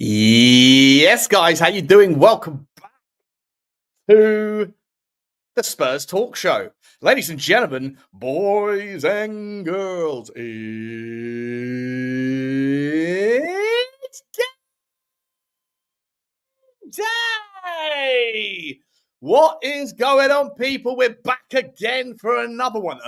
Yes, guys, how you doing? Welcome back to the Spurs Talk Show. Ladies and gentlemen, boys and girls, it's game day! What is going on, people? We're back again for another one.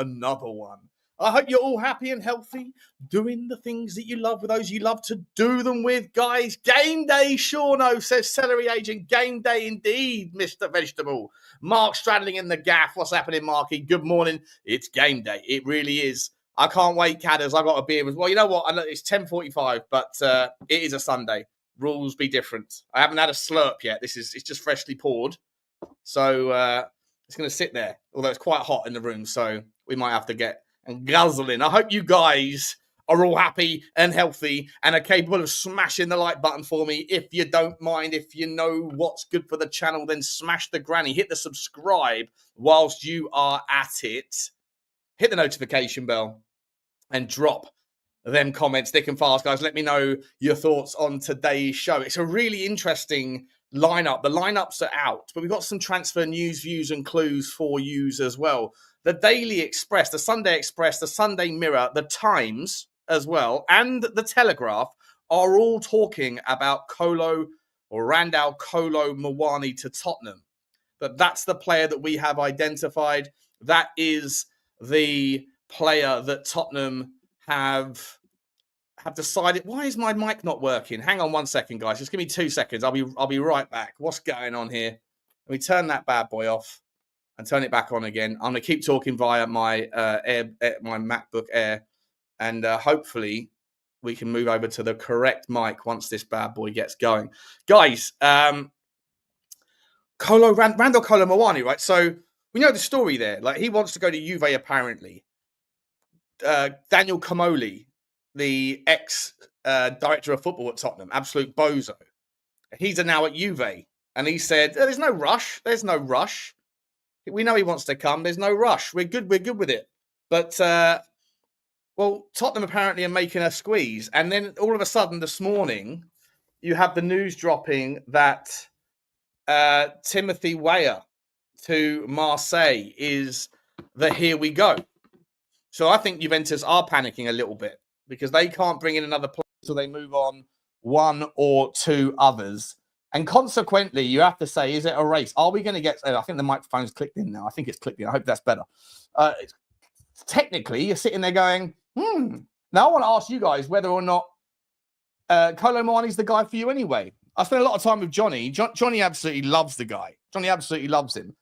I hope you're all happy and healthy, doing the things that you love with those you love to do them with, guys. Game day, Shauno, says Celery Agent. Game day indeed, Mr. Vegetable. Mark straddling in the gaff. What's happening, Marky? Good morning. It's game day. It really is. I can't wait, Cadders. I got a beer. Well, you know what? I know it's 10:45, but it is a Sunday. Rules be different. I haven't had a slurp yet. It's just freshly poured. So it's going to sit there, although it's quite hot in the room. So we might have to get and guzzling. I hope you guys are all happy and healthy and are capable of smashing the like button for me. If you don't mind, if you know what's good for the channel, then smash the granny. Hit the subscribe whilst you are at it. Hit the notification bell and drop them comments thick and fast, guys. Let me know your thoughts on today's show. It's a really interesting lineup. The lineups are out, but we've got some transfer news, views, and clues for you as well. The Daily Express, the Sunday Express, the Sunday Mirror, the Times as well, and the Telegraph are all talking about Randall Kolo Muani to Tottenham. But that's the player that we have identified. That is the player that Tottenham have decided. Why is my mic not working? Hang on 1 second, guys. Just give me 2 seconds. I'll be right back. What's going on here? Let me turn that bad boy off and turn it back on again. I'm going to keep talking via my my MacBook Air, and hopefully we can move over to the correct mic once this bad boy gets going. Guys, Randall Kolo Muani, right? So we know the story there. Like, he wants to go to Juve, apparently. Daniel Comoli, the ex-director of football at Tottenham, absolute bozo. He's now at Juve, and he said, "There's no rush. There's no rush. We know he wants to come. There's no rush. We're good with it." But, well, Tottenham apparently are making a squeeze. And then all of a sudden this morning, you have the news dropping that Timothy Weah to Marseille is the here we go. So I think Juventus are panicking a little bit because they can't bring in another player until they move on one or two others. And consequently, you have to say, is it a race? Are we going to get... I think the microphone's clicked in now. I think it's clicked in. I hope that's better. Technically, you're sitting there going, Now I want to ask you guys whether or not Kolo Muani's the guy for you anyway. I spent a lot of time with Johnny. Johnny absolutely loves the guy. Johnny absolutely loves him.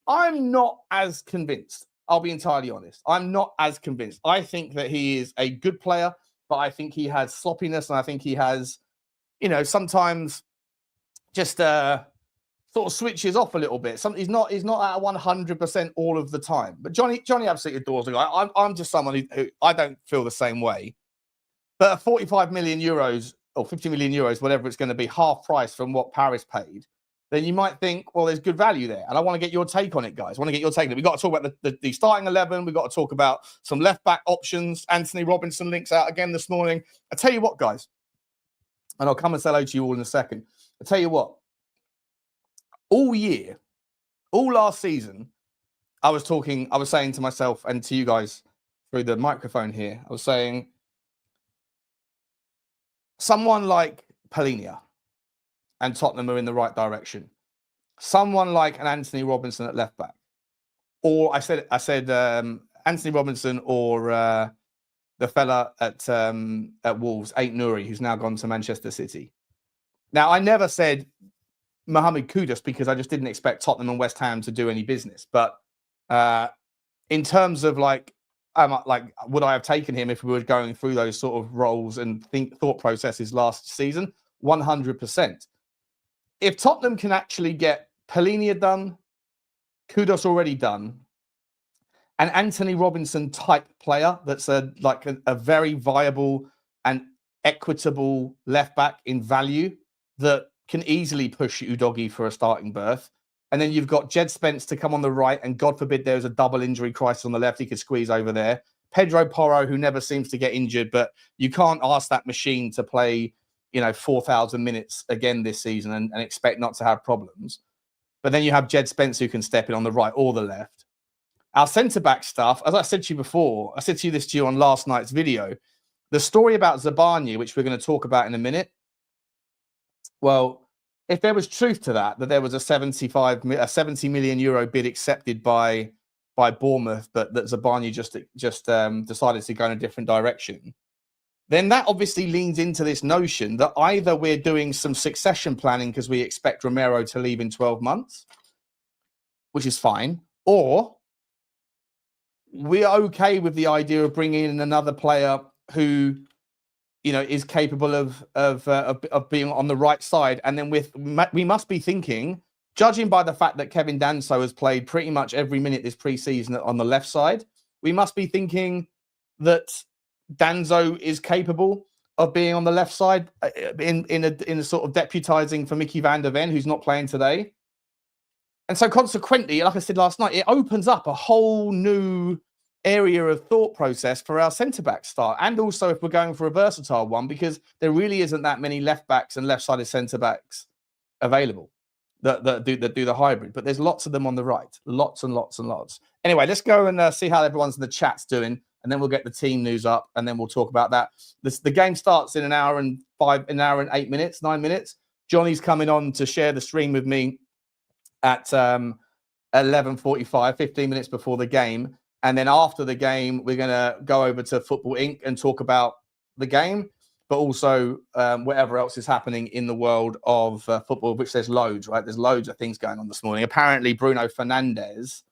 I'm not as convinced. I'll be entirely honest. I'm not as convinced. I think that he is a good player, but I think he has sloppiness, and I think he has, sometimes just sort of switches off a little bit. He's not at 100% all of the time. But Johnny absolutely adores the guy. I'm just someone who I don't feel the same way. But 45 million euros or 50 million euros, whatever it's going to be, half price from what Paris paid, then you might think, well, there's good value there. And I want to get your take on it, guys. I want to get your take on it. We've got to talk about the starting 11. We've got to talk about some left-back options. Anthony Robinson links out again this morning. I tell you what, guys, and I'll come and say hello to you all in a second. I tell you what, all year, all last season, I was saying to myself and to you guys through the microphone here, I was saying, someone like Palhinha and Tottenham are in the right direction. Someone like an Anthony Robinson at left back, or I said Anthony Robinson or the fella at Wolves, Ait-Nouri, who's now gone to Manchester City. Now, I never said Mohamed Kudus because I just didn't expect Tottenham and West Ham to do any business. But in terms of would I have taken him if we were going through those sort of roles and thought processes last season? 100%. If Tottenham can actually get Palhinha done, Kudus already done, an Anthony Robinson type player that's a very viable and equitable left back in value that can easily push Udogie for a starting berth. And then you've got Jed Spence to come on the right, and God forbid there's a double injury crisis on the left, he could squeeze over there. Pedro Porro, who never seems to get injured, but you can't ask that machine to play 4,000 minutes again this season and expect not to have problems. But then you have Jed Spence who can step in on the right or the left. Our centre-back stuff, as I said to you before, I said to you on last night's video, the story about Zabarnyi, which we're going to talk about in a minute, well, if there was truth to that there was a 70 million euro bid accepted by Bournemouth, but that Zabarnyi just decided to go in a different direction, then that obviously leans into this notion that either we're doing some succession planning because we expect Romero to leave in 12 months, which is fine, or we're okay with the idea of bringing in another player who, is capable of being on the right side. And then we must be thinking, judging by the fact that Kevin Danso has played pretty much every minute this pre-season on the left side, we must be thinking that Danso is capable of being on the left side in a sort of deputising for Micky van der Ven, who's not playing today. And so consequently, like I said last night, it opens up a whole new area of thought process for our centre-back start. And also if we're going for a versatile one, because there really isn't that many left-backs and left-sided centre-backs available that do the hybrid. But there's lots of them on the right. Lots and lots and lots. Anyway, let's go and see how everyone's in the chat's doing. And then we'll get the team news up, and then we'll talk about that. The game starts in an hour and 9 minutes. Johnny's coming on to share the stream with me at 11:45, 15 minutes before the game. And then after the game, we're going to go over to Football Inc. and talk about the game, but also whatever else is happening in the world of football, which there's loads, right? There's loads of things going on this morning. Apparently, Bruno Fernandes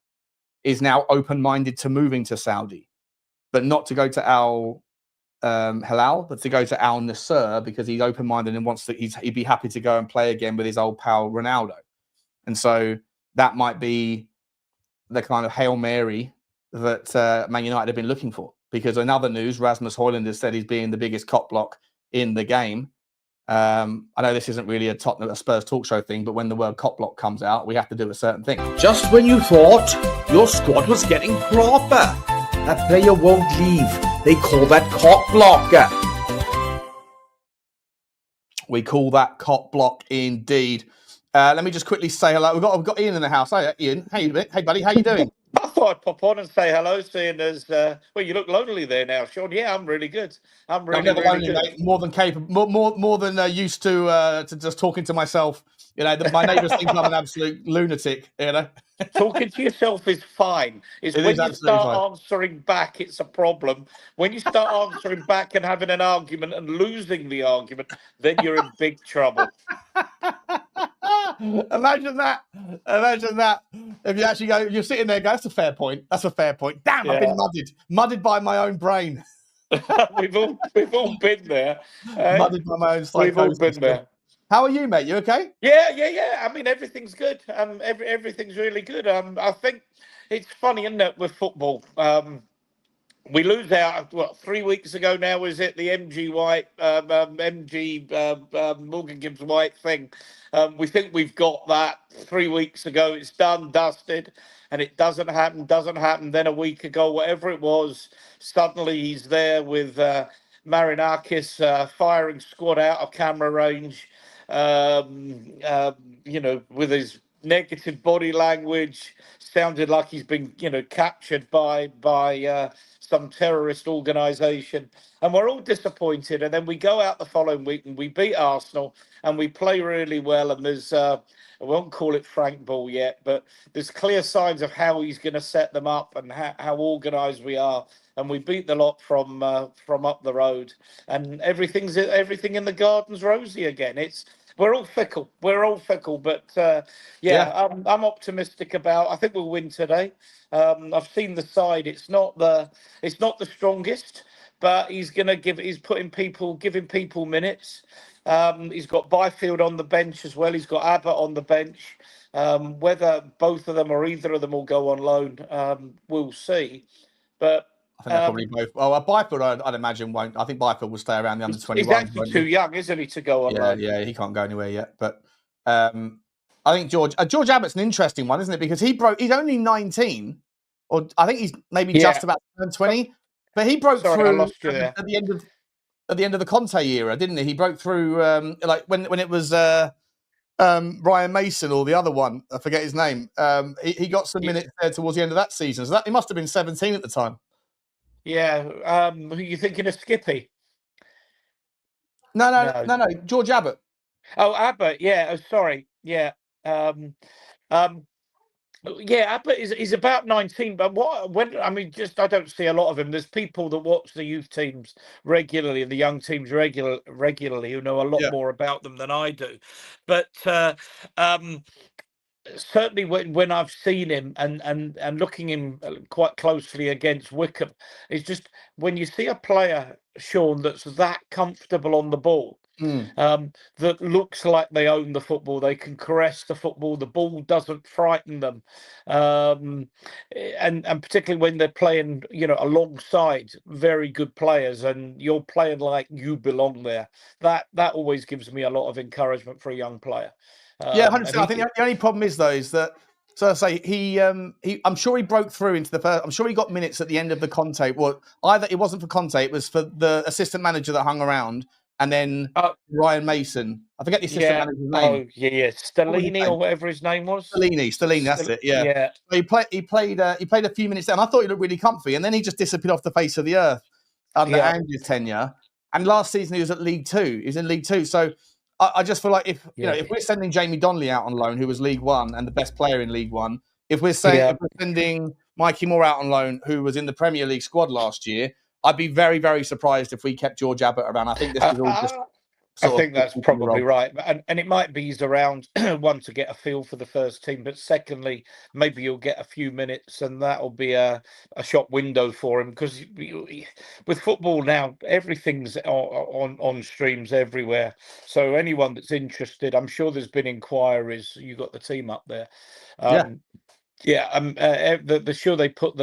is now open-minded to moving to Saudi, but not to go to Al Hilal, but to go to Al Nassr because he's open-minded and wants to. He'd be happy to go and play again with his old pal Ronaldo, and so that might be the kind of Hail Mary that Man United have been looking for. Because in other news, Rasmus Højlund has said he's being the biggest cop block in the game. I know this isn't really a Spurs talk show thing, but when the word cop block comes out, we have to do a certain thing. Just when you thought your squad was getting proper, that player won't leave. They call that cop block. We call that cop block indeed. Let me just quickly say hello. We've got Ian in the house. Hi, Ian. Hey, buddy. How you doing? I thought I'd pop on and say hello, seeing as well, you look lonely there now, Sean. Yeah, I'm really good. I'm really lonely, good. Mate. More than capable, more than used to just talking to myself. My neighbours think I'm an absolute lunatic. Talking to yourself is fine. It's when you start answering back, it's a problem. When you start answering back and having an argument and losing the argument, then you're in big trouble. Imagine that. If you actually go, you're sitting there, that's a fair point. Damn, yeah. I've been mudded by my own brain. We've all been there. Mudded by my own psychosis. We've all been there. How are you, mate? You okay? Yeah. I mean, everything's good. Everything's really good. I think it's funny, isn't it, with football? We lose out, 3 weeks ago now, was it the Morgan Gibbs White thing? We think we've got that 3 weeks ago. It's done, dusted, and it doesn't happen. Then a week ago, whatever it was, suddenly he's there with Marinakis firing squad out of camera range, with his negative body language, sounded like he's been, captured by some terrorist organisation, and we're all disappointed. And then we go out the following week and we beat Arsenal and we play really well. And there's, I won't call it Frank Ball yet, but there's clear signs of how he's going to set them up and how organised we are. And we beat the lot from up the road, and everything in the garden's rosy again. We're all fickle, but I'm optimistic about. I think we'll win today. I've seen the side. It's not the strongest, but he's giving people minutes. He's got Byfield on the bench as well. He's got Abbott on the bench. Whether both of them or either of them will go on loan, we'll see. But I think they're probably both. Well, Byfield, I'd imagine won't. I think Byfield will stay around the under 21. He's actually too young, isn't he, to go on loan? Yeah, he can't go anywhere yet. But I think George Abbott's an interesting one, isn't it? Because he's only 19, or I think he's maybe just about 20. But he broke through I lost you there. at the end of. at the end of the Conte era, didn't he? He broke through like when it was Ryan Mason or the other one, I forget his name. He got some minutes there towards the end of that season. So he must have been 17 at the time. Yeah. Who are you thinking of, Skippy? No. George Abbott. Oh, Abbott. Yeah. Oh, sorry. Yeah. Yeah, Abbott is about 19, but I don't see a lot of him. There's people that watch the youth teams regularly and the young teams regularly who know a lot more about them than I do. But certainly when I've seen him and looking him quite closely against Wickham, it's just when you see a player, Sean, that's that comfortable on the ball. That looks like they own the football. They can caress the football. The ball doesn't frighten them, and particularly when they're playing, alongside very good players, and you're playing like you belong there. That always gives me a lot of encouragement for a young player. 100%. I think the only problem is though is that. So I say he I'm sure he broke through into the first. I'm sure he got minutes at the end of the Conte. Well, either it wasn't for Conte, it was for the assistant manager that hung around. And then Ryan Mason. I forget the assistant manager's name. Oh, yeah. Stellini or whatever his name was. Stellini, that's it. Yeah. So he played a few minutes there, and I thought he looked really comfy, and then he just disappeared off the face of the earth under Andrew's tenure. And last season he was at League Two. He was in League Two. So I just feel like if we're sending Jamie Donnelly out on loan, who was League One and the best player in League One, if we're sending Mikey Moore out on loan, who was in the Premier League squad last year, I'd be very, very surprised if we kept George Abbott around. I think this is all just. I think that's probably right. And it might be he's around, one, to get a feel for the first team, but secondly, maybe you'll get a few minutes and that'll be a shop window for him, because with football now, everything's on streams everywhere. So anyone that's interested, I'm sure there's been inquiries. You got the team up there. The sure they put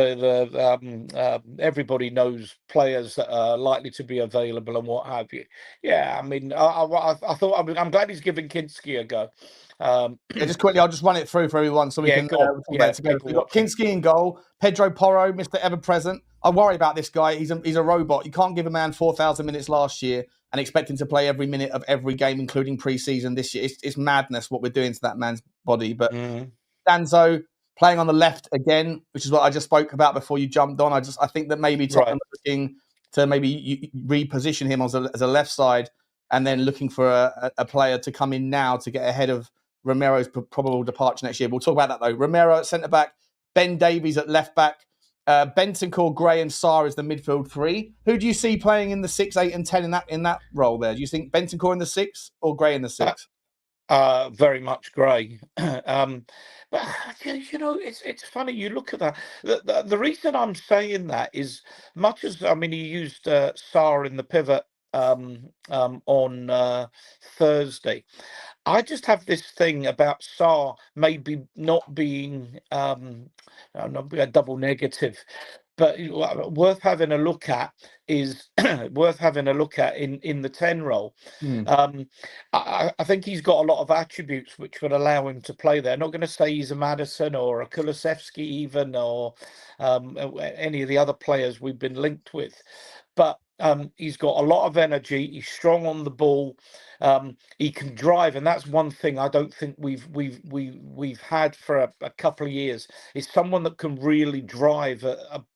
everybody knows players that are likely to be available and what have you. Yeah, I mean, I thought I'm glad he's giving Kinsky a go. Just quickly, I'll just run it through for everyone so we can talk about it together. We've got Kinsky in goal, Pedro Porro, Mr. Ever Present. I worry about this guy. He's a robot. You can't give a man 4,000 minutes last year and expect him to play every minute of every game, including pre-season this year. It's madness what we're doing to that man's body. But Danzo playing on the left again, which is what I just spoke about before you jumped on. I think that maybe Tottenham are looking to maybe reposition him as a left side, and then looking for a player to come in now to get ahead of Romero's probable departure next year. We'll talk about that though. Romero at centre back, Ben Davies at left back, Bentancur, Gray, and Sarr is the midfield three. Who do you see playing in the 6, 8, and 10 in that role there? Do you think Bentancur in the 6 or Gray in the 6? Very much Gray. But it's funny. You look at that. The reason I'm saying that is, much as he used Sarr in the pivot on Thursday. I just have this thing about Sarr maybe not being not a double negative, but worth having a look at is in the 10 role. I think he's got a lot of attributes which would allow him to play there. I'm not going to say he's a Maddison or a Kulusevski even, or any of the other players we've been linked with, but he's got a lot of energy. He's strong on the ball. He can drive, and that's one thing I don't think we've had for a couple of years. Is someone that can really drive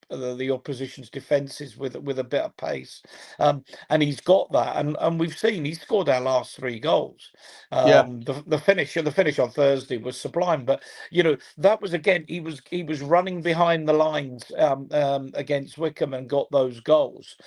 the opposition's defences with a bit of pace, and he's got that. And we've seen he's scored our last 3 goals. The finish on Thursday was sublime. But that was, again, he was running behind the lines against Wickham and got those goals.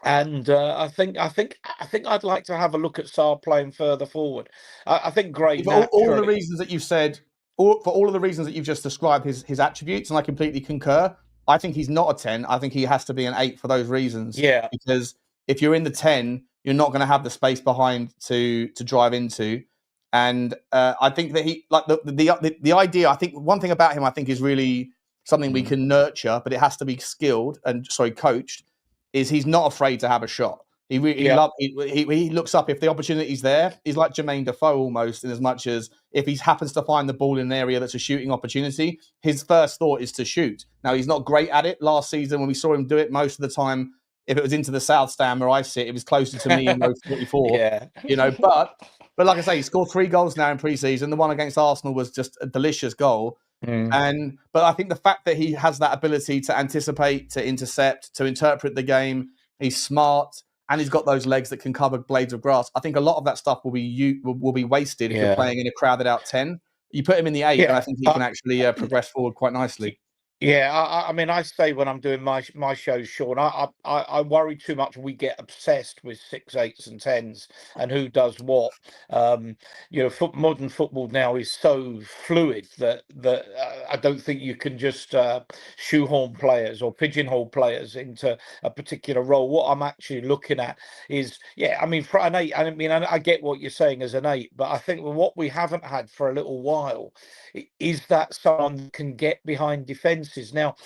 And I think I'd like to have a look at Sarr playing further forward. I think Gray. For all the reasons that you've said, for all of the reasons that you've just described his attributes, and I completely concur. I think he's not a 10. I think he has to be an 8 for those reasons. Yeah. Because if you're in the 10, you're not going to have the space behind to drive into. And I think that he, like the idea. I think one thing about him, I think, is really something we can nurture, but it has to be coached. Is he's not afraid to have a shot. He looks up if the opportunity's there. He's like Jermaine Defoe almost, in as much as if he happens to find the ball in an area that's a shooting opportunity, his first thought is to shoot. Now, he's not great at it. Last season, when we saw him do it, most of the time if it was into the south stand where I sit, it was closer to me in row 44. Yeah. But like I say, he scored 3 goals now in pre-season. The one against Arsenal was just a delicious goal. But I think the fact that he has that ability to anticipate, to intercept, to interpret the game, he's smart, and he's got those legs that can cover blades of grass. I think a lot of that stuff will be wasted if you're playing in a crowded out 10. You put him in the 8, and I think he can actually progress forward quite nicely. Yeah, I mean, I say when I'm doing my shows, Sean, I worry too much. We get obsessed with 6, 8s, and 10s and who does what. Modern football now is so fluid that I don't think you can just shoehorn players or pigeonhole players into a particular role. What I'm actually looking at is, I mean, for an 8, I mean, I get what you're saying as an 8, but I think what we haven't had for a little while is that someone that can get behind defences. Now,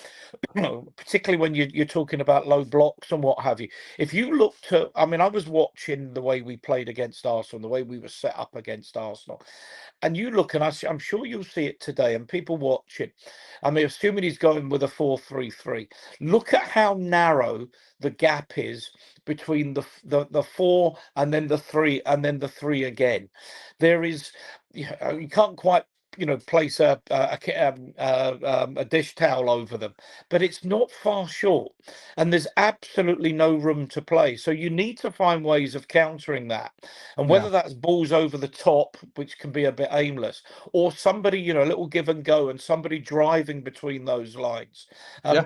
particularly when you're talking about low blocks and what have you. If you looked at, I mean, I was watching the way we played against Arsenal, the way we were set up against Arsenal, and you look, and I'm sure you'll see it today, and people watching. I mean, assuming he's going with a 4-3-3, look at how narrow the gap is between the 4 and then the 3 and then the 3 again. There is, you can't quite place a dish towel over them, but it's not far short, and there's absolutely no room to play. So you need to find ways of countering that, and whether that's balls over the top, which can be a bit aimless, or somebody, a little give and go, and somebody driving between those lines.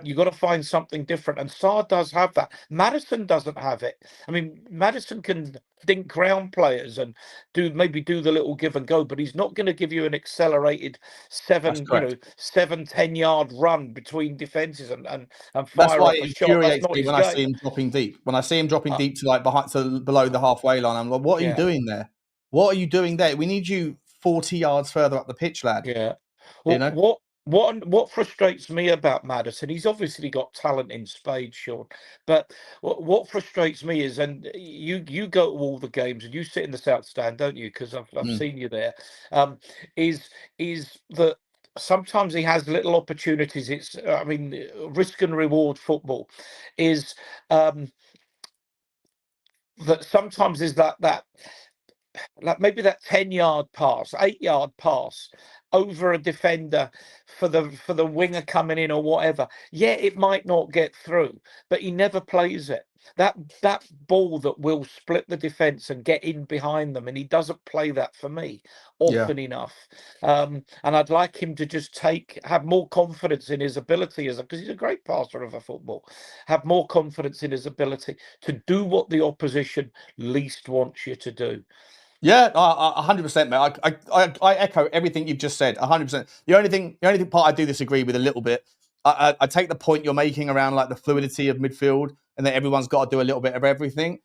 You've got to find something different, and Sarr does have that. Maddison doesn't have it. I mean, Maddison can dink round players and maybe do the little give and go, but he's not going to give you an accelerated 7-10 yard run between defenses and fire off a shot. That's not me when I see him dropping deep. When I see him dropping deep to below the halfway line, I'm like, what are you doing there? What are you doing there? We need you 40 yards further up the pitch, lad. Yeah. Well, what frustrates me about Maddison, he's obviously got talent in spades, Sean. But what frustrates me is, and you go to all the games and you sit in the south stand, don't you? Because I've seen you there. Is that sometimes he has little opportunities. It's, I mean, risk and reward football is that sometimes is that like maybe that 10-yard pass, 8-yard pass over a defender for the winger coming in or whatever. Yeah, it might not get through, but he never plays it. That ball that will split the defence and get in behind them, and he doesn't play that for me often enough. And I'd like him to just have more confidence in his ability because he's a great passer of a football. Have more confidence in his ability to do what the opposition least wants you to do. Yeah, 100%, mate. I echo everything you've just said, 100%. The only thing part I do disagree with a little bit, I take the point you're making around like the fluidity of midfield and that everyone's got to do a little bit of everything.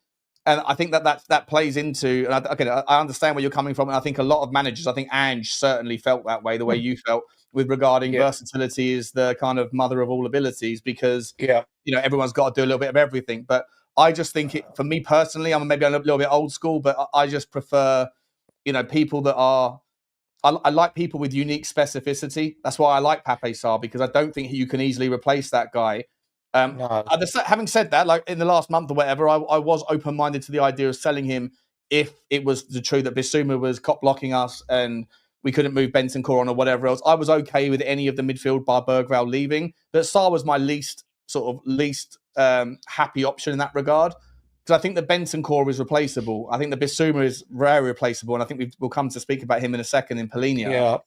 And I think that plays into, and I understand where you're coming from. And I think a lot of managers, I think Ange certainly felt that way, the way you felt regarding versatility is the kind of mother of all abilities because, everyone's got to do a little bit of everything. But I just think for me personally, I'm maybe a little bit old school, but I just prefer, people that are, I like people with unique specificity. That's why I like Pape Sarr, because I don't think you can easily replace that guy. No. Having said that, like in the last month or whatever, I was open-minded to the idea of selling him if it was the truth that Bissouma was cop blocking us and we couldn't move Bentancur on or whatever else. I was okay with any of the midfield bar Berghvall leaving, but Sarr was my least happy option in that regard. Because I think the Bentancur is replaceable. I think the Bissouma is very replaceable, and I think we'll come to speak about him in a second in Palhinha.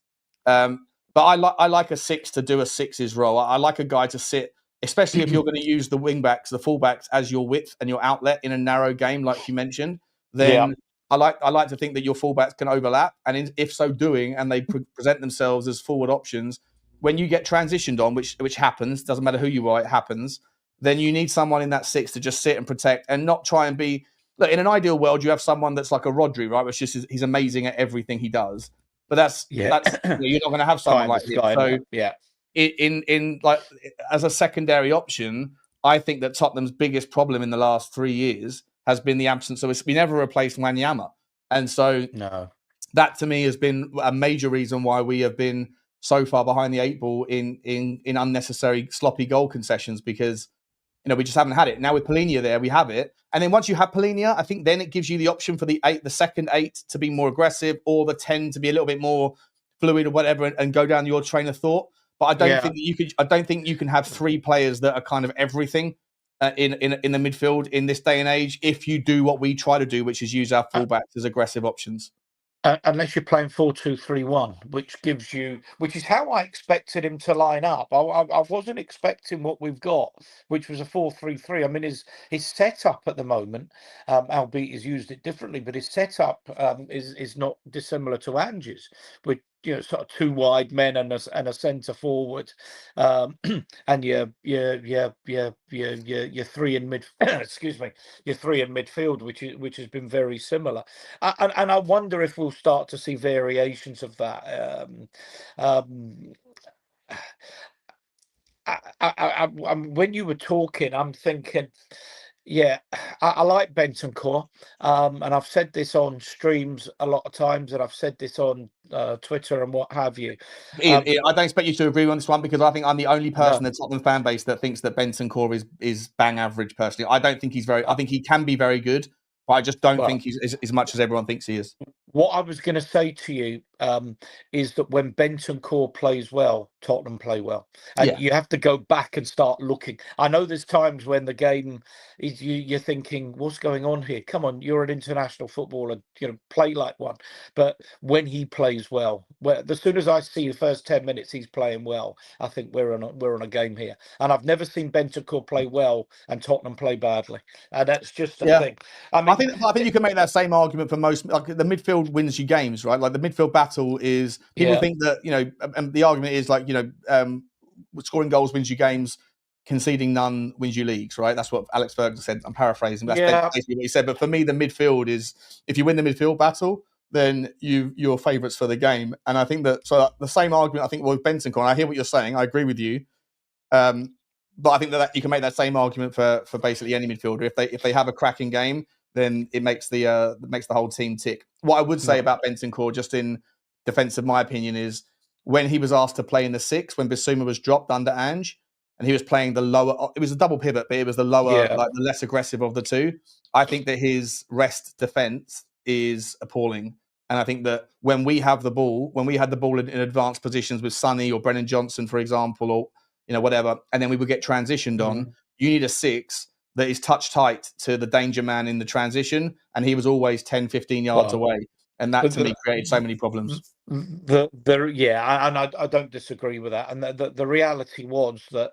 But I like a 6 to do a 6's role. I like a guy to sit, especially if you're going to use the wing-backs, the full-backs as your width and your outlet in a narrow game, like you mentioned. Then I like to think that your full-backs can overlap, and if so doing, and they present themselves as forward options, when you get transitioned on, which happens, doesn't matter who you are, it happens. Then you need someone in that 6 to just sit and protect and not try and be. Look, in an ideal world, you have someone that's like a Rodri, right? Which just he's amazing at everything he does. But that's you're not going to have someone like him. So in like as a secondary option, I think that Tottenham's biggest problem in the last 3 years has been the absence of. We never replaced Wanyama, and so that to me has been a major reason why we have been so far behind the 8 ball in unnecessary sloppy goal concessions because. we just haven't had it. Now with Palhinha there, we have it. And then once you have Palhinha, I think then it gives you the option for the second 8 to be more aggressive, or the 10 to be a little bit more fluid or whatever, and go down your train of thought. But I don't think that you could. I don't think you can have 3 players that are kind of everything in the midfield in this day and age. If you do what we try to do, which is use our fullbacks as aggressive options. Unless you're playing 4-2-3-1, which is how I expected him to line up. I wasn't expecting what we've got, which was a 4-3-3. I mean, his setup at the moment, albeit he's used it differently, but his setup is not dissimilar to Ange's, with sort of 2 wide men and a centre forward, and your 3 in mid. Excuse me, your 3 in midfield, which has been very similar. And I wonder if we'll start to see variations of that. When you were talking, I'm thinking, yeah, I like Bentancur, and I've said this on streams a lot of times, and I've said this on Twitter and what have you. Ian, I don't expect you to agree on this one, because I think I'm the only person in the Tottenham fan base that thinks that Bentancur is bang average. Personally, I don't think he's very. I think he can be very good, but I just don't think he's as much as everyone thinks he is. What I was going to say to you is that when Bentancur plays well, Tottenham play well, and you have to go back and start looking. I know there's times when the game is you're thinking, what's going on here? Come on, you're an international footballer, play like one. But when he plays well, as soon as I see the first 10 minutes he's playing well, I think we're on a game here. And I've never seen Bentancur play well and Tottenham play badly, and that's just the thing. I mean, I think you can make that same argument for most. Like, the midfield wins you games, right? Like, the midfield battle is, people think that and the argument is like, scoring goals wins you games, conceding none wins you leagues, right? That's what Alex Ferguson said. I'm paraphrasing. That's basically what he said. But for me, the midfield is, if you win the midfield battle, then you're favourites for the game. And I think that, so the same argument, I think, with Bentancur, and I hear what you're saying. I agree with you. But I think that you can make that same argument for basically any midfielder. If they have a cracking game, then it makes the whole team tick. What I would say about Bentancur, just in defence of my opinion, is when he was asked to play in the 6, when Bissouma was dropped under Ange, and he was playing the lower, it was a double pivot, but it was the lower, like the less aggressive of the 2. I think that his rest defence is appalling. And I think that when we have the ball, when we had the ball in advanced positions with Sonny or Brennan Johnson, for example, or whatever, and then we would get transitioned on, you need a 6 that is touch tight to the danger man in the transition, and he was always 10, 15 yards away. And that, to me, created so many problems. And I don't disagree with that. And the reality was that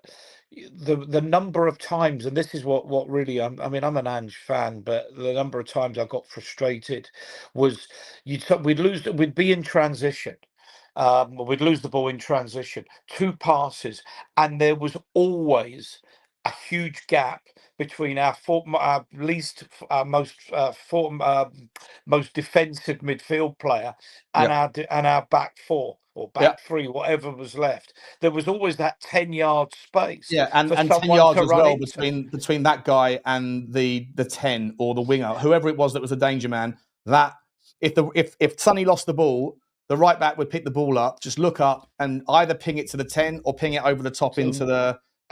the number of times, and this is what really, I'm an Ange fan, but the number of times I got frustrated was we'd be in transition. We'd lose the ball in transition, 2 passes, and there was always a huge gap between our most defensive midfield player and our back 4 or back 3, whatever was left. There was always that 10-yard space. Yeah, and 10 yards as well between that guy and the 10 or the winger, whoever it was that was the danger man. That if Sonny lost the ball, the right back would pick the ball up, just look up, and either ping it to the 10 or ping it over the top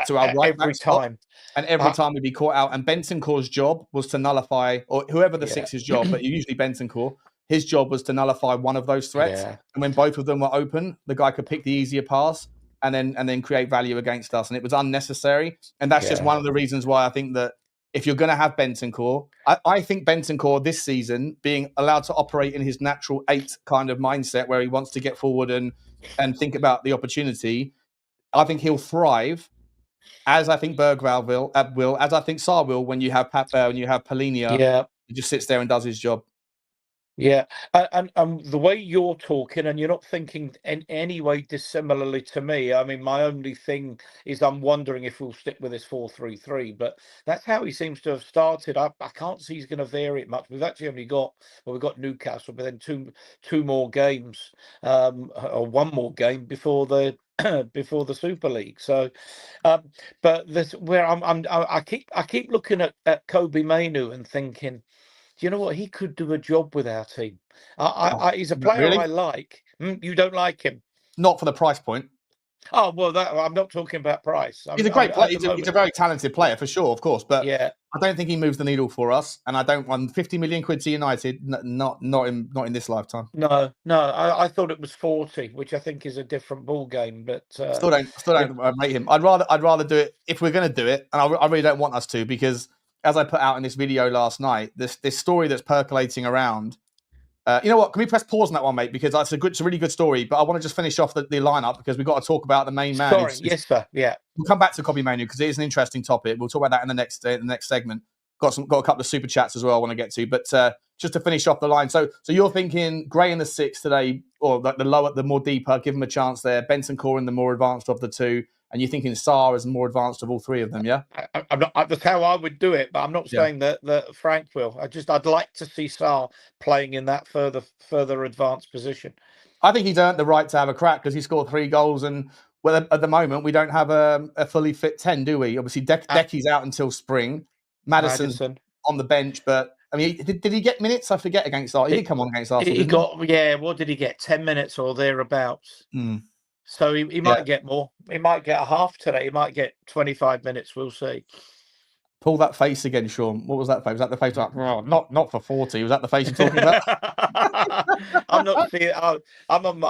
to our right back spot. And every time we'd be caught out. And Bentancur's job was to nullify, or whoever the 6's job, but usually Bentancur, his job was to nullify one of those threats. And when both of them were open, the guy could pick the easier pass and then create value against us. And it was unnecessary. And that's just one of the reasons why I think that if you're going to have Bentancur, I think Bentancur this season, being allowed to operate in his natural 8 kind of mindset, where he wants to get forward and think about the opportunity, I think he'll thrive, as I think Berghvall will, as I think Sarr will, when you have Palhinha, he just sits there and does his job. Yeah, and the way you're talking, and you're not thinking in any way dissimilarly to me. I mean, my only thing is I'm wondering if we'll stick with this 4-3-3, but that's how he seems to have started. I can't see he's going to vary it much. We've actually only got Newcastle, but then two more games, or one more game before the Super League. So, but this where I keep looking at Kobe Mainu and thinking, do you know what? He could do a job with our team. He's a player I like. You don't like him? Not for the price point. Oh well, I'm not talking about price. He's a great player. At the He's a very talented player for sure, of course. But yeah, I don't think he moves the needle for us, and I don't want 50 million quid to United. Not in this lifetime. no. I thought it was 40, which I think is a different ball game. But Still don't rate him. I'd rather do it if we're going to do it, and I really don't want us to, because as I put out in this video last night, this story that's percolating around. You know what? Can we press pause on that one, mate? Because it's a really good story. But I want to just finish off the lineup, because we've got to talk about the main man. Sorry, yes, sir. Yeah, we'll come back to Copy Mania because it is an interesting topic. We'll talk about that in the next segment. Got a couple of super chats as well I want to get to. But just to finish off the line, so you're thinking Gray in the 6 today, or the more deeper, give him a chance there. Benson Corin, the more advanced of the two, and you're thinking Sarr is the more advanced of all three of them, yeah? I'm not. That's how I would do it, but I'm not saying that Frank will. I'd like to see Sarr playing in that further advanced position. I think he's earned the right to have a crack because he scored 3 goals, and well, at the moment we don't have a fully fit 10, do we? Obviously, Decky's out until spring. Maddison's on the bench, but I mean, did he get minutes? I forget against Arsenal. He did come on against Arsenal. He got what did he get? 10 minutes or thereabouts. So he might get more. He might get a half today. He might get 25 minutes. We'll see. Pull that face again, Sean. What was that face? Was that the face? Like, oh, not for 40. Was that the face you're talking about? I'm not seeing. I'm on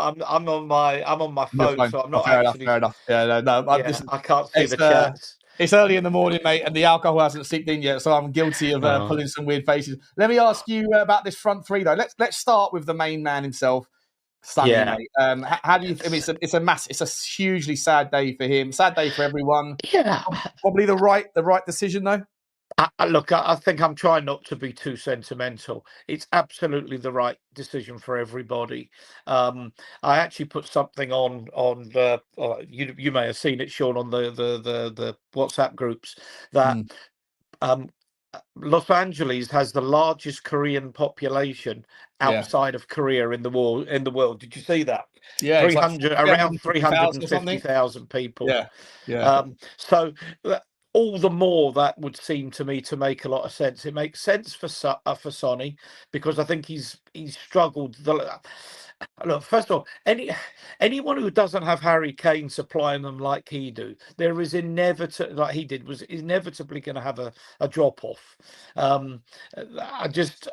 my phone, so I'm not actually. Fair enough. Yeah, no. I can't see the chats. It's early in the morning, mate, and the alcohol hasn't seeped in yet, so I'm guilty of pulling some weird faces. Let me ask you about this front three, though. Let's start with the main man himself, Sonny. Mate. How do you? I mean, it's a hugely sad day for him. Sad day for everyone. Yeah, probably the right decision, though. Look, I think I'm trying not to be too sentimental. It's absolutely the right decision for everybody. I actually put something on the. You may have seen it, Sean, on the WhatsApp groups that Los Angeles has the largest Korean population outside of Korea in the world. Did you see that? Yeah, around 350,000 people. Yeah. So. All the more that would seem to me to make a lot of sense. It makes sense for Sonny because I think he's struggled. Look, first of all, anyone who doesn't have Harry Kane supplying them like he do, there is inevitably, like he did, was inevitably going to have a drop off. I just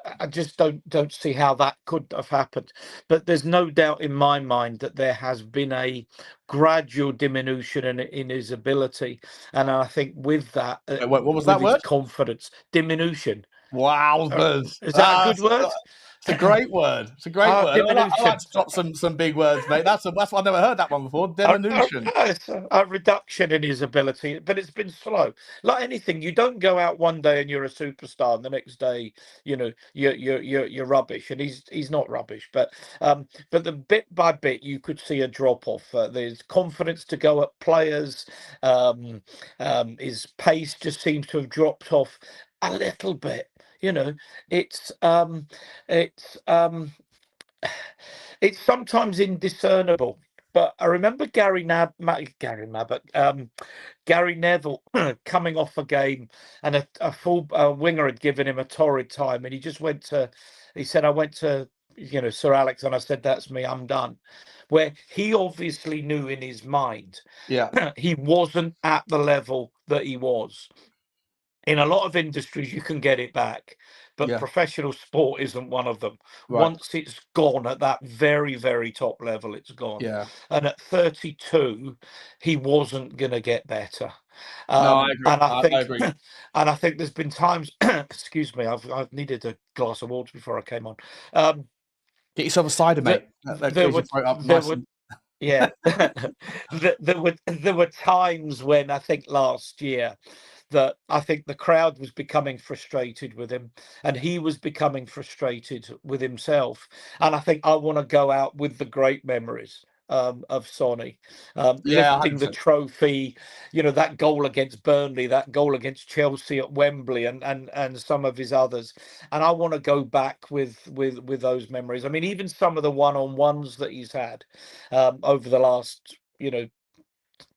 don't see how that could have happened. But there's no doubt in my mind that there has been a gradual diminution in his ability, and I think with that, what was that word? Confidence diminution. Wow, is that a good word? It's a great word. It's a great word. I like to drop some big words, mate. That's I've never heard that one before. Diminution. A reduction in his ability, but it's been slow. Like anything, you don't go out one day and you're a superstar, and the next day, you're rubbish, and he's not rubbish. But the bit by bit, you could see a drop off. There's confidence to go at players. His pace just seems to have dropped off a little bit. It's sometimes indiscernible. But I remember Gary Neville coming off a game, and a full winger had given him a torrid time, and he said, I went to Sir Alex, and I said, that's me, I'm done. Where he obviously knew in his mind, he wasn't at the level that he was. In a lot of industries, you can get it back, but professional sport isn't one of them. Right. Once it's gone at that very, very top level, it's gone. Yeah. And at 32, he wasn't going to get better. No, I agree. And I agree. And I think there's been times. Excuse me, I've needed a glass of water before I came on. Get yourself a cider, mate. There were times when I think last year that I think the crowd was becoming frustrated with him, and he was becoming frustrated with himself. And I think I want to go out with the great memories of Sonny, lifting the trophy, that goal against Burnley, that goal against Chelsea at Wembley, and some of his others. And I want to go back with those memories. I mean, even some of the one-on-ones that he's had over the last,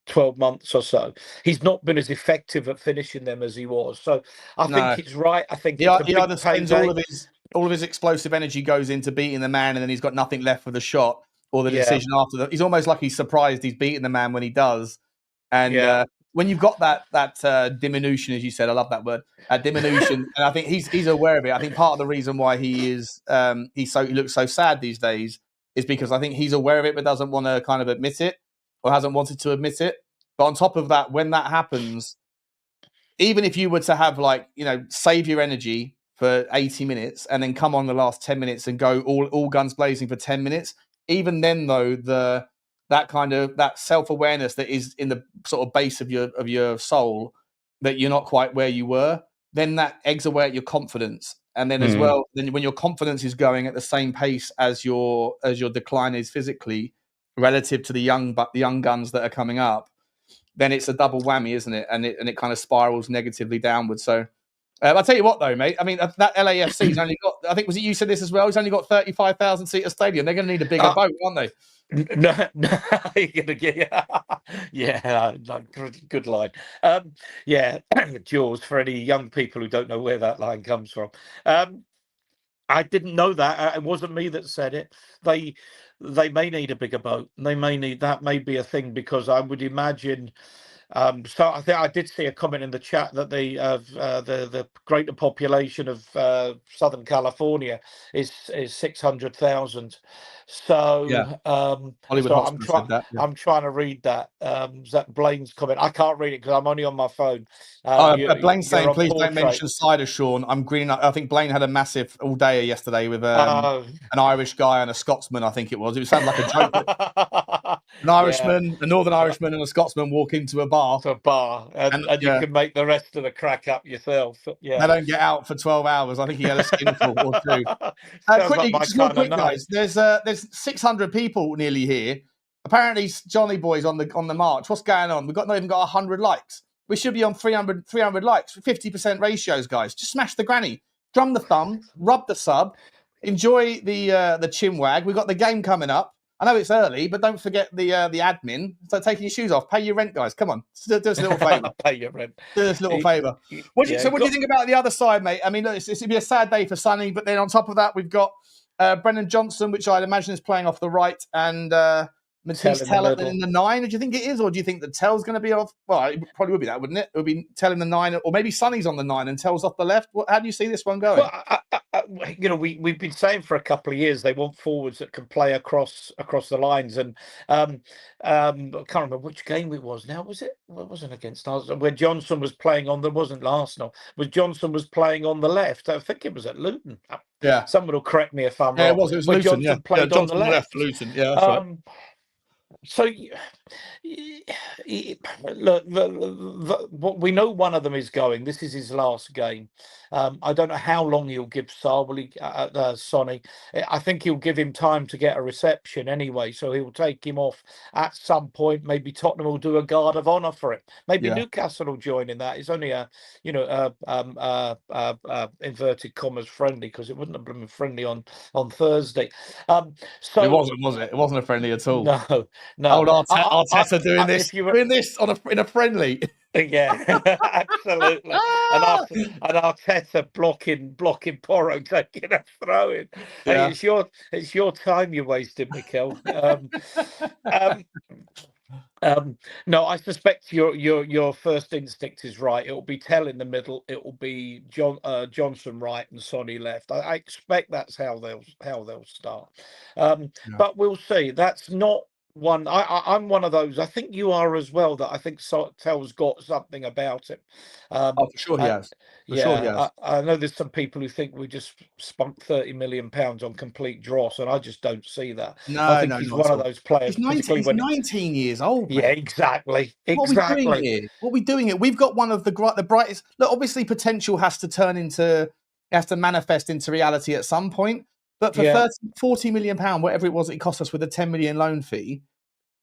12 months or so, he's not been as effective at finishing them as he was. So I think it's right. I think he either spends all of his explosive energy goes into beating the man, and then he's got nothing left for the shot, or the decision after that. He's almost like he's surprised he's beaten the man when he does. And when you've got that diminution, as you said, I love that word, diminution, and I think he's aware of it. I think part of the reason why he looks so sad these days is because I think he's aware of it but doesn't want to kind of admit it, or hasn't wanted to admit it. But on top of that, when that happens, even if you were to have save your energy for 80 minutes and then come on the last 10 minutes and go all guns blazing for 10 minutes, even then though, that self-awareness that is in the sort of base of your soul, that you're not quite where you were, then that eggs away at your confidence. And then as well, then when your confidence is going at the same pace as your decline is physically relative to the young guns that are coming up, then it's a double whammy, isn't it? And it kind of spirals negatively downwards. So I'll tell you what, though, mate. I mean, that LAFC's only got, I think, was it you said this as well? It's only got 35,000 seat a stadium. They're going to need a bigger boat, aren't they? No, you're gonna get good line. Jaws for any young people who don't know where that line comes from. I didn't know that. It wasn't me that said it. They may need a bigger boat. They may need that. May be a thing, because I would imagine. So I think I did see a comment in the chat that the greater population of Southern California is 600,000. So Hollywood Hotspur said that. Yeah. I'm trying to read that. Is that Blaine's comment? I can't read it because I'm only on my phone. Blaine's saying, please don't mention cider, Sean. I'm greening up. I think Blaine had a massive all day yesterday with an Irish guy and a Scotsman, I think it was. It sounded like a joke. An Irishman, a Northern Irishman and a Scotsman walk into a bar. And you can make the rest of the crack up yourself. Yeah. They don't get out for 12 hours. I think he had a skinful or two. Quickly, just real quick, guys. There's 600 people nearly here. Apparently, Johnny Boy's on the march. What's going on? We've not even got 100 likes. We should be on 300 likes. 50% ratios, guys. Just smash the granny. Drum the thumb. Rub the sub. Enjoy the chin wag. We've got the game coming up. I know it's early, but don't forget the admin. So taking your shoes off. Pay your rent, guys. Come on. Do us a little favour. Pay your rent. Do us a little favour. What do you think about the other side, mate? I mean, look, it's going to be a sad day for Sonny, but then on top of that, we've got Brennan Johnson, which I'd imagine is playing off the right, and Mathys Tel in the 9. Do you think it is, or do you think that Tel's going to be off? Well, it probably would be that, wouldn't it? It would be Tel in the 9, or maybe Sonny's on the 9 and Tel's off the left. How do you see this one going? Well, we've been saying for a couple of years they want forwards that can play across the lines, and I can't remember which game it was. Now, was it? Well, it wasn't against Arsenal where Johnson was playing on. There wasn't Arsenal. Johnson was playing on the left. I think it was at Luton. Yeah. Someone will correct me if I'm wrong. Yeah, it was Luton. Johnson played on the left. Luton. Yeah, that's right. So, look, we know one of them is going. This is his last game. I don't know how long he'll give Sonny. I think he'll give him time to get a reception anyway, so he'll take him off at some point. Maybe Tottenham will do a guard of honour for him. Maybe Newcastle will join in that. It's only inverted commas friendly, because it wouldn't have been friendly on Thursday. So it wasn't, was it? It wasn't a friendly at all. No. Old Arteta doing this in a friendly. Yeah, absolutely. And Arteta blocking Porro taking a throw in. Yeah. Hey, it's your time you're wasting, Mikel. No, I suspect your first instinct is right. It will be Tel in the middle. It will be Johnson right and Sonny left. I expect that's how they'll start. But we'll see. That's not one. I'm one of those. I think you are as well. That I think Tel's got something about him. For sure he has. I know there's some people who think we just spunked £30 million on complete dross, and I just don't see that. I think he's one of those players. He's 19 years old. Yeah, exactly. What are we doing here? We've got one of the brightest. Look, obviously, potential has to manifest into reality at some point. But for 40 million pound, whatever it was, it cost us with a 10 million loan fee.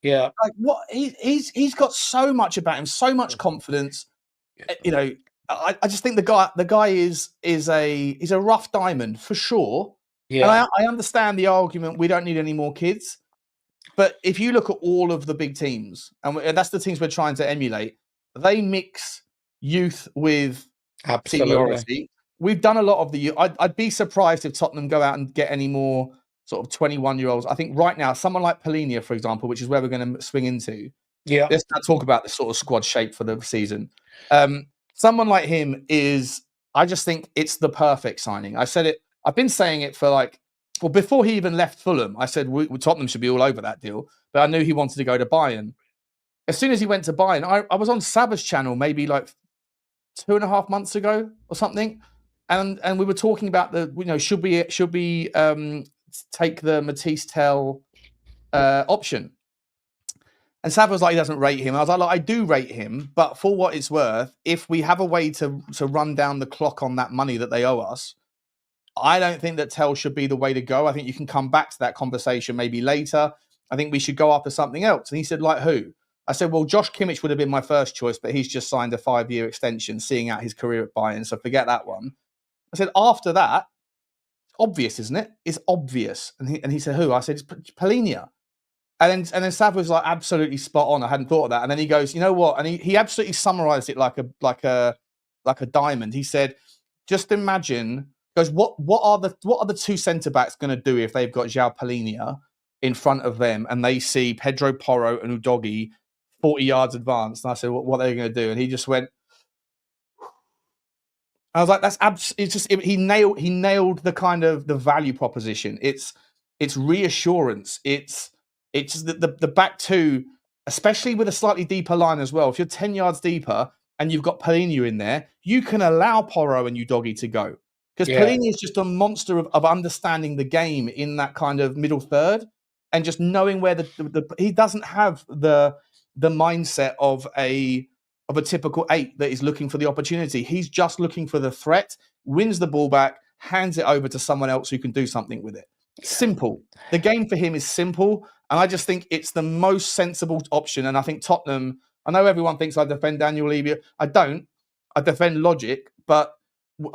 Yeah, like what he's got so much about him, so much confidence. You know, I just think the guy is a rough diamond for sure. Yeah, and I understand the argument. We don't need any more kids, but if you look at all of the big teams, and that's the teams we're trying to emulate, they mix youth with seniority. We've done a lot of I'd be surprised if Tottenham go out and get any more sort of 21-year-olds. I think right now, someone like Palhinha, for example, which is where we're going to swing into. Yeah. Let's now talk about the sort of squad shape for the season. Someone like him is, I just think it's the perfect signing. I said it, I've been saying it for before he even left Fulham, I said Tottenham should be all over that deal, but I knew he wanted to go to Bayern. As soon as he went to Bayern, I was on Sabba's channel maybe like 2.5 months ago or something. And we were talking about should we take the Mathys Tel option? And Sav was like, he doesn't rate him. I was like, I do rate him, but for what it's worth, if we have a way to run down the clock on that money that they owe us, I don't think that Tel should be the way to go. I think you can come back to that conversation maybe later. I think we should go after something else. And he said, like who? I said, well, Josh Kimmich would have been my first choice, but he's just signed a 5-year extension, seeing out his career at Bayern, so forget that one. I said, after that, obvious, isn't it? It's obvious. And he said, who? I said, it's Palhinha. And then Sav was like absolutely spot on. I hadn't thought of that. And then he goes, you know what? And he absolutely summarized it like a diamond. He said, just imagine, goes, what are the two centre backs going to do if they've got Joao Palhinha in front of them and they see Pedro Porro and Udogie 40 yards advanced? And I said, what are they going to do? And he just went. I was like, that's he nailed the kind of the value proposition. It's reassurance. It's just the back two, especially with a slightly deeper line as well. If you're 10 yards deeper and you've got Palhinha in there, you can allow Porro and Udogie to go. Because Palhinha is just a monster of understanding the game in that kind of middle third and just knowing where he doesn't have the mindset of a typical 8 that is looking for the opportunity. He's just looking for the threat, wins the ball back, hands it over to someone else who can do something with it. Simple. The game for him is simple. And I just think it's the most sensible option. And I think Tottenham, I know everyone thinks I defend Daniel Levy. I don't. I defend logic. But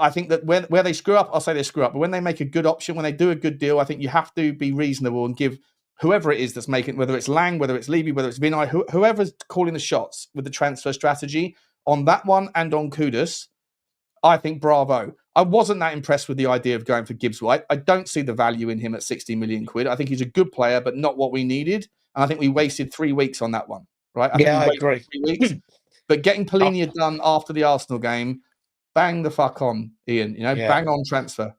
I think that where they screw up, I'll say they screw up. But when they make a good option, when they do a good deal, I think you have to be reasonable and give whoever it is that's making, whether it's Lang, whether it's Levy, whether it's Vinay, whoever's calling the shots with the transfer strategy on that one and on Kudus, I think bravo. I wasn't that impressed with the idea of going for Gibbs White. I don't see the value in him at 60 million quid. I think he's a good player, but not what we needed. And I think we wasted 3 weeks on that one, right? I agree. 3 weeks. But getting Palhinha done after the Arsenal game, bang the fuck on, Ian. Bang on transfer.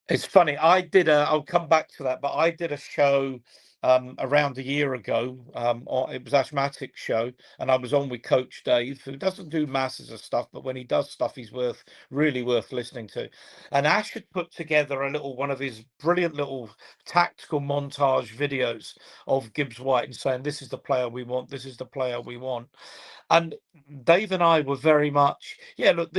It's funny. I'll come back to that, but I did a show around a year ago. It was Ashmatic's show, and I was on with Coach Dave, who doesn't do masses of stuff, but when he does stuff, he's really worth listening to. And Ash had put together one of his brilliant little tactical montage videos of Gibbs White and saying, this is the player we want, this is the player we want. And Dave and I were very much, look,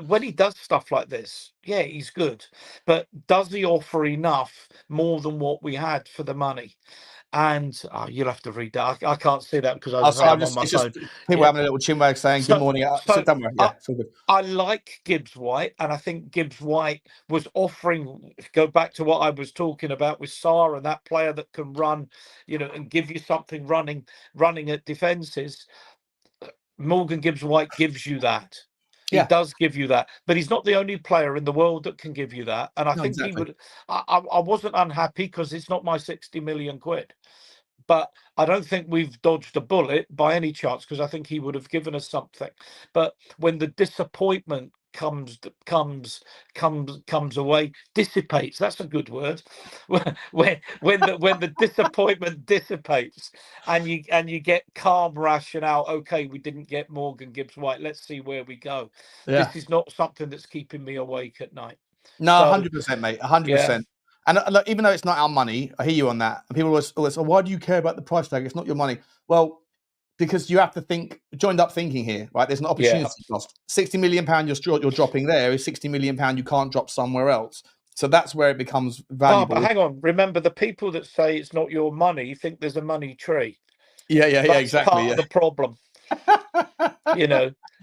when he does stuff like this, he's good. But does he offer enough more than what we had for the money? And you'll have to read that. I can't see that because I'm on my phone. People having a little chinwag saying, good morning. Don't worry. It's all good. I like Gibbs White, and I think Gibbs White was offering, go back to what I was talking about with Sarr and that player that can run, and give you something running at defences. Morgan Gibbs White gives you that. He does give you that, but he's not the only player in the world that can give you that. And I think he would. I wasn't unhappy because it's not my 60 million quid, but I don't think we've dodged a bullet by any chance because I think he would have given us something. But when the disappointment comes away, dissipates. That's a good word. when the disappointment dissipates and you get calm rationale. Okay, we didn't get Morgan Gibbs White. Let's see where we go. This is not something that's keeping me awake at night. No, 100%, mate. 100%. And look, even though it's not our money, I hear you on that. And people always say, why do you care about the price tag? It's not your money. Well, because you have to think, joined up thinking here, right? There's an opportunity cost. £60 million you're dropping there is £60 million you can't drop somewhere else. So that's where it becomes valuable. But hang on. Remember, the people that say it's not your money think there's a money tree. Yeah, exactly. That's part of the problem.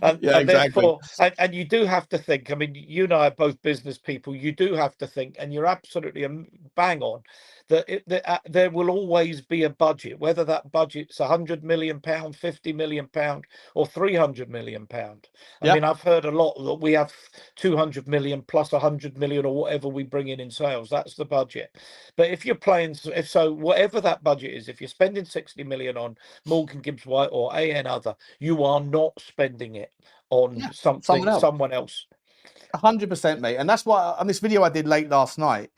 And, Yeah, and exactly. therefore, and you do have to think. I mean, you and I are both business people. You do have to think, and you're absolutely bang on that, there will always be a budget, whether that budget's £100 million, £50 million, or £300 million. I Yeah. mean, I've heard a lot that we have 200 million plus 100 million or whatever we bring in sales. That's the budget. But if you're playing, if so, whatever that budget is, if you're spending 60 million on Morgan Gibbs White or AN other, you are not spending it on Yeah. Someone else. someone else. 100%, mate. And that's why on this video I did late last night,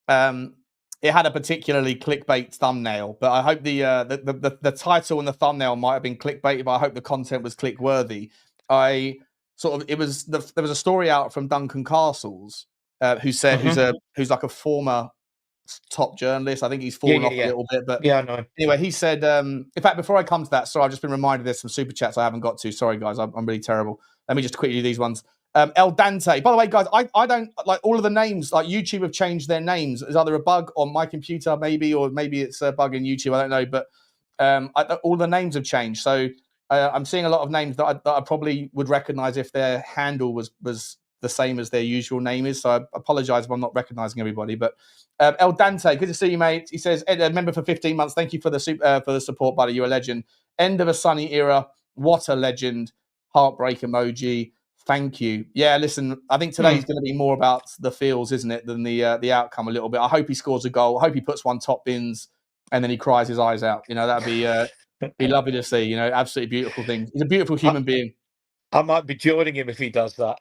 it had a particularly clickbait thumbnail, but I hope the title and the thumbnail might have been clickbait, but I hope the content was click worthy. There was a story out from Duncan Castles, who said who's like a former top journalist. I think he's fallen off a little bit, but yeah, I know. Anyway, he said, in fact, before I come to that, sorry, I've just been reminded there's some super chats I haven't got to. Sorry, guys, I'm really terrible. Let me just quickly do these ones. El Dante. By the way, guys, I don't like all of the names. Like YouTube have changed their names. It's either a bug on my computer, maybe, or maybe it's a bug in YouTube. I don't know, but all the names have changed. So I'm seeing a lot of names that I probably would recognize if their handle was the same as their usual name is. So I apologize if I'm not recognizing everybody, but El Dante, good to see you, mate. He says, Ed, a member for 15 months. Thank you for the support, buddy. You're a legend. End of a sunny era. What a legend. Heartbreak emoji. Thank you. Yeah, listen, I think today's going to be more about the feels, isn't it, than the outcome a little bit. I hope he scores a goal. I hope he puts one top bins and then he cries his eyes out. You know, that'd be lovely to see. You know, absolutely beautiful thing. He's a beautiful human being. I might be joining him if he does that.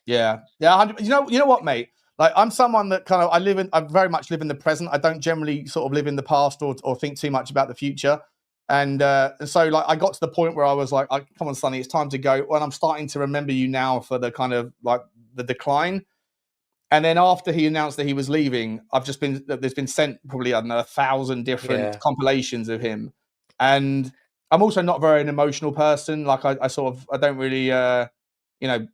Yeah. You know what, mate? Like, I'm someone that kind of I very much live in the present. I don't generally sort of live in the past or think too much about the future. And so, like, I got to the point where I was like, "Come on, Sonny, it's time to go." Well, I'm starting to remember you now for the kind of like the decline. And then after he announced that he was leaving, there's been sent probably, I don't know, 1,000 different compilations of him. And I'm also not very an emotional person. Like, I don't really,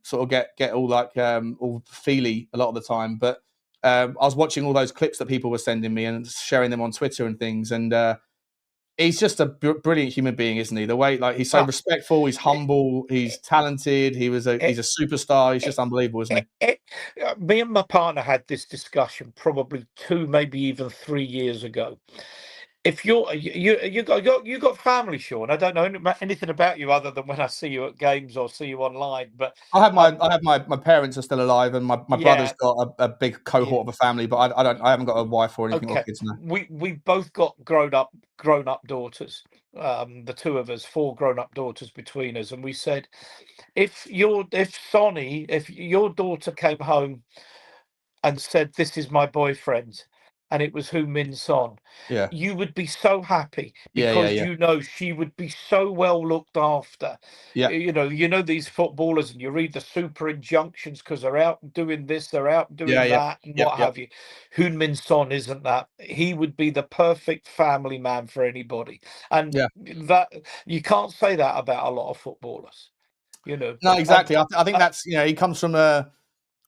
sort of get all like all feely a lot of the time. But I was watching all those clips that people were sending me and sharing them on Twitter and things. And he's just a brilliant human being, isn't he? The way, like, he's so respectful, he's humble, he's talented. He's a superstar. He's just unbelievable, isn't he? Me and my partner had this discussion probably 2, maybe even 3 years ago. If you got family, Sean. I don't know anything about you other than when I see you at games or see you online. But I have my parents are still alive, and my brother's got a big cohort of a family, but I haven't got a wife or anything or kids now. We both got grown up daughters. The two of us, 4 grown up daughters between us, and we said, if your daughter came home and said, "This is my boyfriend," and it was Heung Min, you would be so happy because you know she would be so well looked after. Yeah. You know these footballers, and you read the super injunctions because they're out doing this, they're out doing that, and what have you. Heung Min isn't that. He would be the perfect family man for anybody, and that you can't say that about a lot of footballers. You know. No, exactly. I think that's, he comes from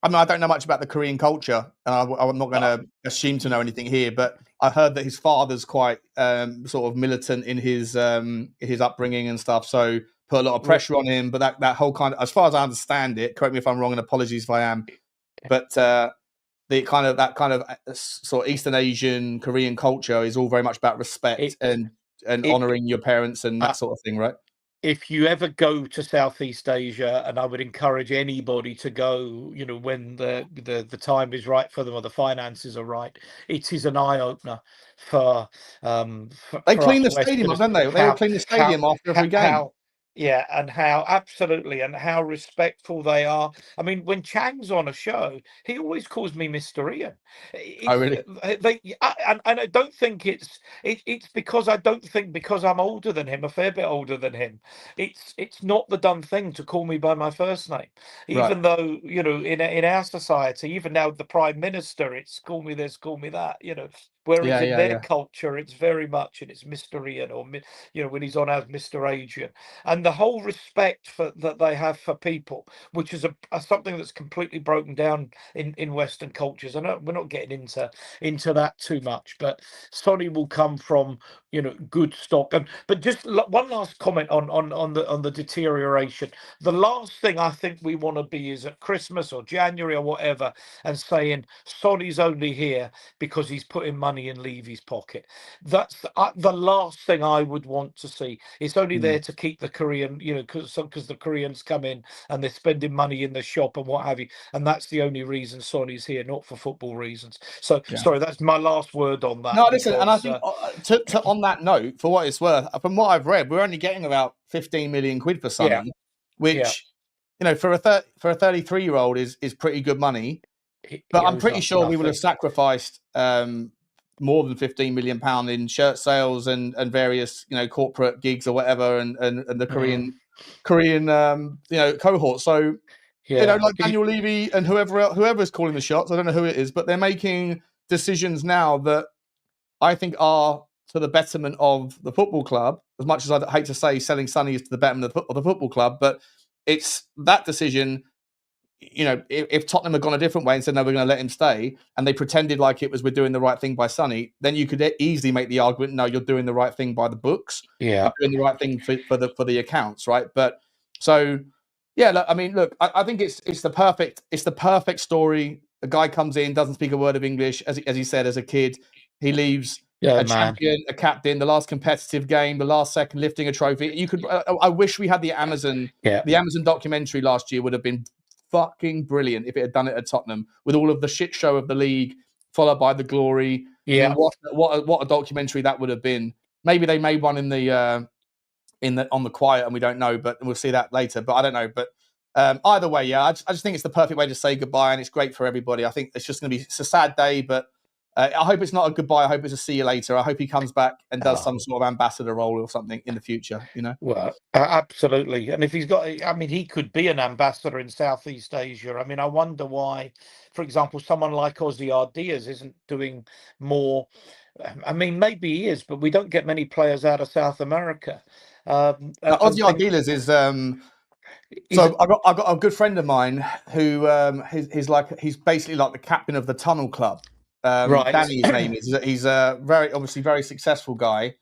I mean, I don't know much about the Korean culture, and I'm not going to assume to know anything here, but I heard that his father's quite sort of militant in his upbringing and stuff, so put a lot of pressure on him. But that whole kind of, as far as I understand it, correct me if I'm wrong, and apologies if I am, but that kind of sort of Eastern Asian Korean culture is all very much about respect and honouring your parents and that sort of thing, right? If you ever go to Southeast Asia, and I would encourage anybody to go, when the time is right for them or the finances are right, it is an eye opener for they clean the stadium up, don't they? They will clean the stadium after every game. And how respectful they are. I mean, when Chang's on a show, he always calls me Mr. Ian. Oh, really? And I don't think it's because I don't think because I'm older than him, a fair bit older than him. It's not the done thing to call me by my first name, even though in our society, even now the Prime Minister, it's call me this, call me that. Whereas in their culture, it's very much, and it's Mr. Ian, or when he's on as Mr. Adrian. And and the whole respect that they have for people, which is something that's completely broken down in Western cultures. I know we're not getting into that too much, but Sonny will come from good stock. But just one last comment on the deterioration. The last thing I think we want to be is at Christmas or January or whatever and saying Sonny's only here because he's putting money in Levy's pocket. That's the last thing I would want to see. It's only there to keep the Korean, because the Koreans come in and they're spending money in the shop and what have you, and that's the only reason Sonny's here, not for football reasons. So sorry, that's my last word on that. No, listen, and I think on that note, for what it's worth, from what I've read, we're only getting about 15 million quid for Sonny, which for a 33-year-old is pretty good money. But I'm pretty sure we would have sacrificed more than 15 million pound in shirt sales and various corporate gigs or whatever, and the Korean cohort. So like Daniel Levy and whoever's calling the shots, I don't know who it is, but they're making decisions now that I think are to the betterment of the football club. As much as I'd hate to say selling Sonny is to the betterment of the football club, but it's that decision. If Tottenham had gone a different way and said, no, we're going to let him stay, and they pretended like it was we're doing the right thing by Sonny, then you could easily make the argument, no, you're doing the right thing by the books. You're doing the right thing for the accounts, right? But so, look, I think it's the perfect story. A guy comes in, doesn't speak a word of English, as he said, as a kid. He leaves champion, a captain, the last competitive game, the last second lifting a trophy. You could. I wish we had the Amazon. The Amazon documentary last year would have been fucking brilliant if it had done it at Tottenham, with all of the shit show of the league followed by the glory. What a documentary that would have been. Maybe they made one on the quiet and we don't know, but we'll see that later. But I don't know. But either way, I just think it's the perfect way to say goodbye, and it's great for everybody. I think it's just going to be a sad day, but I hope it's not a goodbye. I hope it's a see you later. I hope he comes back and does some sort of ambassador role or something in the future. Well, absolutely. And if he's got, he could be an ambassador in Southeast Asia. I wonder why, for example, someone like Ozzy Ardiaz isn't doing more. Maybe he is, but we don't get many players out of South America. Ozzy Ardiaz is. So I've got a good friend of mine who he's basically like the captain of the Tunnel Club. Right. Danny, his name is. He's a very successful guy,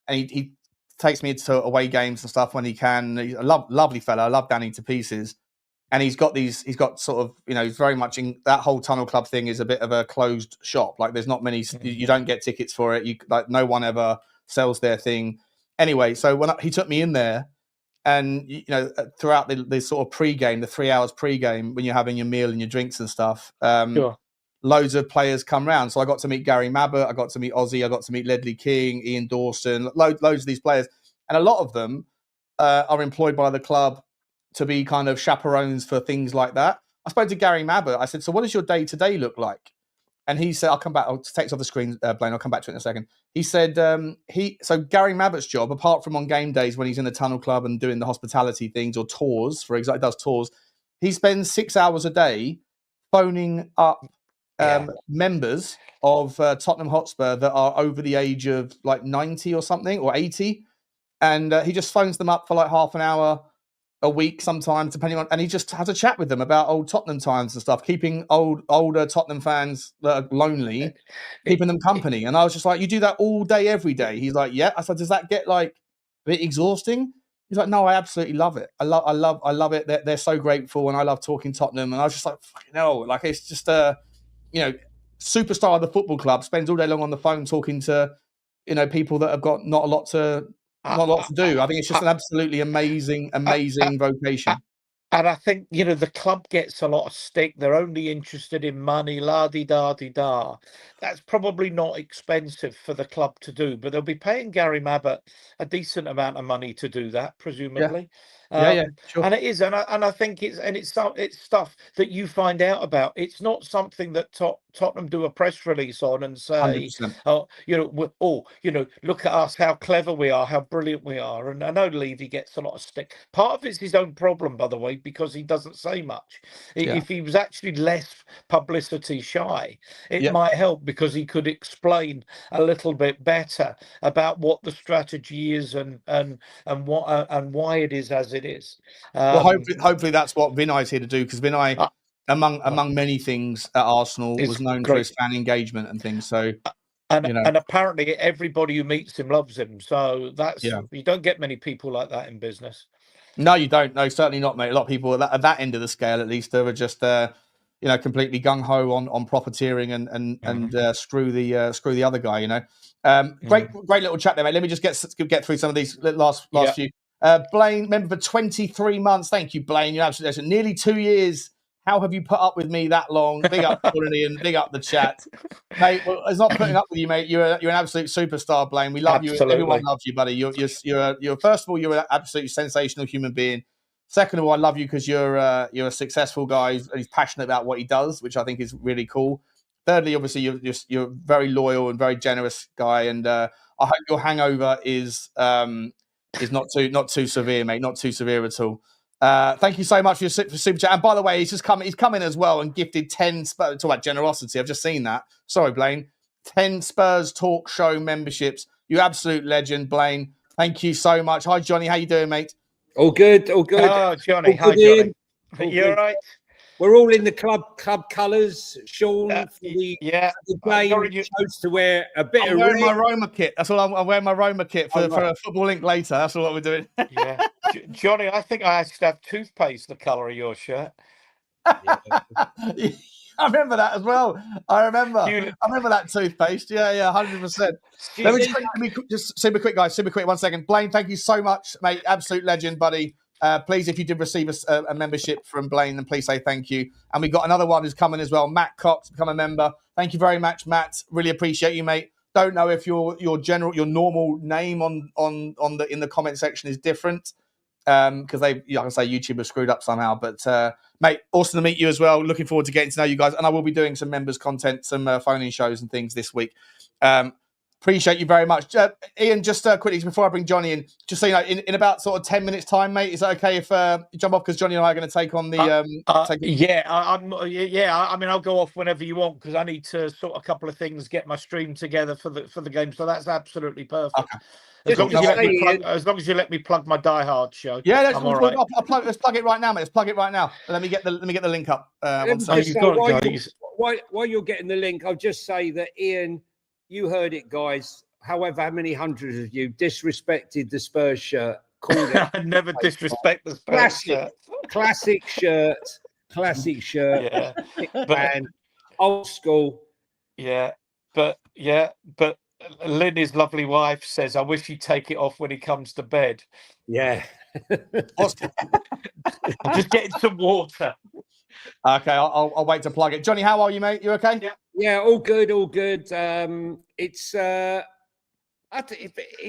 and he takes me to away games and stuff when he can. He's a lovely fella. I love Danny to pieces. And he's got sort of, he's very much in that whole Tunnel Club thing is a bit of a closed shop. Like there's not many, you don't get tickets for it. No one ever sells their thing. Anyway, so when he took me in there, and throughout the sort of pre-game, the 3 hours pre-game, when you're having your meal and your drinks and stuff, loads of players come round. So I got to meet Gary Mabbott, I got to meet Ozzy, I got to meet Ledley King, Ian Dawson, loads of these players. And a lot of them are employed by the club to be kind of chaperones for things like that. I spoke to Gary Mabbott. I said, so what does your day-to-day look like? And he said, I'll come back. I'll text off the screen, Blaine. I'll come back to it in a second. He said, so Gary Mabbott's job, apart from on game days when he's in the Tunnel Club and doing the hospitality things or tours, for example, does tours, he spends 6 hours a day phoning up members of Tottenham Hotspur that are over the age of like 90 or something, or 80. And he just phones them up for like half an hour a week sometimes, depending on, and he just has a chat with them about old Tottenham times and stuff, keeping older Tottenham fans that are lonely, keeping them company. And I was just like, you do that all day, every day? He's like, yeah. I said, does that get like a bit exhausting? He's like, no, I absolutely love it. I love it. They're so grateful, and I love talking Tottenham. And I was just like, like it's just superstar of the football club spends all day long on the phone talking to people that have got not a lot to do. I think it's just an absolutely amazing vocation. And I think, the club gets a lot of stick. They're only interested in money, la-di-da-di-da. That's probably not expensive for the club to do, but they'll be paying Gary Mabbott a decent amount of money to do that, presumably. Yeah, sure. And it is, and I think it's stuff that you find out about. It's not something that Tottenham do a press release on and say, 100%. oh, look at us, how clever we are, how brilliant we are. And I know Levy gets a lot of stick. Part of it's his own problem, by the way, because he doesn't say much. Yeah. If he was actually less publicity shy, it Yeah. might help, because he could explain a little bit better about what the strategy is and what and why it is as it is. Well, hopefully that's what Vinay's here to do, because Vinay, among many things at Arsenal, was known for his fan engagement and things. So, and apparently everybody who meets him loves him. So you don't get many people like that in business. No, you don't. No, certainly not, mate. A lot of people at that end of the scale, at least, they were just completely gung ho on profiteering and screw the other guy. Great little chat there, mate. Let me just get through some of these last few. Blaine, member for 23 months. Thank you, Blaine. You're absolutely awesome. Nearly 2 years. How have you put up with me that long? Big up, Ian. Big up the chat, mate. Well, it's not putting up with you, mate. You're an absolute superstar, Blaine. We love you. Everyone loves you, buddy. You're first of all, you're an absolutely sensational human being. Second of all, I love you because you're a successful guy and he's passionate about what he does, which I think is really cool. Thirdly, obviously, you're a very loyal and very generous guy, and I hope your hangover is not too severe, mate. Not too severe at all. Thank you so much for super chat. And by the way, he's come in as well and gifted 10 Spurs. Talk about generosity. I've just seen that. Sorry, Blaine. 10 Spurs Talk Show memberships. You absolute legend, Blaine. Thank you so much. Hi, Johnny. How you doing, mate? All good. All good. Oh, Johnny. Hi, Johnny. You all right? We're all in the club colours. Sean, the game chose to wear a bit I'm of wearing my Roma kit. That's all. I'm wearing my Roma kit for a football link later. That's all what we're doing. Yeah, Johnny, I think I actually have toothpaste the colour of your shirt. I remember that as well. I remember that toothpaste. Yeah, 100%. Let me just super quick, guys. Super quick. 1 second. Blaine, thank you so much, mate. Absolute legend, buddy. Please, if you did receive a membership from Blaine, then please say thank you. And we've got another one who's coming as well. Matt Cox, become a member. Thank you very much, Matt. Really appreciate you, mate. Don't know if your normal name in the comment section is different, because they, like I say, YouTube has screwed up somehow. But mate, awesome to meet you as well. Looking forward to getting to know you guys, and I will be doing some members content, some phone-in shows and things this week. Appreciate you very much. Ian, just quickly before I bring Johnny in, just so you know, in about sort of 10 minutes time, mate, is that okay if you jump off, because Johnny and I are going to take on the I mean, I'll go off whenever you want, because I need to sort a couple of things, get my stream together for the game, so that's absolutely perfect. Okay. As long as you let me plug my Die Hard show. Yeah, let's plug it right now, mate. Let's plug it right now. Let me get the link up. While you're getting the link, I'll just say that Ian, you heard it, guys. However many hundreds of you disrespected the Spurs shirt. I never disrespect the Spurs shirt. Classic shirt. Yeah. And old school. Yeah. But Lynn, his lovely wife, says, I wish he'd take it off when he comes to bed. Yeah. I'm just getting some water. Okay, I'll wait to plug it. Johnny, how are you, mate? You okay? Yeah, all good. It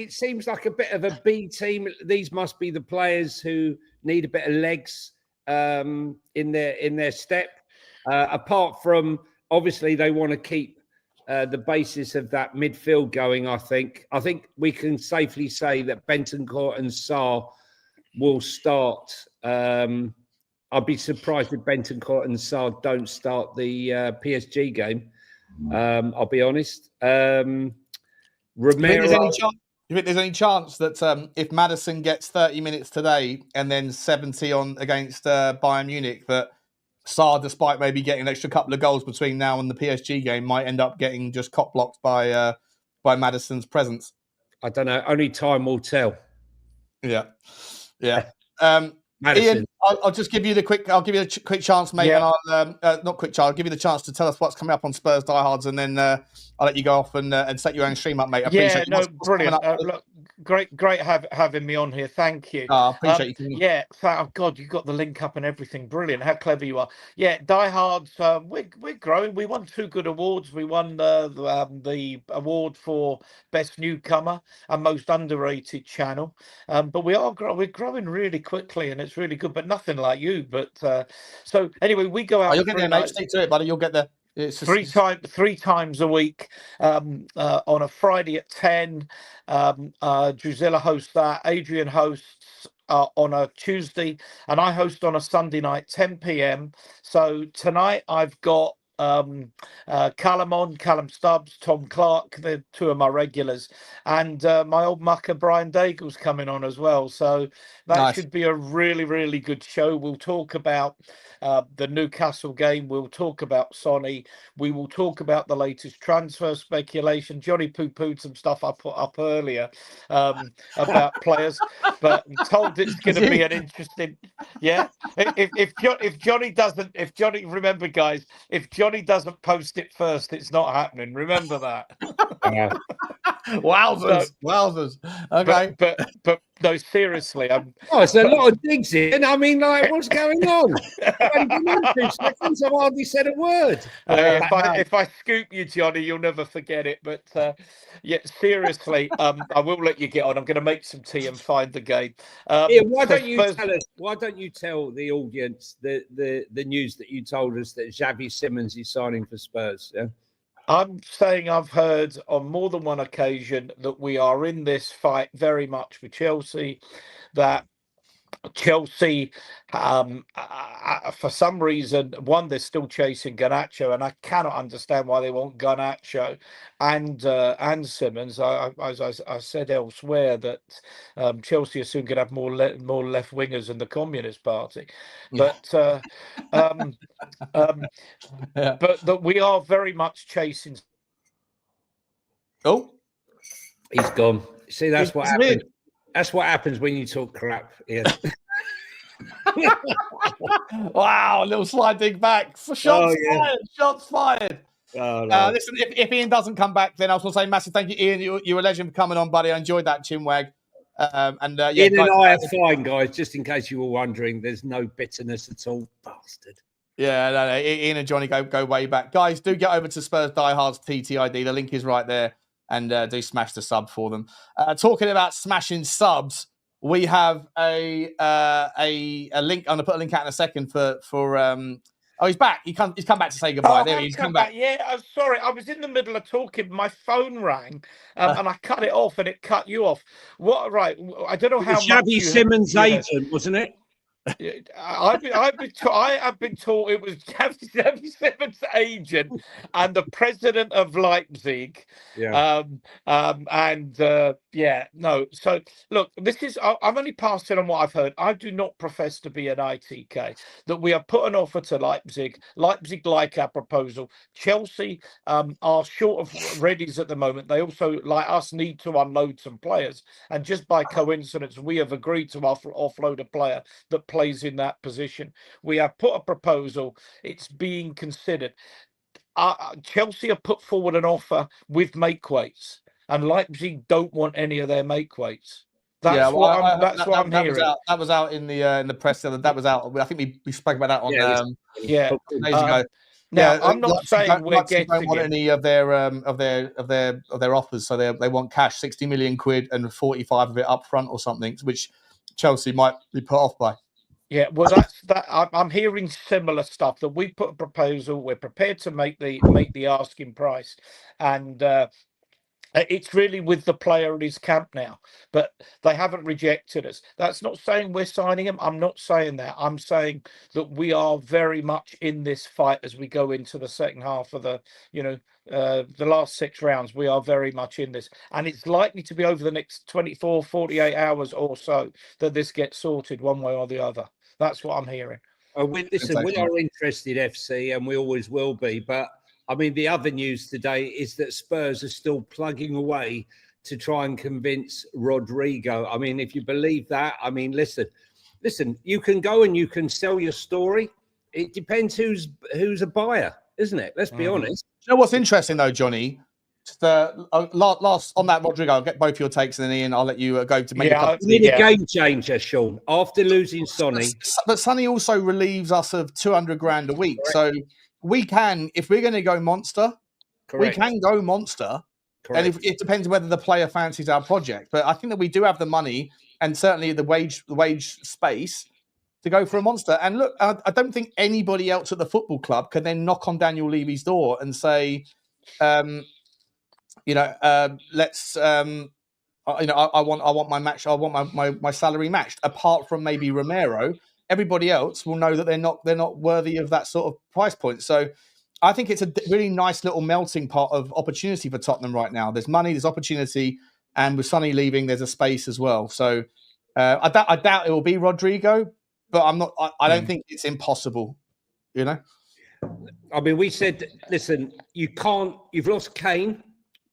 seems like a bit of a B team. These must be the players who need a bit of legs in their step. Apart from, obviously, they want to keep the basis of that midfield going. I think we can safely say that Bentancur and Sarr will start. I'd be surprised if Bentancur and Sarr don't start the PSG game. I'll be honest. Romero. Do you think there's any chance that if Maddison gets 30 minutes today and then 70 on against Bayern Munich, that Sarr, despite maybe getting an extra couple of goals between now and the PSG game, might end up getting just cop blocked by Maddison's presence? I don't know. Only time will tell. Yeah. Maddison. Ian, I'll just give you a quick chance, mate, and I'll not quick chance. I'll give you the chance to tell us what's coming up on Spurs Diehards, and then I'll let you go off and set your own stream up, mate. I appreciate brilliant. Look, great having me on here. Thank you. I appreciate you. Yeah, oh God, you got the link up and everything. Brilliant. How clever you are. Yeah, Diehards. We're growing. We won 2 good awards. We won the award for best newcomer and most underrated channel. But we're growing really quickly, and it's really good. But nothing like you. But so anyway, we go out. You'll get there, mate. Stick to it, buddy. You'll get there. It's three times a week, on a Friday at 10. Drusilla hosts that. Adrian hosts on a Tuesday, and I host on a Sunday night, 10 p.m. So tonight I've got Callum Stubbs, Tom Clark, the 2 of my regulars, and my old mucker Brian Daigle's coming on as well. So that should be a really, really good show. We'll talk about the Newcastle game. We'll talk about Sonny. We will talk about the latest transfer speculation. Johnny poo-pooed some stuff I put up earlier about players, but I'm told it's going to be an interesting. Yeah, if Johnny remember, guys, if Johnny doesn't post it first, it's not happening. Remember that. Wowzers. Okay, but no, seriously. It's a lot of digs in. I mean, like, what's going on? I've been on 2 seconds. I've hardly said a word. If I scoop you, Johnny, you'll never forget it. But yeah, seriously, I will let you get on. I'm going to make some tea and find the game. Why don't you tell the audience the news that you told us that Xavi Simons is signing for Spurs? Yeah? I'm saying I've heard on more than one occasion that we are in this fight very much for Chelsea, that Chelsea, for some reason, they're still chasing Garnacho, and I cannot understand why they want Garnacho and Simmons. As I said elsewhere, that Chelsea are soon going to have more left wingers than the Communist Party, but but that we are very much chasing. Oh, he's gone. See, that's what happens. That's what happens when you talk crap. Yeah. Wow, a little sliding back. Shots fired. Oh, no. Listen, if Ian doesn't come back, then I was going to say massive thank you, Ian. You're a legend for coming on, buddy. I enjoyed that chinwag. Ian and I are fine, guys. Just in case you were wondering, there's no bitterness at all, bastard. Yeah, no, Ian and Johnny go way back, guys. Do get over to Spurs Diehards TTID. The link is right there, and do smash the sub for them. Talking about smashing subs, we have a link. I'm gonna put a link out in a second for. Oh, he's back. He's come back to say goodbye. There he's come back. Yeah, I'm sorry. I was in the middle of talking. My phone rang, and I cut it off, and it cut you off. What? Right. I don't know how much. Xavi Simons' agent, wasn't it? I've been taught it was Xavi Simons' agent and the president of Leipzig. Yeah. So look, this is. I'm only passing on what I've heard. I do not profess to be an ITK. That we have put an offer to Leipzig. Leipzig like our proposal. Chelsea are short of readies at the moment. They also, like us, need to unload some players. And just by coincidence, we have agreed to offload a player that plays in that position. We have put a proposal. It's being considered. Chelsea have put forward an offer with make-weights, and Leipzig don't want any of their make-weights. That's what I'm hearing. That was out in the press. That was out. I think we spoke about that on days ago. Now, I'm not saying we're getting. Don't want any of their offers, so they want cash, 60 million quid, and 45 of it up front or something, which Chelsea might be put off by. Yeah, well, that's that. I'm hearing similar stuff. That we put a proposal. We're prepared to make the asking price, and it's really with the player in his camp now. But they haven't rejected us. That's not saying we're signing him. I'm not saying that. I'm saying that we are very much in this fight as we go into the second half of the last 6 rounds. We are very much in this, and it's likely to be over the next 24, 48 hours or so that this gets sorted one way or the other. That's what I'm hearing. Listen, we are interested, FC, and we always will be. But I mean, the other news today is that Spurs are still plugging away to try and convince Rodrigo. I mean, if you believe that, I mean, listen, you can go and you can sell your story. It depends who's a buyer, isn't it? Let's be honest. You know what's interesting though, Johnny? Just last on that, Rodrigo. I'll get both your takes, and then Ian, I'll let you go to make. Yeah, You need a game changer, Sean. After losing Sonny, but Sonny also relieves us of 200 grand a week. Correct. So we can, if we're going to go monster, correct. we can go monster. Correct. And it depends whether the player fancies our project. But I think that we do have the money and certainly the wage space to go for a monster. And look, I don't think anybody else at the football club can then knock on Daniel Levy's door and say, let's. I want my match. I want my salary matched. Apart from maybe Romero, everybody else will know that they're not worthy of that sort of price point. So I think it's a really nice little melting pot of opportunity for Tottenham right now. There's money, there's opportunity, and with Sonny leaving, there's a space as well. So I doubt it will be Rodrigo, but I don't think it's impossible. You know. I mean, we said, listen, you've lost Kane.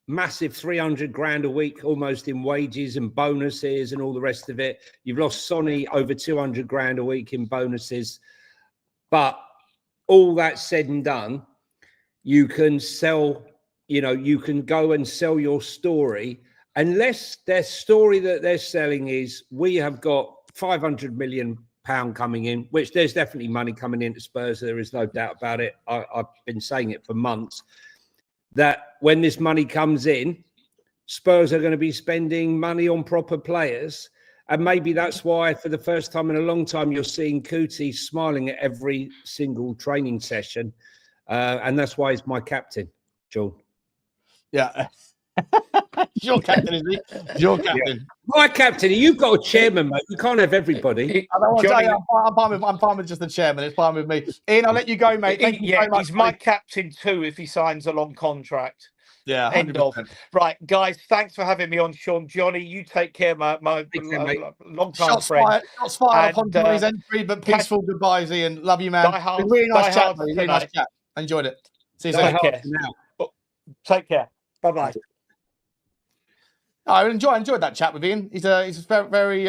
Massive 300 grand a week almost in wages and bonuses and all the rest of it. You've lost Sonny over 200 grand a week in bonuses. But all that said and done, you can sell, you can go and sell your story, unless their story that they're selling is we have got £500 million coming in, which there's definitely money coming into Spurs. There is no doubt about it. I've been saying it for months. That when this money comes in, Spurs are going to be spending money on proper players. And maybe that's why, for the first time in a long time, you're seeing Kuti smiling at every single training session. And that's why he's my captain, John. Yeah. Your captain, is he? Your captain. Yeah. My captain. You've got a chairman, mate. You can't have everybody. I'm fine with just the chairman. It's fine with me. Ian, I'll let you go, mate. Thank you very much. He's my captain too if he signs a long contract. Yeah, 100%. End of. Right, guys, thanks for having me on, Sean. Johnny, you take care, my long-time friend. Shots fired upon Johnny's entry, but peaceful goodbyes, Ian. Love you, man. Really nice chat, mate. Really nice chat. Enjoyed it. See you soon. Take care. Bye-bye. I enjoyed that chat with Ian. He's a very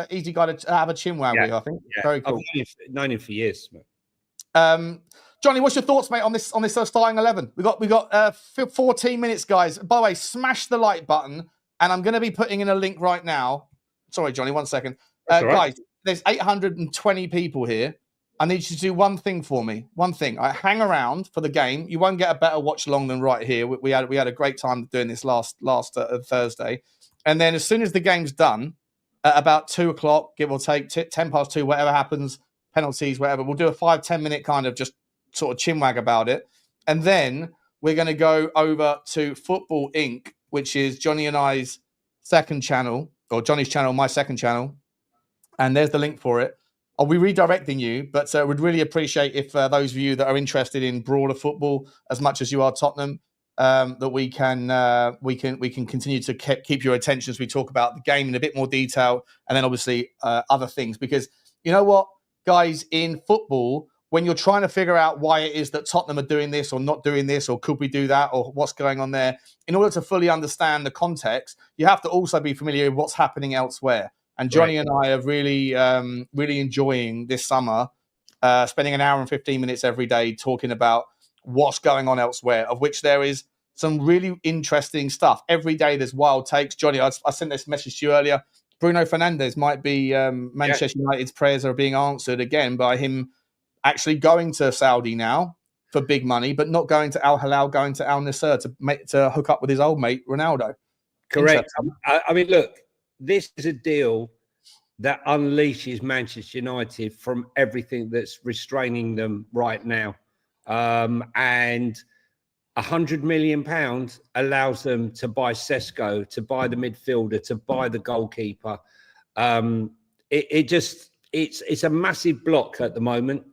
easy guy to have a chin wag with. I think very cool. I've known him for years. Johnny, what's your thoughts, mate, on this starting 11? We got 14 minutes, guys. By the way, smash the like button, and I'm going to be putting in a link right now. Sorry, Johnny, 1 second, guys. There's 820 people here. I need you to do one thing for me. One thing. I hang around for the game. You won't get a better watch along than right here. We had a great time doing this last Thursday. And then as soon as the game's done, at about 2:00, give or take, 10 past 2, whatever happens, penalties, whatever, we'll do a 5-10 minute kind of just sort of chinwag about it. And then we're going to go over to Football Inc., which is Johnny and I's second channel, or Johnny's channel, my second channel. And there's the link for it. I'll be redirecting you, but would really appreciate if those of you that are interested in broader football as much as you are Tottenham, that we can continue to keep your attention as we talk about the game in a bit more detail, and then obviously other things. Because you know what, guys, in football, when you're trying to figure out why it is that Tottenham are doing this or not doing this, or could we do that, or what's going on there, in order to fully understand the context, you have to also be familiar with what's happening elsewhere. And Johnny and I are really enjoying this summer, spending an hour and 15 minutes every day talking about what's going on elsewhere, of which there is some really interesting stuff. Every day there's wild takes. Johnny, I sent this message to you earlier. Bruno Fernandes might be Manchester United's prayers are being answered again by him actually going to Saudi now for big money, but not going to Al Hilal, going to Al Nassr to hook up with his old mate, Ronaldo. Correct. I mean, look, this is a deal that unleashes Manchester United from everything that's restraining them right now. And £100 million allows them to buy Sesko, to buy the midfielder, to buy the goalkeeper. It's a massive block at the moment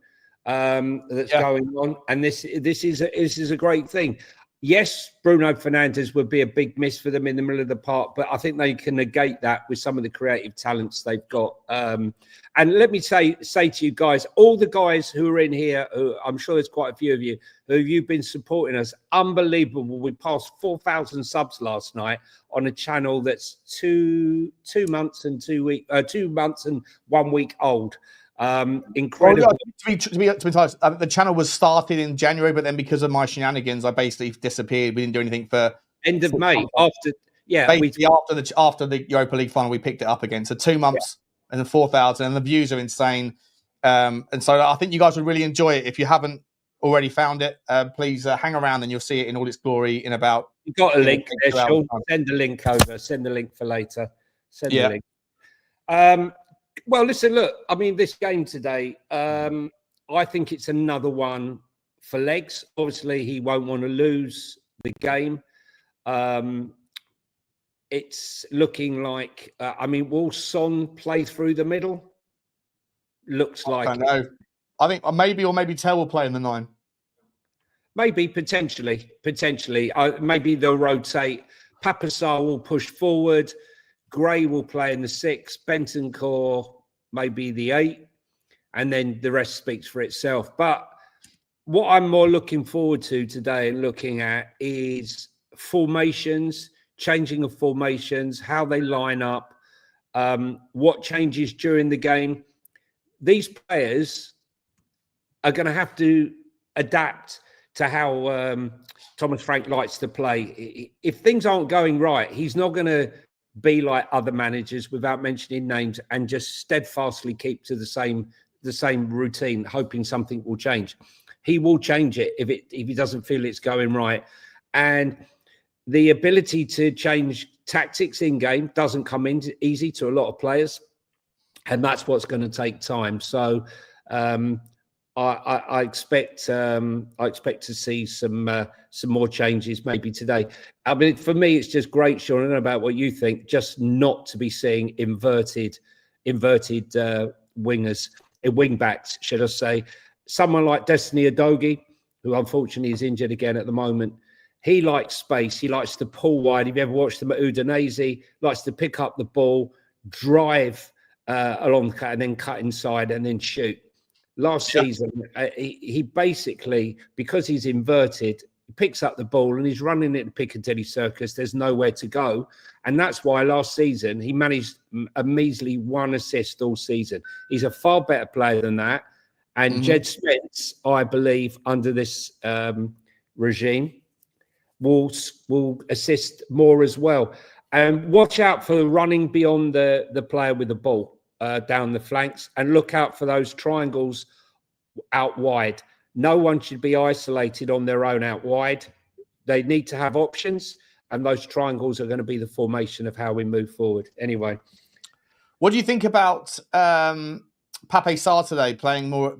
that's going on, and this is a great thing. Yes, Bruno Fernandes would be a big miss for them in the middle of the park, but I think they can negate that with some of the creative talents they've got. And let me say to you guys, all the guys who are in here, who I'm sure there's quite a few of you, who you've been supporting us, unbelievable. We passed 4,000 subs last night on a channel that's 2 months and 1 week old. Incredible. Well, to be honest, the channel was started in January, but then because of my shenanigans, I basically disappeared. We didn't do anything for end of May. After the Europa League final, we picked it up again. So 2 months and then 4,000, and the views are insane. And so I think you guys would really enjoy it. If you haven't already found it, please hang around and you'll see it in all its glory in about. You've got a link there, Sean. Send a link over. Send the link for later. Send the link. Well, listen, look, I mean, this game today, I think it's another one for legs. Obviously, he won't want to lose the game. It's looking like, will Son play through the middle? Looks like. I don't know. I think maybe Tel will play in the 9. Maybe, potentially. Maybe they'll rotate. Pape Matar Sarr will push forward. Gray will play in the 6. Bentancur maybe the 8. And then the rest speaks for itself. But what I'm more looking forward to today and looking at is formations, changing of formations, how they line up, what changes during the game. These players are going to have to adapt to how Thomas Frank likes to play. If things aren't going right, he's not going to be like other managers, without mentioning names, and just steadfastly keep to the same routine, hoping something will change. He will change it if he doesn't feel it's going right. And the ability to change tactics in game doesn't come in easy to a lot of players, and that's what's going to take time. So I expect to see some more changes maybe today. I mean, for me, it's just great, Sean. I don't know about what you think. Just not to be seeing inverted wingers, wing backs, should I say? Someone like Destiny Udogie, who unfortunately is injured again at the moment. He likes space. He likes to pull wide. If you ever watched him at Udinese, likes to pick up the ball, drive along, and then cut inside and then shoot. Last season, he basically, because he's inverted, he picks up the ball and he's running it in Piccadilly Circus. There's nowhere to go. And that's why last season he managed a measly 1 assist all season. He's a far better player than that. And Jed Spence, I believe, under this regime, will assist more as well. And watch out for the running beyond the player with the ball down the flanks, and look out for those triangles out wide. No one should be isolated on their own out wide. They need to have options, and those triangles are going to be the formation of how we move forward. Anyway. What do you think about Pape Sarr today,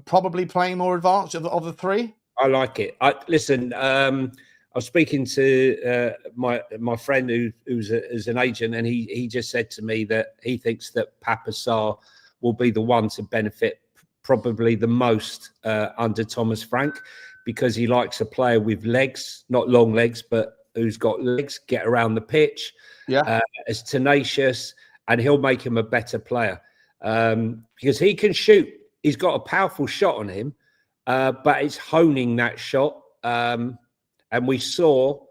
probably playing more advanced of the 3? I like it. Listen, I was speaking to my friend who's an agent, and he just said to me that he thinks that Pape Sarr will be the one to benefit probably the most under Thomas Frank, because he likes a player with legs, not long legs, but who's got legs, get around the pitch, is tenacious, and he'll make him a better player. Because he can shoot. He's got a powerful shot on him, but it's honing that shot. And we saw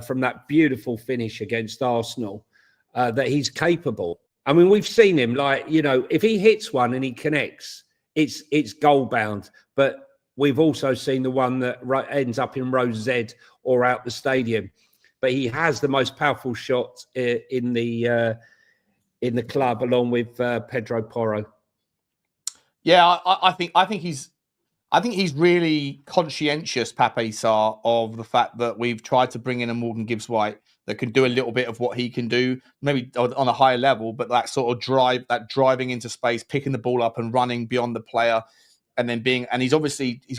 from that beautiful finish against Arsenal that he's capable. I mean, we've seen him, if he hits one and he connects, it's goal bound. But we've also seen the one that ends up in row Z or out the stadium. But he has the most powerful shot in the club, along with Pedro Porro. Yeah, I think he's really conscientious, Pape Sarr, of the fact that we've tried to bring in a Morgan Gibbs-White that can do a little bit of what he can do, maybe on a higher level, but that sort of driving into space, picking the ball up and running beyond the player, and then he's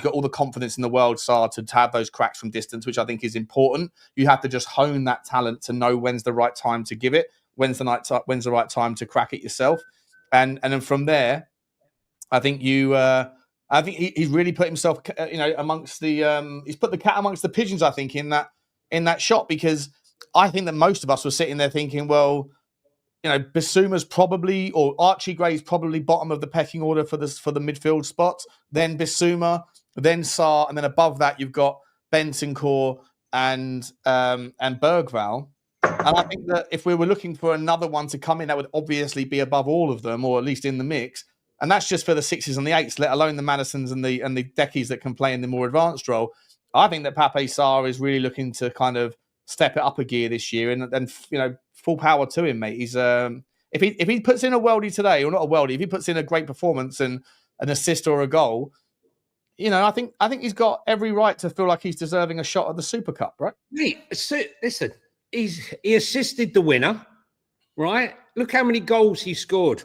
got all the confidence in the world, Sarr, to have those cracks from distance, which I think is important. You have to just hone that talent to know when's the right time to give it, when's the right time to crack it yourself, and then from there, I think he's really put himself, amongst the he's put the cat amongst the pigeons. I think in that shot, because I think that most of us were sitting there thinking, well, Bissouma's probably, or Archie Gray's probably bottom of the pecking order for the midfield spot. Then Bissouma, then Sarr, and then above that you've got Bentancur and Berghvall. And I think that if we were looking for another one to come in, that would obviously be above all of them, or at least in the mix. And that's just for the 6s and the 8s, let alone the Maddisons and the Deckies that can play in the more advanced role. I think that Pape Sarr is really looking to kind of step it up a gear this year, and full power to him, mate. He's if he puts in a worldie today, or not a worldie, if he puts in a great performance and an assist or a goal, I think he's got every right to feel like he's deserving a shot at the Super Cup, right? Mate, listen, he assisted the winner, right? Look how many goals he scored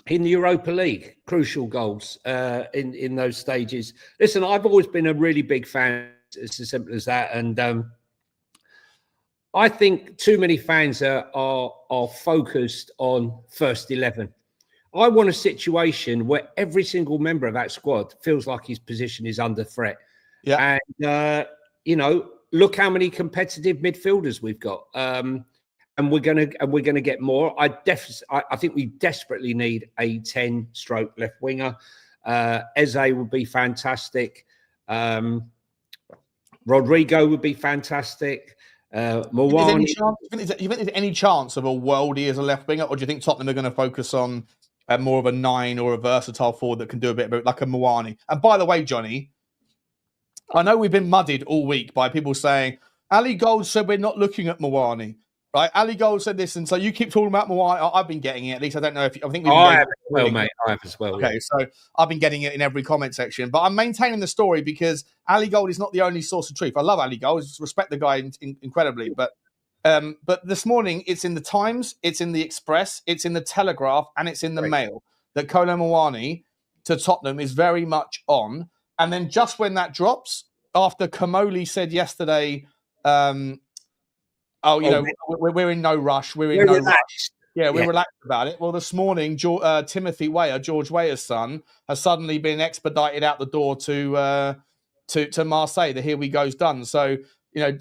in the Europa League, crucial goals in those stages. Listen, I've always been a really big fan. It's as simple as that, and I think too many fans are focused on first 11. I want a situation where every single member of that squad feels like his position is under threat. Yeah. And look how many competitive midfielders we've got. And we're gonna get more. I think we desperately need a 10-stroke left winger. Eze would be fantastic. Rodrigo would be fantastic. Mawani. You think there's any chance of a worldie as a left winger, or do you think Tottenham are going to focus on more of a 9 or a versatile forward that can do a bit of like a Mawani? And by the way, Johnny, I know we've been muddied all week by people saying Ali Gold said we're not looking at Mawani, right? Ali Gold said this, and so you keep talking about Mawani. I've been getting it. At least I don't know if I think I have as well, mate. I have as well. Okay, yeah. So I've been getting it in every comment section, but I'm maintaining the story because Ali Gold is not the only source of truth. I love Ali Gold. I just respect the guy incredibly, but this morning it's in the Times, it's in the Express, it's in the Telegraph, and it's in the Mail that Kolo Muani to Tottenham is very much on. And then just when that drops, after Kamoli said yesterday, we're in no rush. We're in no rush. Yeah, we're relaxed about it. Well, this morning, Timothy Weah, George Weah's son, has suddenly been expedited out the door to Marseille. The Here We Go's done. So,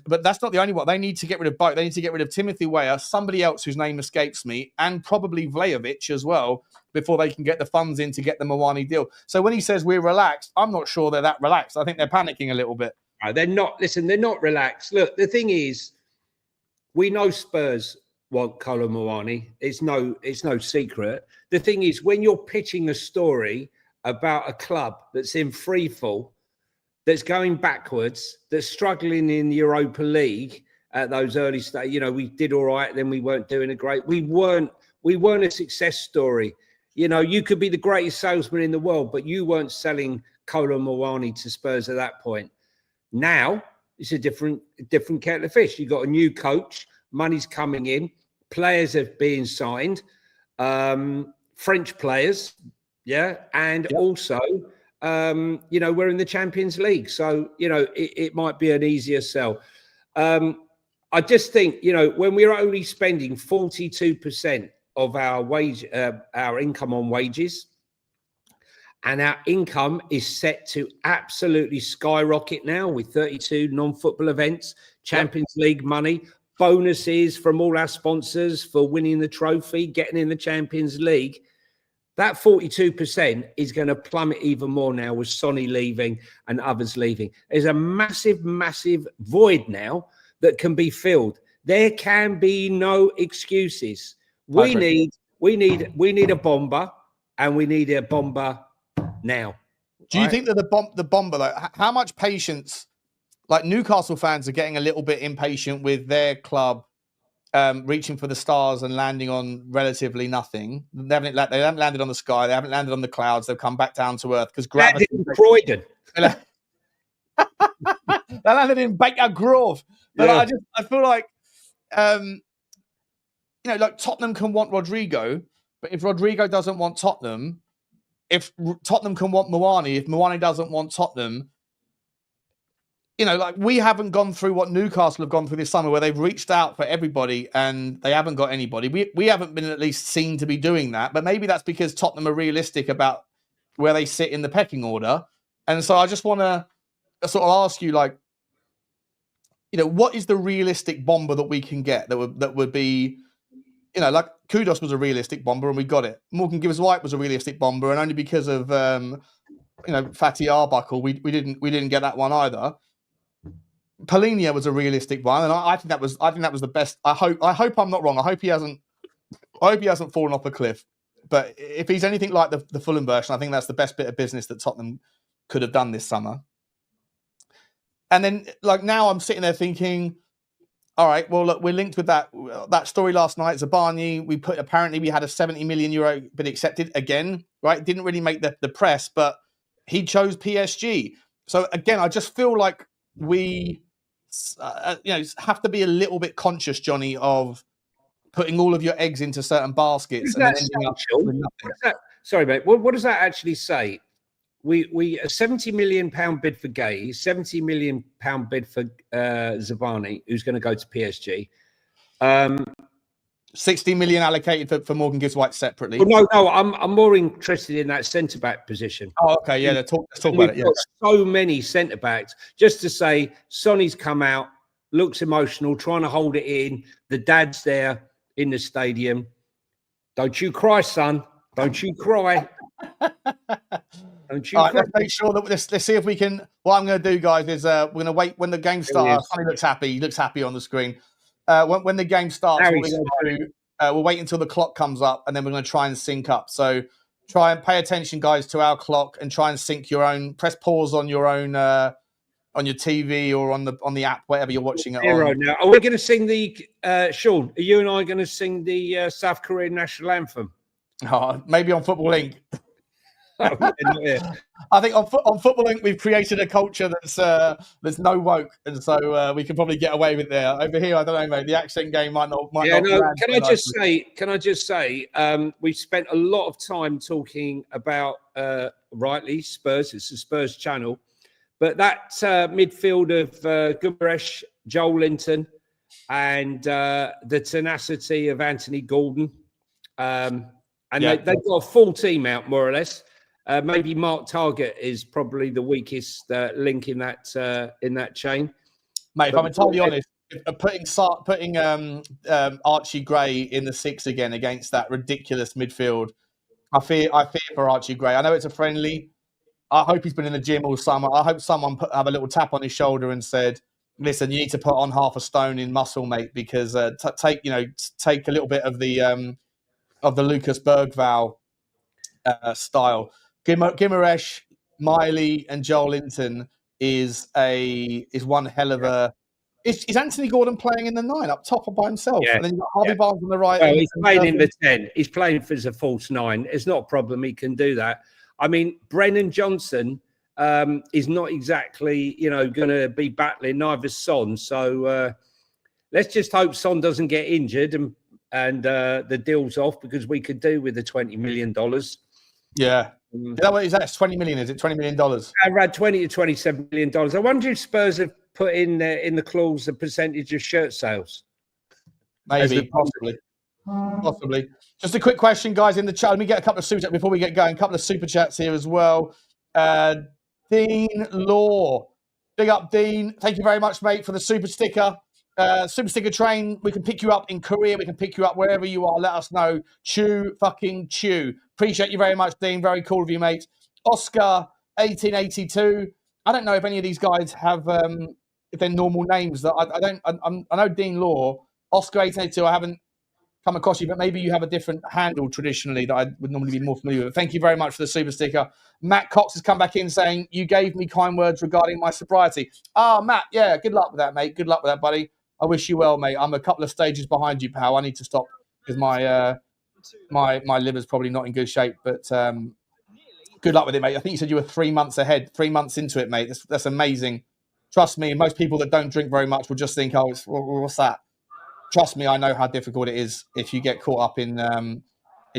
but that's not the only one. They need to get rid of both. They need to get rid of Timothy Weah, somebody else whose name escapes me, and probably Vlahovic as well, before they can get the funds in to get the Mawani deal. So when he says we're relaxed, I'm not sure they're that relaxed. I think they're panicking a little bit. No, they're not. Listen, they're not relaxed. Look, the thing is, we know Spurs want Kolo Muani. It's no secret. The thing is, when you're pitching a story about a club that's in free fall, that's going backwards, that's struggling in the Europa League at those early stages, we did all right, then we weren't doing a great. We weren't a success story. You could be the greatest salesman in the world, but you weren't selling Kolo Muani to Spurs at that point. Now it's a different kettle of fish. You've got a new coach, money's coming in, players are being signed, French players, and also, we're in the Champions League, so it might be an easier sell. I just think when we're only spending 42% of our income on wages, and our income is set to absolutely skyrocket now with 32 non-football events, Champions League money, bonuses from all our sponsors for winning the trophy, getting in the Champions League. That 42% is going to plummet even more now with Sonny leaving and others leaving. There's a massive, massive void now that can be filled. There can be no excuses. We need a bomber, and we need a bomber now. Do you think that the bomber, though, how much patience, like Newcastle fans are getting a little bit impatient with their club reaching for the stars and landing on relatively nothing? They haven't landed on the sky. They haven't landed on the clouds. They've come back down to earth because gravity. Croydon. They landed in Baker Grove. But I feel like, like Tottenham can want Rodrigo, but if Rodrigo doesn't want Tottenham, if Tottenham can want Muani, if Muani doesn't want Tottenham, like we haven't gone through what Newcastle have gone through this summer, where they've reached out for everybody and they haven't got anybody. We haven't been at least seen to be doing that, but maybe that's because Tottenham are realistic about where they sit in the pecking order. And so I just want to sort of ask you, like, what is the realistic bomber that we can get that would be, like Kudos was a realistic bomber and we got it. Morgan Gibbs-White was a realistic bomber, and only because of Fatty Arbuckle we didn't get that one either. Palhinha was a realistic one, and I think that was the best. I hope I'm not wrong. I hope he hasn't fallen off a cliff. But if he's anything like the Fulham version, I think that's the best bit of business that Tottenham could have done this summer. And then, like, now I'm sitting there thinking, all right, well, look, we're linked with that story last night. Zabani, apparently we had a 70 million euro bid accepted again, right? Didn't really make the press, but he chose PSG. So again, I just feel like we, have to be a little bit conscious, Johnny, of putting all of your eggs into certain baskets and then ending up with nothing. Sorry, mate. What does that actually say? We a 70 million pound bid for Gay, 70 million pound bid for Zabani, who's going to go to PSG. 60 million allocated for Morgan Gibbs-White separately. Well, no, I'm more interested in that centre back position. Oh, okay, yeah. Let's talk about it. Yeah, so many centre backs. Just to say, Sonny's come out, looks emotional, trying to hold it in. The dad's there in the stadium. Don't you cry, son. Don't you cry. Don't you? All right, let's make sure that let's see if we can. What I'm going to do, guys, is we're going to wait when the game starts. Sonny looks happy. He looks happy on the screen. When the game starts, what we're going to do, we'll wait until the clock comes up, and then we're going to try and sync up. So try and pay attention, guys, to our clock, and try and sync your own. Press pause on your own on your TV or on the app, whatever you're watching it on. Now, are we going to sing the Sean? Are you and I going to sing the South Korean national anthem? Oh, maybe on Football Inc. I think on Football Inc. we've created a culture that's no woke, and so we can probably get away with there. Over here, I don't know, mate. The accent game might not. Can I just say? We've spent a lot of time talking about rightly Spurs. It's the Spurs channel, but that midfield of Gumaresh, Joel Linton, and the tenacity of Anthony Gordon, and they've got a full team out more or less. Maybe Mark Target is probably the weakest link in that chain. Mate, if I'm entirely honest, putting Archie Gray in the 6 again against that ridiculous midfield, I fear for Archie Gray. I know it's a friendly. I hope he's been in the gym all summer. I hope someone have a little tap on his shoulder and said, "Listen, you need to put on half a stone in muscle, mate, because take a little bit of the Lucas Berghvall style." Gimaresh, Miley, and Joel Linton is one hell of a. Is Anthony Gordon playing in the 9 up top or by himself? Yeah. And then you've got Harvey Barnes on the right. Well, he's playing in the 10. He's playing as a false 9. It's not a problem. He can do that. I mean, Brennan Johnson is not exactly, going to be battling, neither Son. So let's just hope Son doesn't get injured and the deal's off, because we could do with the $20 million. Yeah. Is that what is that? It's 20 million, is it? $20 million? Around $20 to $27 million. I wonder if Spurs have put in the clause the percentage of shirt sales. Maybe, possibly. Just a quick question, guys, in the chat. Let me get a couple of super chats before we get going. A couple of super chats here as well. Dean Law. Big up, Dean. Thank you very much, mate, for the super sticker. Super sticker train. We can pick you up in Korea. We can pick you up wherever you are. Let us know. Fucking chew. Appreciate you very much, Dean. Very cool of you, mate. Oscar 1882. I don't know if any of these guys have if they're normal names. That I know Dean Law. Oscar 1882. I haven't come across you, but maybe you have a different handle traditionally that I would normally be more familiar with. Thank you very much for the super sticker. Matt Cox has come back in saying, "You gave me kind words regarding my sobriety." Matt, yeah, good luck with that, mate. Good luck with that, buddy. I wish you well, mate. I'm a couple of stages behind you, pal. I need to stop because my liver's probably not in good shape. But good luck with it, mate. I think you said you were 3 months ahead, 3 months into it, mate. That's amazing. Trust me, most people that don't drink very much will just think, "Oh, what's that?" Trust me, I know how difficult it is if you get caught up in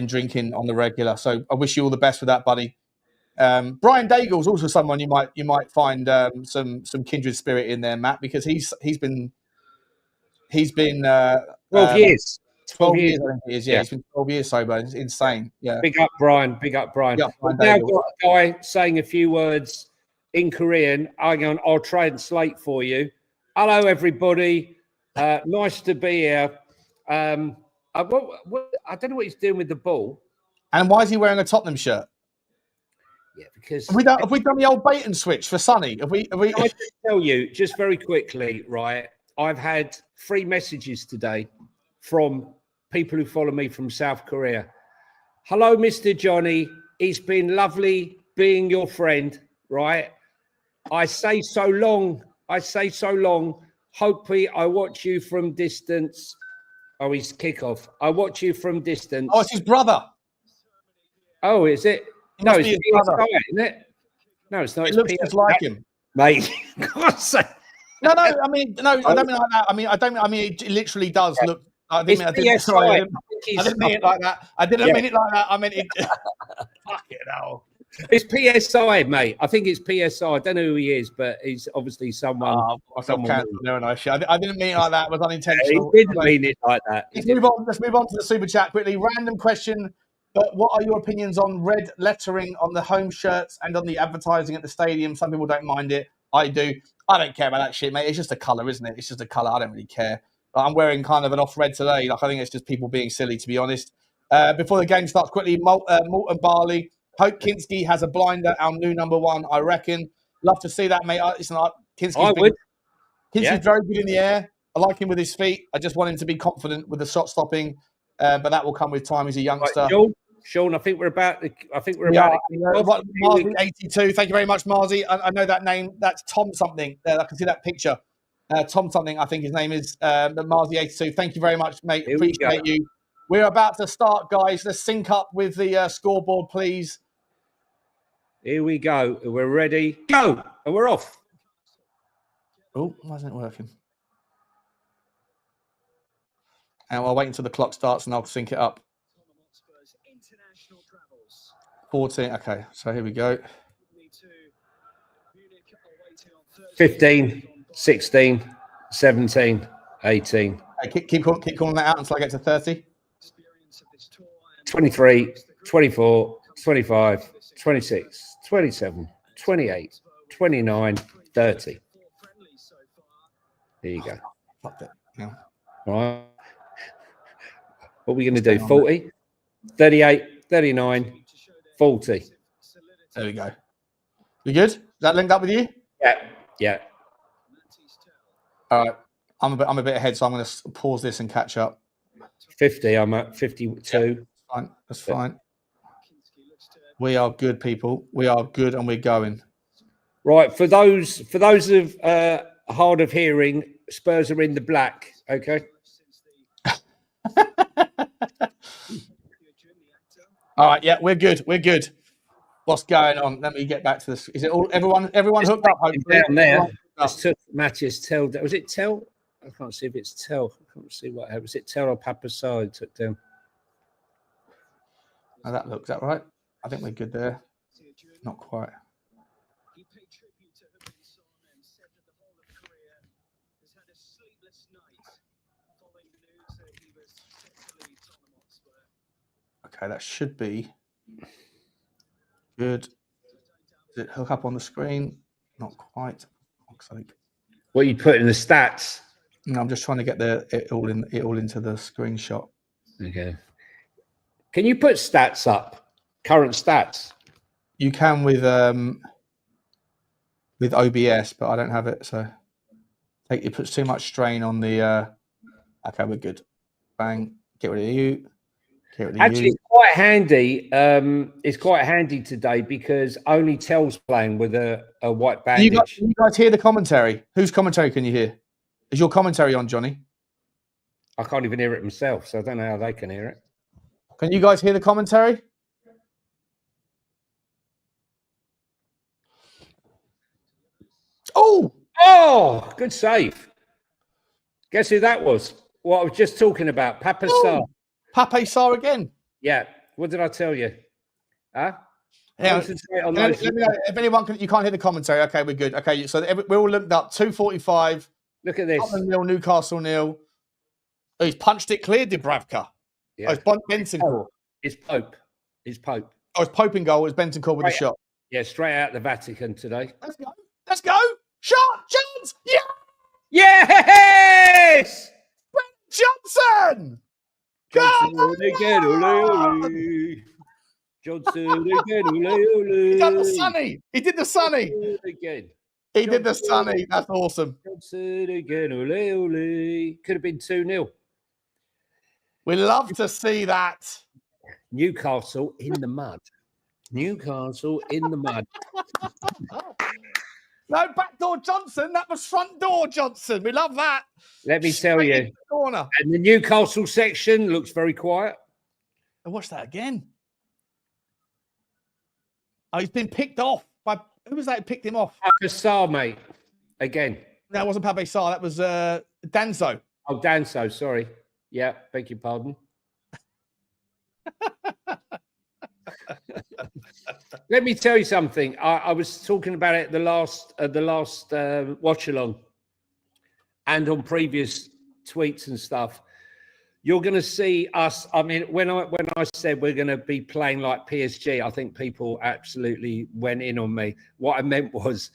drinking on the regular. So I wish you all the best with that, buddy. Brian Daigle's also someone you might find some kindred spirit in there, Matt, because he's been 12 years. 12 years, I think it is. Yeah, he's been 12 years sober. It's insane. Yeah. Big up, Brian. Big up, Brian. We've now got a guy saying a few words in Korean. I'll translate for you. Hello, everybody. Nice to be here. I don't know what he's doing with the ball. And why is he wearing a Tottenham shirt? Yeah, because have we done the old bait and switch for Sonny? Have we? Can I just tell you, just very quickly, right? I've had 3 messages today from people who follow me from South Korea. Hello, Mr. Johnny. It's been lovely being your friend, right? I say so long. Hopefully, I watch you from distance. Oh, he's kickoff. I watch you from distance. Oh, it's his brother. Oh, is it? It No, must it's be his brother. PSI, isn't it? No, it's not. It It's looks PSI. just like him. Mate, God's sake. No, I mean, no, I don't mean like that. I mean, it literally does look. I didn't mean it like that. I didn't mean it like that. I meant it. Fuck it, hell. It's PSI, mate. I think it's PSI. I don't know who he is, but he's obviously someone. I didn't mean it like that. It was unintentional. He didn't mean it like that. Let's move on to the super chat quickly. Random question. But what are your opinions on red lettering on the home shirts and on the advertising at the stadium? Some people don't mind it. I do. I don't care about that shit, mate. It's just a colour, isn't it? It's just a colour. I don't really care. I'm wearing kind of an off red today. I think it's just people being silly, to be honest. Before the game starts, quickly, Morton Barley. Hope Kinsky has a blinder, our new number one, I reckon. Love to see that, mate. Kinsky's very good in the air. I like him with his feet. I just want him to be confident with the shot stopping, but that will come with time. He's a youngster. Right, Sean, I think we're about. Marzi 82. Thank you very much, Marzi. I know that name. That's Tom something. I can see that picture. Tom something. I think his name is Marzi 82. Thank you very much, mate. Appreciate you. We're about to start, guys. Let's sync up with the scoreboard, please. Here we go. We're ready. Go, and we're off. Oh, why isn't it working? And I'll wait until the clock starts, and I'll sync it up. 14. Okay, so here we go. 15, 16, 17, 18. Okay, keep calling that out until I get to 30. 23, 24, 25, 26, 27, 28, 29, 30. There you go. Fuck it. Yeah. All right. What are we going to do? 40, 38, 39, 40. There we go. You good? Is that linked up with you? Yeah. All right. I'm a bit ahead, so I'm going to pause this and catch up. 50. I'm at 52. Fine. That's fine. We are good, people. We are good, and we're going. Right. For those of hard of hearing, Spurs are in the black. Okay. All right. Yeah, we're good. We're good. What's going on? Let me get back to this. Is it all everyone hooked up? Hopefully. Down there. Just took Mathys Tel. Was it Tel? I can't see if it's Tel. I can't see what happened. Was it Tel or Pape Matar Sarr took down? Oh, is that right? I think we're good there. Not quite. He paid tribute to Heung Min and said that the whole of Korea has had a sleepless night following the news that he was set to leave Tottenham Hotspur. Okay, that should be good. Does it hook up on the screen? Not quite. Looks like. What you put in the stats? No, I'm just trying to get it all into the screenshot. Okay. Can you put stats up? Current stats. You can with OBS, but I don't have it, so it puts too much strain on the. Okay, we're good. Bang. Get rid of you. Actually, it's quite handy. It's quite handy today because only Tel's playing with a white bandage. You guys hear the commentary? Whose commentary can you hear? Is your commentary on, Johnny? I can't even hear it myself, so I don't know how they can hear it. Can you guys hear the commentary? Oh, good save. Guess who that was? What I was just talking about. Pape Sarr. Pape Sarr again. Yeah. What did I tell you? Huh? Yeah. Let me know if anyone you can't hear the commentary. Okay, we're good. Okay, so we're all linked up. 2:45. Look at this. Tottenham 0, Newcastle 0. Oh, he's punched it clear, Dubravka. Yeah. Oh, it's Benson. It's Pope. Oh, it's Pope in goal. It's Benson with the shot. Yeah, straight out the Vatican today. Let's go. Shot. Chance. Yeah. Yes. Johnson. Johnson again. Johnson again. He did the Sonny. He did the Sonny. Again. He did the Sonny. That's awesome. Johnson again. Could have been 2-0. We love to see that. Newcastle in the mud. Newcastle in the mud. No, backdoor Johnson. That was front door Johnson. We love that. Let me tell Straight you. into the corner. And the Newcastle section looks very quiet. I watched that again. Oh, he's been picked off by who was that? Who picked him off? Pape Sarr, mate. Again. No, it wasn't Pape Sarr. That was Danso. Oh, Danso. Sorry. Yeah, beg your pardon. Let me tell you something. I was talking about it the last watch along, and on previous tweets and stuff. You're going to see us. I mean, when I said we're going to be playing like PSG, I think people absolutely went in on me. What I meant was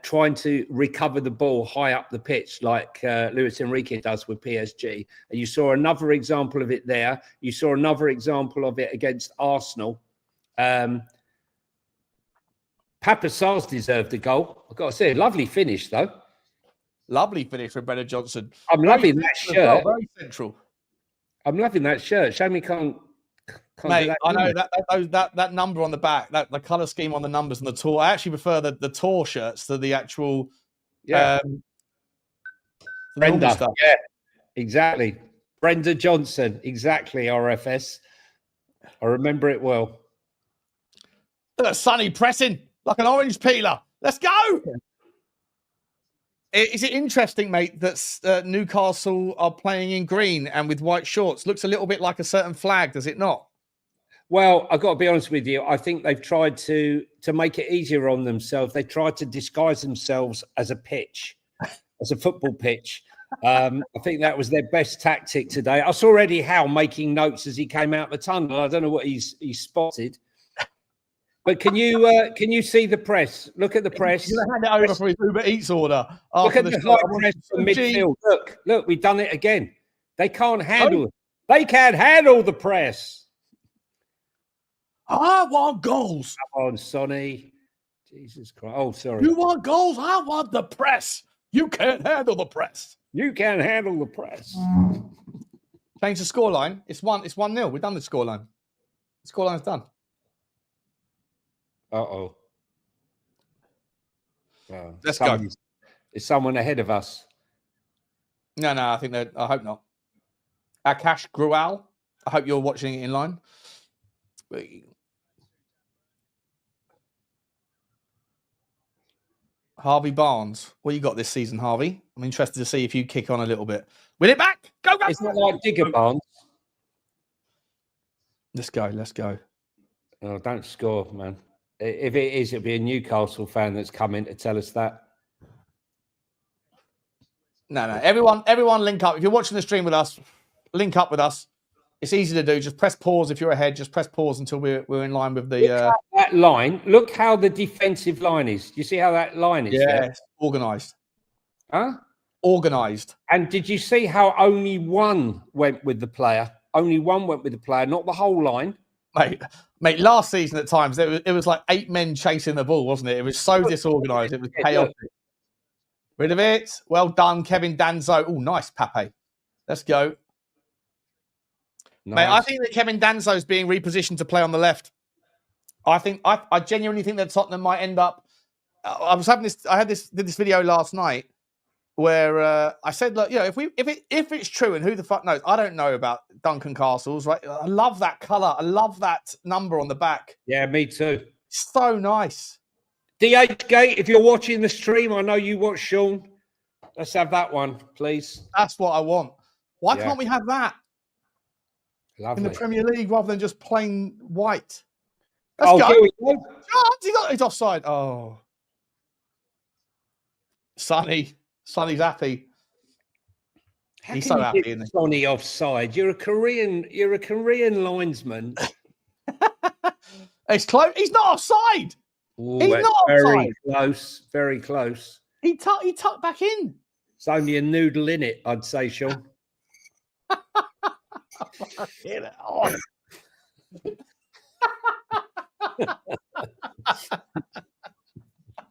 trying to recover the ball high up the pitch like Luis Enrique does with PSG. And you saw another example of it there. You saw another example of it against Arsenal. Pape Sarr's deserved a goal. I've got to say, lovely finish, though. Lovely finish from Brennan Johnson. I'm loving that shirt. Very central. I'm loving that shirt. Shame we can't Mate, I know that number on the back, that the colour scheme on the numbers and the tour. I actually prefer the tour shirts to the actual Brenda stuff. Yeah, exactly. Brenda Johnson, exactly, RFS. I remember it well. Look at Sonny pressing like an orange peeler. Let's go. Is it interesting, mate, that Newcastle are playing in green and with white shorts? Looks a little bit like a certain flag, does it not? Well, I've got to be honest with you. I think they've tried to make it easier on themselves. They tried to disguise themselves as a pitch, as a football pitch. I think that was their best tactic today. I saw Eddie Howe making notes as he came out the tunnel. I don't know what he's spotted. But can you see the press? Look at the press. You're going to hand it over for his Uber Eats order. Look at the high press from midfield. Look, we've done it again. They can't handle. They can't handle the press. I want goals. Come on, Sonny. Jesus Christ. Oh, sorry. You want goals? I want the press. You can't handle the press. You can't handle the press. Change the scoreline. It's 1-0. We've done the scoreline. The scoreline's done. Uh-oh. Let's go. Is someone ahead of us? No, I think that. I hope not. Akash Grual. I hope you're watching it in line. Harvey Barnes. What you got this season, Harvey? I'm interested to see if you kick on a little bit. Win it back. Go. It's not like Digger Barnes. Let's go. Oh, don't score, man. If it is, it'll be a Newcastle fan that's coming to tell us that. No. Everyone link up. If you're watching the stream with us, link up with us. It's easy to do. Just press pause if you're ahead. Just press pause until we're in line with the... that line. Look how the defensive line is. Do you see how that line is? Yeah, it's organised. Huh? Organised. And did you see how only one went with the player? Only one went with the player, not the whole line. Mate, last season at times, it was like 8 men chasing the ball, wasn't it? It was so disorganised. It was chaotic. Rid of it. Well done, Kevin Danso. Oh, nice, Pape. Let's go. Nice. Mate, I think that Kevin Danso is being repositioned to play on the left. I genuinely think that Tottenham might end up. I did this video last night where I said, look, you know, if it's true, and who the fuck knows? I don't know about Duncan Castles, right? I love that colour. I love that number on the back. Yeah, me too. So nice. DH Gate, if you're watching the stream, I know you watch Sean. Let's have that one, please. That's what I want. Why can't we have that? Lovely. In the Premier League rather than just plain white? Let's go. Here we go. He's offside. Oh. Sonny's happy. He's so happy, isn't he? Sonny offside. You're a Korean linesman. It's close. He's not offside. Ooh, he's not offside. Very close. He tucked back in. It's only a noodle in it, I'd say, Sean.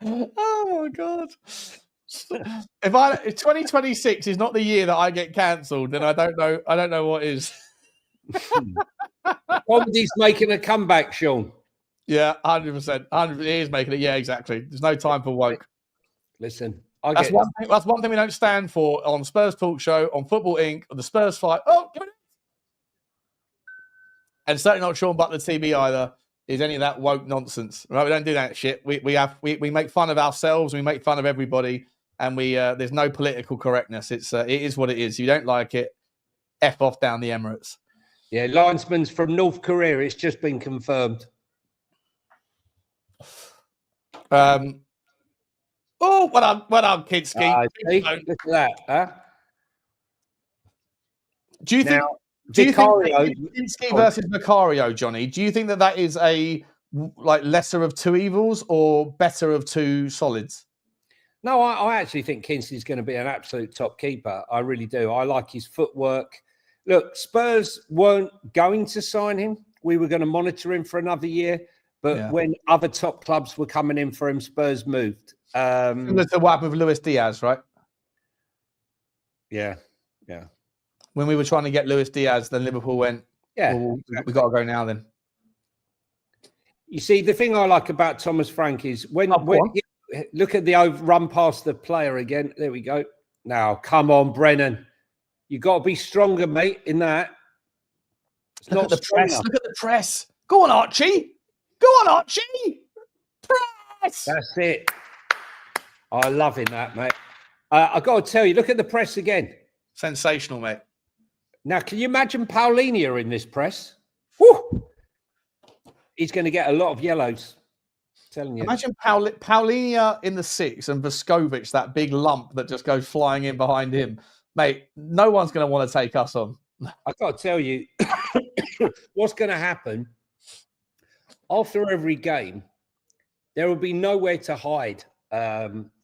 Oh my God. If 2026 is not the year that I get cancelled, then I don't know what is. Comedy's making a comeback, Sean. Yeah, 100%. 100%. He is making it. Yeah, exactly. There's no time for woke. Listen, That's one thing we don't stand for on Spurs Talk Show, on Football Inc., on the Spurs Fight. Oh, give it. And certainly not Sean Butler TV either. Is any of that woke nonsense? Right? We don't do that shit. We make fun of ourselves. We make fun of everybody, and there's no political correctness. It is what it is. If you don't like it, F off down the Emirates. Yeah, linesman's from North Korea. It's just been confirmed. Oh, well done, Kinsky. Look at that, huh? Do you think Vicario Kinsky versus Vicario, Johnny? Do you think that is a lesser of two evils or better of two solids? No, I actually think Kinsky's going to be an absolute top keeper. I really do. I like his footwork. Look, Spurs weren't going to sign him. We were going to monitor him for another year. But when other top clubs were coming in for him, Spurs moved. Similar to what happened with Luis Diaz, right? Yeah. When we were trying to get Luis Diaz, then Liverpool went, we got to go now then. You see, the thing I like about Thomas Frank is when look at the run past the player again. There we go. Now, come on, Brennan. You got to be stronger, mate, in that. Look at the press. Look at the press. Go on, Archie. Go on, Archie. Press. That's it. I love that, mate. I got to tell you, look at the press again. Sensational, mate. Now, can you imagine Palhinha in this press? Woo! He's going to get a lot of yellows. I'm telling you. Imagine Palhinha in the 6 and Vuskovic, that big lump that just goes flying in behind him. Mate, no one's going to want to take us on. I got to tell you, what's going to happen after every game, there will be nowhere to hide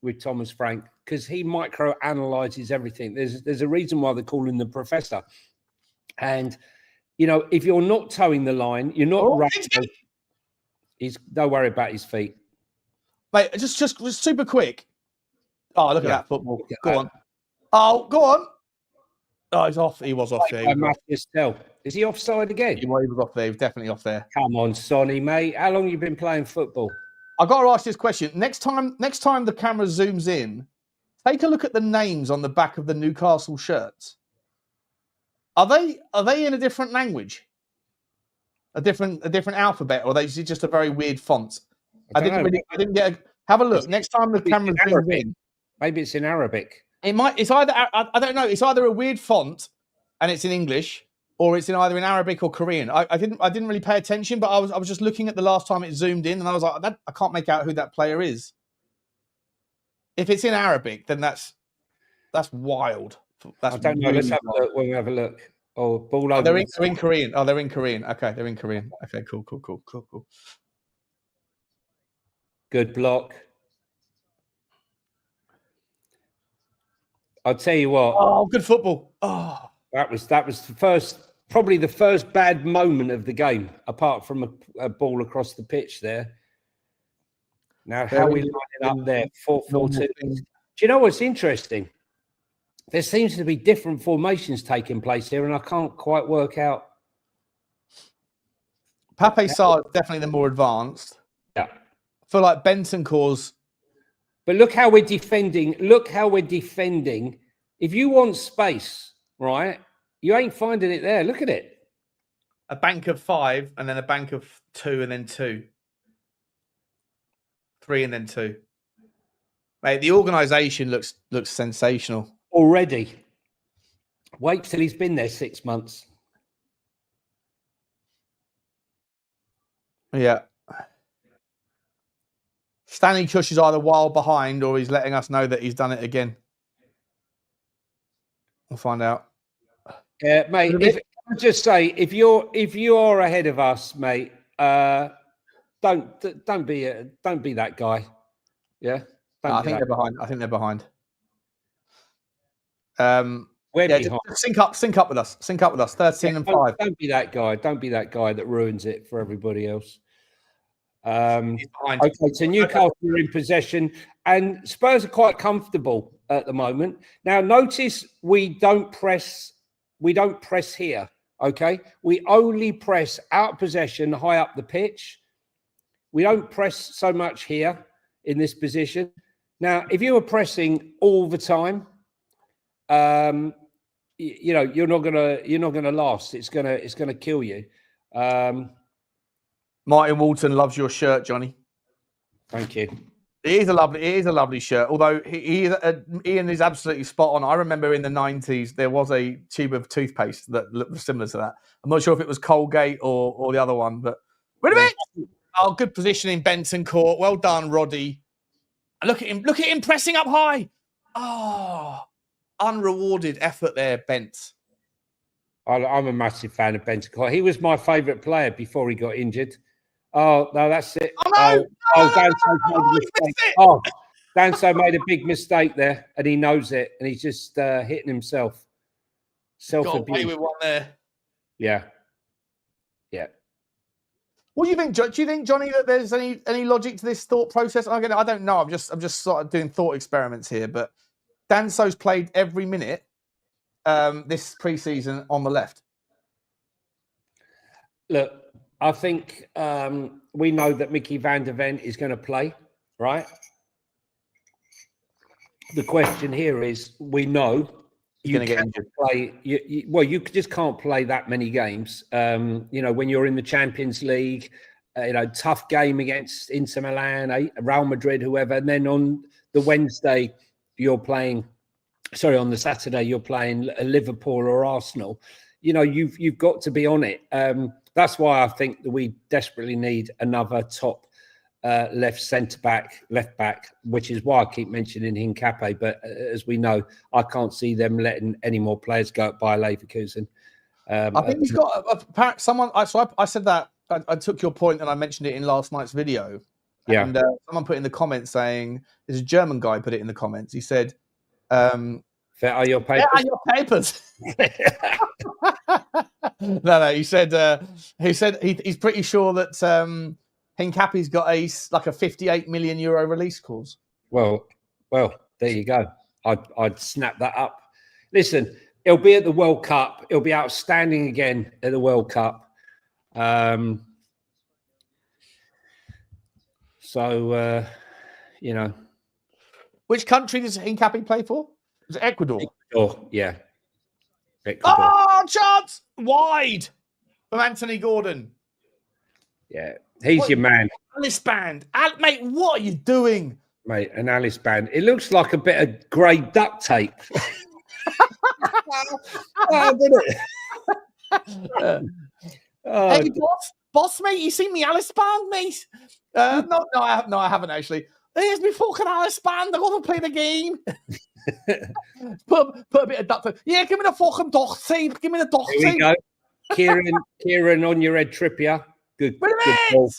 with Thomas Frank because he micro-analyzes everything. There's a reason why they call him the professor. And, if you're not towing the line, you're not running. Don't worry about his feet. Mate, just super quick. Oh, look at that football. Go on. Oh, go on. Oh, he's off. He was off there. Mathys Tel. Is he offside again? He was off there. He was definitely off there. Come on, Sonny, mate. How long have you been playing football? I've got to ask this question. Next time the camera zooms in, take a look at the names on the back of the Newcastle shirts. Are they in a different language? A different alphabet, or is it just a very weird font? I didn't get have a look. Next time the camera zooms in. Maybe it's in Arabic. It's either I don't know. It's either a weird font and it's in English, or it's either in Arabic or Korean. I didn't really pay attention, but I was just looking at the last time it zoomed in, and I was like, I can't make out who that player is. If it's in Arabic, then that's wild. I don't know. Let's have a look when we have a look. Oh, ball over. They're in Korean. Oh, they're in Korean. Okay, they're in Korean. Okay, cool. Good block. I'll tell you what. Oh, good football. Oh, that was probably the first bad moment of the game, apart from a ball across the pitch there. Now, how we line it up there, 4-4-2. Do you know what's interesting? There seems to be different formations taking place here, and I can't quite work out. Pape Sarr is definitely the more advanced. Yeah. I feel like Bentancur's. But look how we're defending. If you want space, right, you ain't finding it there. Look at it. A bank of 5, and then a bank of 2, and then 2. 3, and then 2. Mate, the organisation looks sensational. Already. Wait till he's been there 6 months. Yeah. Stanley Kush is either wild behind or he's letting us know that he's done it again. We'll find out. Yeah, mate. I'll just say, if you are ahead of us, mate, don't be that guy. Yeah. I think they're behind. We're behind. Just sync up with us. 13 and 5. Don't be that guy. Don't be that guy that ruins it for everybody else. Okay, so Newcastle are in possession, and Spurs are quite comfortable at the moment. Now, notice we don't press here. Okay, we only press out of possession, high up the pitch. We don't press so much here in this position. Now, if you were pressing all the time, you know, you're not gonna last. It's gonna kill you. Martin Walton loves your shirt, Johnny. Thank you. It is a lovely shirt. Although Ian is absolutely spot on. I remember in the 90s there was a tube of toothpaste that looked similar to that. I'm not sure if it was Colgate or the other one, but wait a minute. Oh, good positioning, Benton Court. Well done, Roddy. Look at him. Look at him pressing up high. Oh, unrewarded effort there, Bent. I'm a massive fan of Benton Court. He was my favourite player before he got injured. Oh, no, that's it. Danso made a big mistake there, and he knows it, and he's just hitting himself. Got away with one there. Yeah. What do you think? Do you think, Johnny, that there's any logic to this thought process? I don't know. I'm just sort of doing thought experiments here. But Danso's played every minute this pre-season on the left. Look, I think we know that Micky van der Ven is going to play, right? The question here is, we know you can play. You just can't play that many games. You know, when you're in the Champions League, you know, tough game against Inter Milan, Real Madrid, whoever, and then on the Wednesday you're playing. Sorry, on the Saturday you're playing Liverpool or Arsenal. You know, you've got to be on it. That's why I think that we desperately need another top left back, which is why I keep mentioning Hincapié. But as we know, I can't see them letting any more players go by Leverkusen. I think he's got someone. So I said that I took your point and I mentioned it in last night's video. Yeah, and someone put in the comments saying, "There's a German guy put it in the comments." He said, "Where are your papers?" Where are your papers? No. He said he's pretty sure that Hincapié's got a 58 million euro release clause. Well, there you go. I'd snap that up. Listen, he'll be at the World Cup. He'll be outstanding again at the World Cup. You know, which country does Hincapié play for? Is it Ecuador? Ecuador, yeah. Ecuador. Oh, chance wide from Anthony Gordon. Yeah, he's your man. Alice band, mate. What are you doing, mate? An Alice band. It looks like a bit of grey duct tape. Didn't it? Hey, boss, mate. You seen me Alice band, mate? No, I haven't actually. Here's me fucking Alice band. I'm gonna play the game. put a bit of duct tape. Yeah, give me the fucking duct tape. Give me the duct tape. Here we go. Kieran on your head, Trippier. Good ball.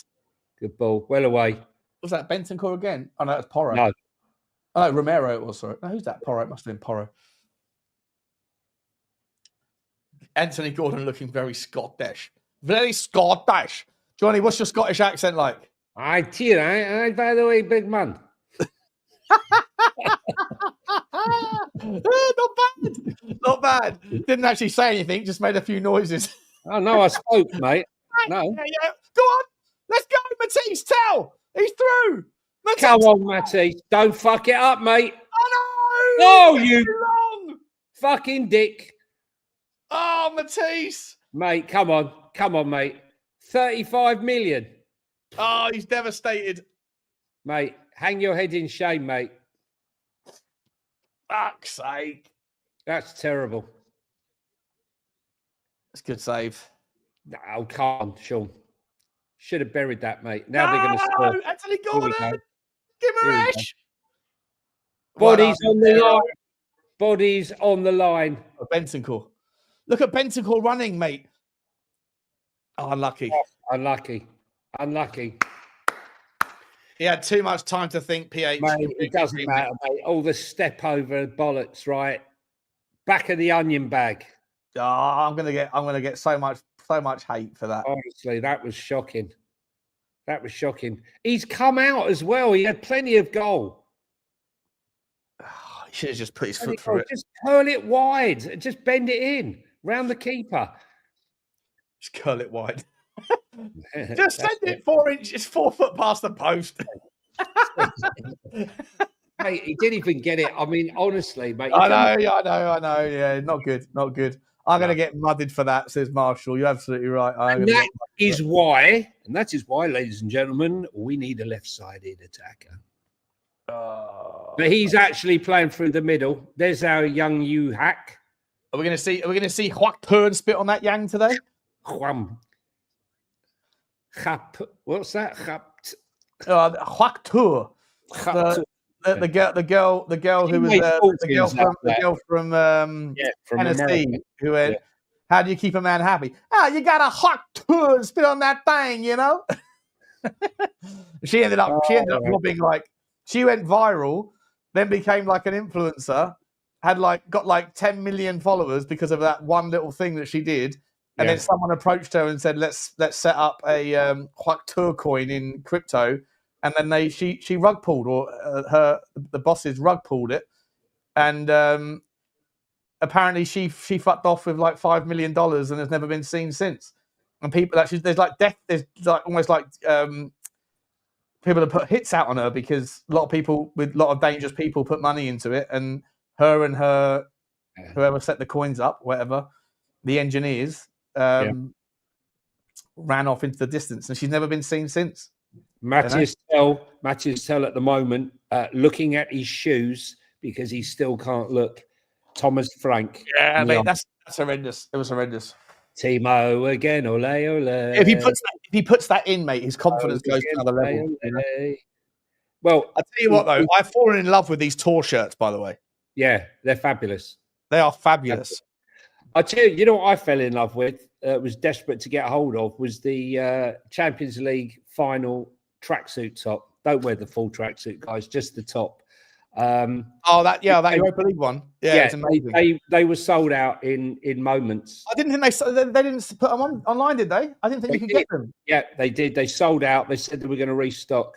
Good ball. Well away. Was that Benton Court again? Oh, no, that's Porro. No. Oh, Romero it was, sorry. No, who's that? Porro. It must have been Porro. Anthony Gordon looking very Scottish. Very Scottish. Johnny, what's your Scottish accent like? I cheer, I by the way, big man. Not bad. Didn't actually say anything, just made a few noises. Oh, no, I spoke, mate. No. Yeah. Go on. Let's go, Mathys Tel. He's through. Mathys. Come on, Mathys. Don't fuck it up, mate. Oh, no. Oh, you fucking dick. Oh, Mathys. Mate, come on, mate. 35 million. Oh, he's devastated. Mate, hang your head in shame, mate. Fuck's sake. That's terrible. That's a good save. No, come on, Sean. Should have buried that, mate. Now they're going to score. Anthony Gordon. Give him a rush. Bodies on the line. Bodies on the line. Oh, Benton Court. Look at Benton Court running, mate. Oh, unlucky. Unlucky. He had too much time to think, PH. Mate, it doesn't matter, mate. All the step over bollocks, right? Back of the onion bag. Oh, I'm gonna get so much hate for that. Honestly, that was shocking. He's come out as well. He had plenty of goal. Oh, he should have just put his foot through it. Just curl it wide. Just bend it in round the keeper. Just curl it wide. Just send it 4 inches, 4 foot past the post. Mate, he didn't even get it. I mean, honestly, mate. I know. Yeah, not good. I'm going to get mudded for that, says Marshall. You're absolutely right. And that is why, ladies and gentlemen, we need a left-sided attacker. But he's actually playing through the middle. There's our young hack. Are we going to see Huak Turn spit on that Yang today? What's that? Huak Tur. The girl who was the girl from Tennessee who went, how do you keep a man happy? You got a hot tour and spit on that thing, you know. She ended up robbing, like, she went viral, then became like an influencer, got 10 million followers because of that one little thing that she did, and then someone approached her and said, let's set up a Huak Tour coin in crypto. And then she rug pulled, or the bosses rug pulled it, and apparently she fucked off with like $5 million and has never been seen since. And people actually there's almost like people have put hits out on her because a lot of dangerous people put money into it, and her whoever set the coins up, whatever, the engineers ran off into the distance, and she's never been seen since. Mathys Tel at the moment, looking at his shoes because he still can't look. Thomas Frank. Yeah, mate, that's horrendous. It was horrendous. Timo again, ole. If he puts that in, mate, his confidence goes to another level. You know? Well, I tell you what, though, I've fallen in love with these tour shirts. By the way, yeah, they're fabulous. They are fabulous. I tell you, you know what I fell in love with? Was desperate to get a hold of was the Champions League final tracksuit top. Don't wear the full tracksuit, guys, just the top. That Europa League one. Yeah, it's amazing. They were sold out in moments. I didn't think they didn't put them online, did they? I didn't think you could get them. Yeah, they did. They sold out. They said they were going to restock.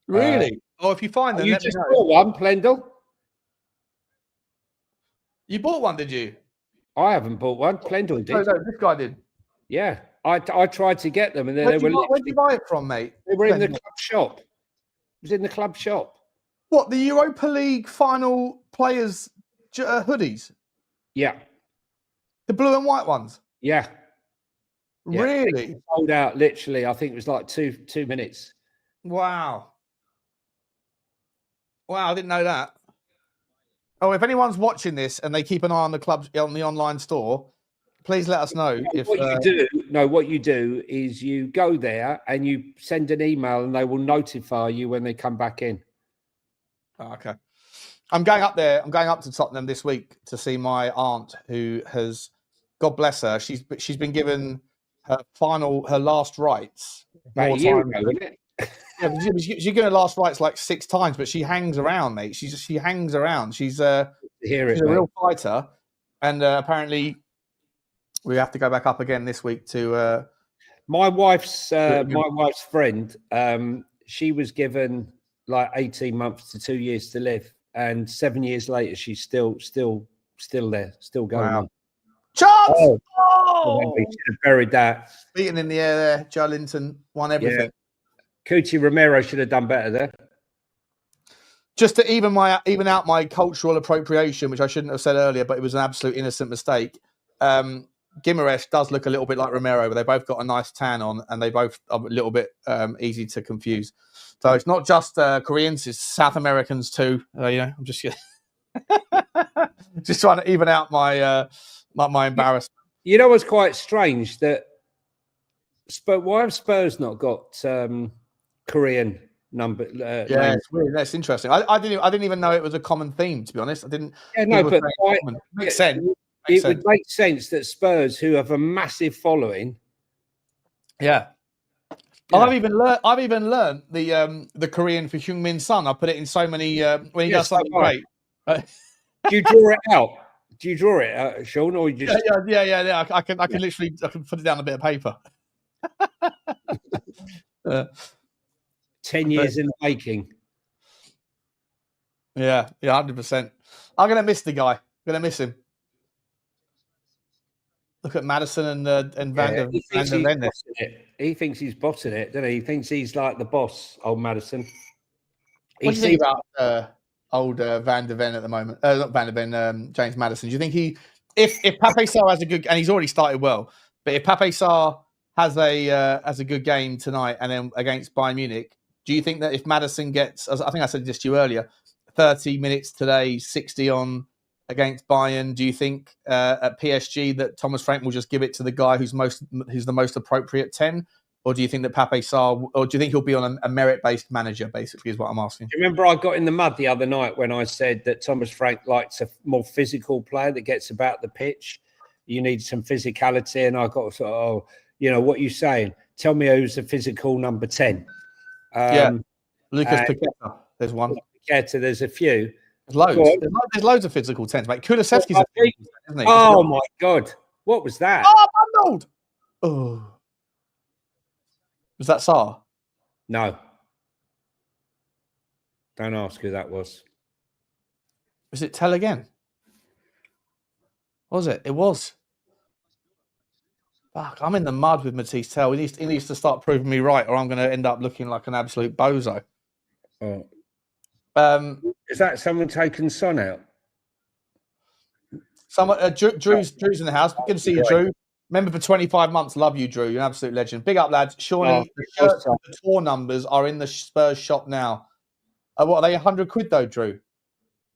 Really? If you find them, you let just me know. bought one, Plendle. You bought one, did you? I haven't bought one. Plendle did. No, this guy did. Yeah, I tried to get them, and then Where'd you buy it from, mate? They were in the club shop. It was in the club shop. What, the Europa League final players' hoodies? Yeah. The blue and white ones? Yeah. Really? Sold out literally. I think it was like two minutes. Wow, I didn't know that. Oh, if anyone's watching this and they keep an eye on the club on the online store, please let us know. What you do is you go there and you send an email, and they will notify you when they come back in. Oh, okay. I'm going up there. I'm going up to Tottenham this week to see my aunt, who has, God bless her, she's been given her last rites. About a year ago, wasn't it? Yeah, she's given her last rites like 6 times, but she hangs around, mate. She hangs around. She's a real fighter, and apparently we have to go back up again this week to. My wife's friend. She was given like 18 months to 2 years to live, and 7 years later, she's still there, still going on. Chance! We should have buried that. Beaten in the air there. Joe Linton won everything. Yeah. Cuti Romero should have done better there. Just to even out my cultural appropriation, which I shouldn't have said earlier, but it was an absolute innocent mistake. Guimaraes does look a little bit like Romero, but they both got a nice tan on, and they both are a little bit easy to confuse. So it's not just Koreans; it's South Americans too. I'm just just trying to even out my my embarrassment. You know what's quite strange that why have Spurs not got Korean number? Yeah, it's weird. That's interesting. I didn't even know it was a common theme, to be honest. I didn't. Yeah, no, but makes sense. It would make sense that Spurs, who have a massive following, yeah. I've even learned the Korean for Heung Min's son. I put it in so many when he does something great. Do you draw it out? Do you draw it out, Sean, or you just? Yeah. I can literally put it down a bit of paper. 10 years in the making. Yeah, 100%. I'm gonna miss the guy. I'm gonna miss him. Look at Maddison and Van der Ven. He thinks he's bossing it, doesn't he? He thinks he's like the boss, old Maddison. What do you think about old Van der Ven at the moment? Not Van der Ven, James Maddison. Do you think if Pape Sarr has a good, and he's already started well, but if Pape Sarr has a good game tonight and then against Bayern Munich, do you think that if Maddison gets, I think I said this to you earlier, 30 minutes today, 60 on against Bayern, do you think at PSG that Thomas Frank will just give it to the guy who's the most appropriate 10? Or do you think that Pape Sarr, or do you think he'll be on a merit-based manager, basically, is what I'm asking? Do you remember I got in the mud the other night when I said that Thomas Frank likes a more physical player that gets about the pitch? You need some physicality. And I got sort of, what are you saying? Tell me who's the physical number 10. Lucas Paqueta, there's one. Paqueta, there's a few. There's loads. There's loads of physical 10s, mate. Kulusevski's a physical 10, isn't he? Oh, my God. What was that? Oh, Arnold! Oh. Was that Sarr? No. Don't ask who that was. Was it Tel again? Was it? It was. Fuck, I'm in the mud with Mathys Tel. He needs to start proving me right, or I'm going to end up looking like an absolute bozo. Oh. Is that someone taking Son out? Drew's in the house. Good to see you, Drew. Remember for 25 months. Love you, Drew. You're an absolute legend. Big up, lads. Surely the shirts with the tour numbers are in the Spurs shop now. What are they? 100 quid though, Drew?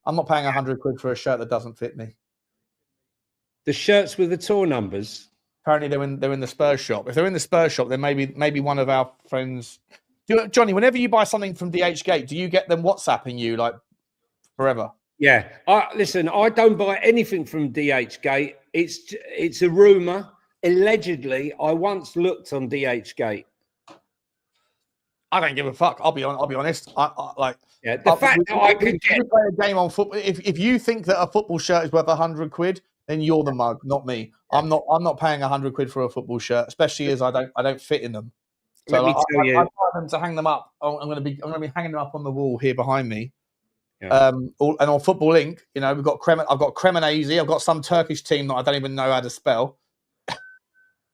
I'm not paying 100 quid for a shirt that doesn't fit me. The shirts with the tour numbers. Apparently they're in the Spurs shop. If they're in the Spurs shop, then maybe one of our friends. Johnny, whenever you buy something from DH Gate, do you get them WhatsApping you like forever? Yeah. Listen, I don't buy anything from DH Gate. It's a rumor. Allegedly, I once looked on DH Gate. I don't give a fuck. I'll be honest. The fact that I can get play a game on football. If you think that a football shirt is worth 100 quid, then you're the mug, not me. I'm not paying 100 quid for a football shirt, especially as I don't fit in them. So Let me tell you, I buy them to hang them up. I'm going to be hanging them up on the wall here behind me. Yeah. And on Football Inc., we've got I've got Cremonese. I've got some Turkish team that I don't even know how to spell.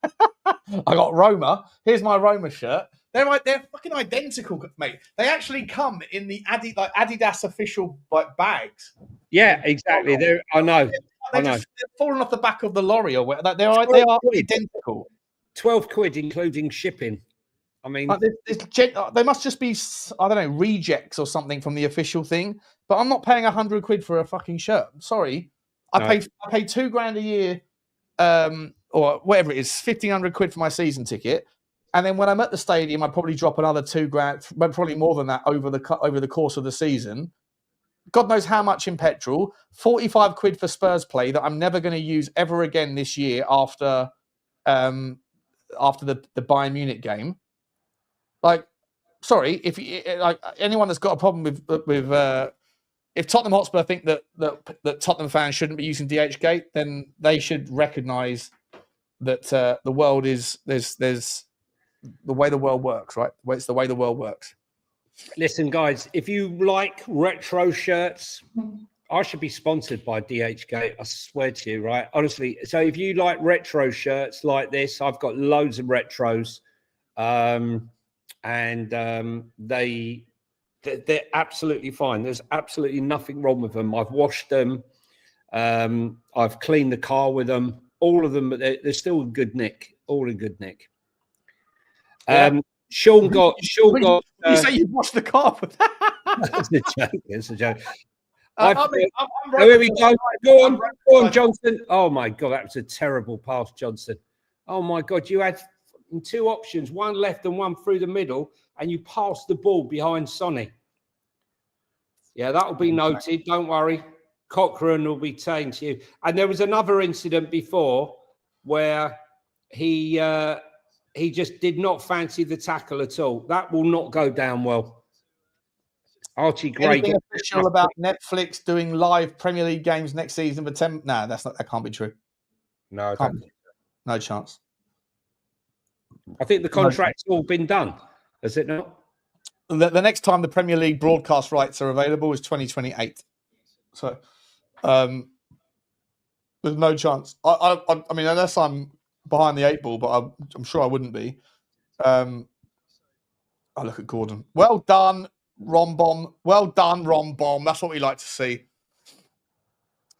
I got Roma. Here's my Roma shirt. They're fucking identical, mate. They actually come in the Adidas official bags. Yeah, exactly. I know. They're falling off the back of the lorry or whatever. They are identical. 12 quid, including shipping. I mean, they must just be, I don't know, rejects or something from the official thing. But I'm not paying 100 quid for a fucking shirt. I'm sorry. I pay $2,000 a year, or whatever it is, 1,500 quid for my season ticket. And then when I'm at the stadium, I probably drop another $2,000, probably more than that over the course of the season. God knows how much in petrol. 45 quid for Spurs play that I'm never going to use ever again this year after the Bayern Munich game. Sorry, if anyone that's got a problem with if Tottenham Hotspur think that Tottenham fans shouldn't be using DH Gate, then they should recognise that the world is there's the way the world works, right? It's the way the world works. Listen, guys, if you like retro shirts, I should be sponsored by DH Gate. I swear to you, right? Honestly. So if you like retro shirts like this, I've got loads of retros. They're absolutely fine. There's absolutely nothing wrong with them. I've washed them. I've cleaned the car with them. All of them, but they're still in good nick. All in good nick. Yeah. Sean got. You say you washed the car? It's a joke. It's a joke. Here we go. Go on, Johnson. Oh my God, that was a terrible pass, Johnson. Oh my God, you had two options, one left and one through the middle, and you passed the ball behind Sonny. Yeah, that'll be noted. Don't worry. Cochrane will be saying to you. And there was another incident before where he just did not fancy the tackle at all. That will not go down well. Archie Gray. Anything official about Netflix doing live Premier League games next season for 10? No, that can't be true. No, no chance. I think the contract's all been done, has it not? The next time the Premier League broadcast rights are available is 2028. So, There's no chance. I mean, unless I'm behind the 8 ball, but I'm sure I wouldn't be. I look at Gordon. Well done, Rombom. Well done, Rombom. That's what we like to see.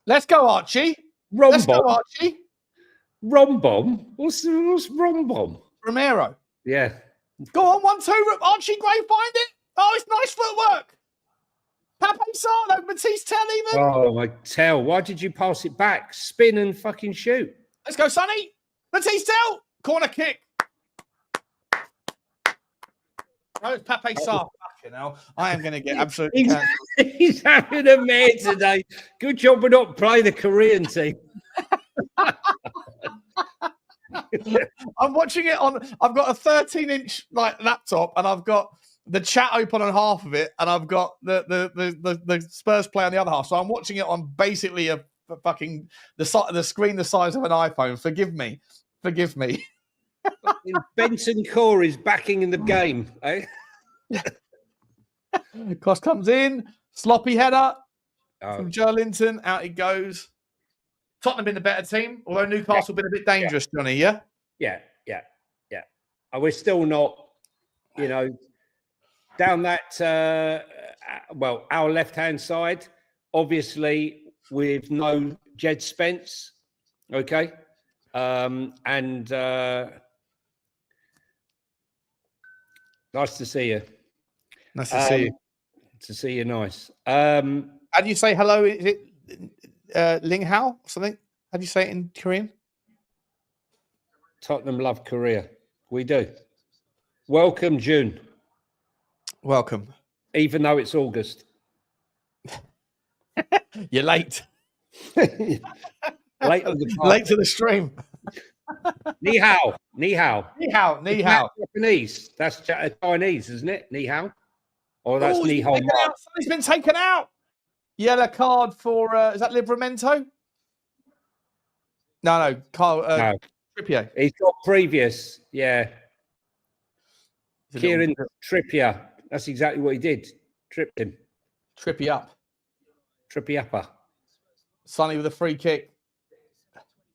Let's go, Archie. Let's go, Rombom. Archie. Rombom. What's Rombom? Romero. Yeah. Go on, 1-2. Archie Gray, find it. Oh, it's nice footwork. Pape Sarr, no, Mathys Tel even. Oh, my Tel. Why did you pass it back? Spin and fucking shoot. Let's go, Sonny. Mathys Tel. Corner kick. Oh, it's Pape Sarr. Fucking hell. I am going to get absolutely cancelled. He's having a mare today. Good job we're not playing the Korean team. I'm watching it on. I've got a 13-inch laptop, and I've got the chat open on half of it, and I've got the Spurs play on the other half. So I'm watching it on basically a fucking the screen the size of an iPhone. Forgive me. Benson Core is backing in the game. Eh? Cross comes in, sloppy header from Oh, Joe Linton. Out he goes. Tottenham been the better team, although Newcastle been a bit dangerous, Johnny. Yeah. yeah. And we're still not, down that, our left-hand side, obviously with no Jed Spence, okay? Nice to see you. Nice to see you. To see you, nice. How do you say hello? Is it Ling Hao or something? How do you say it in Korean? Tottenham love Korea. We do. Welcome, June. Welcome. Even though it's August. You're late. Late to the stream. Ni hao. Ni hao. Japanese. That's Chinese, isn't it? Ni hao. Or that's ni hao. He's been taken out. Yellow card for is that Livramento? No, No. Trippier. He's got previous, yeah. Kieran Trippier. That's exactly what he did. Tripped him. Trippy up. Trippy upper. Sonny with a free kick.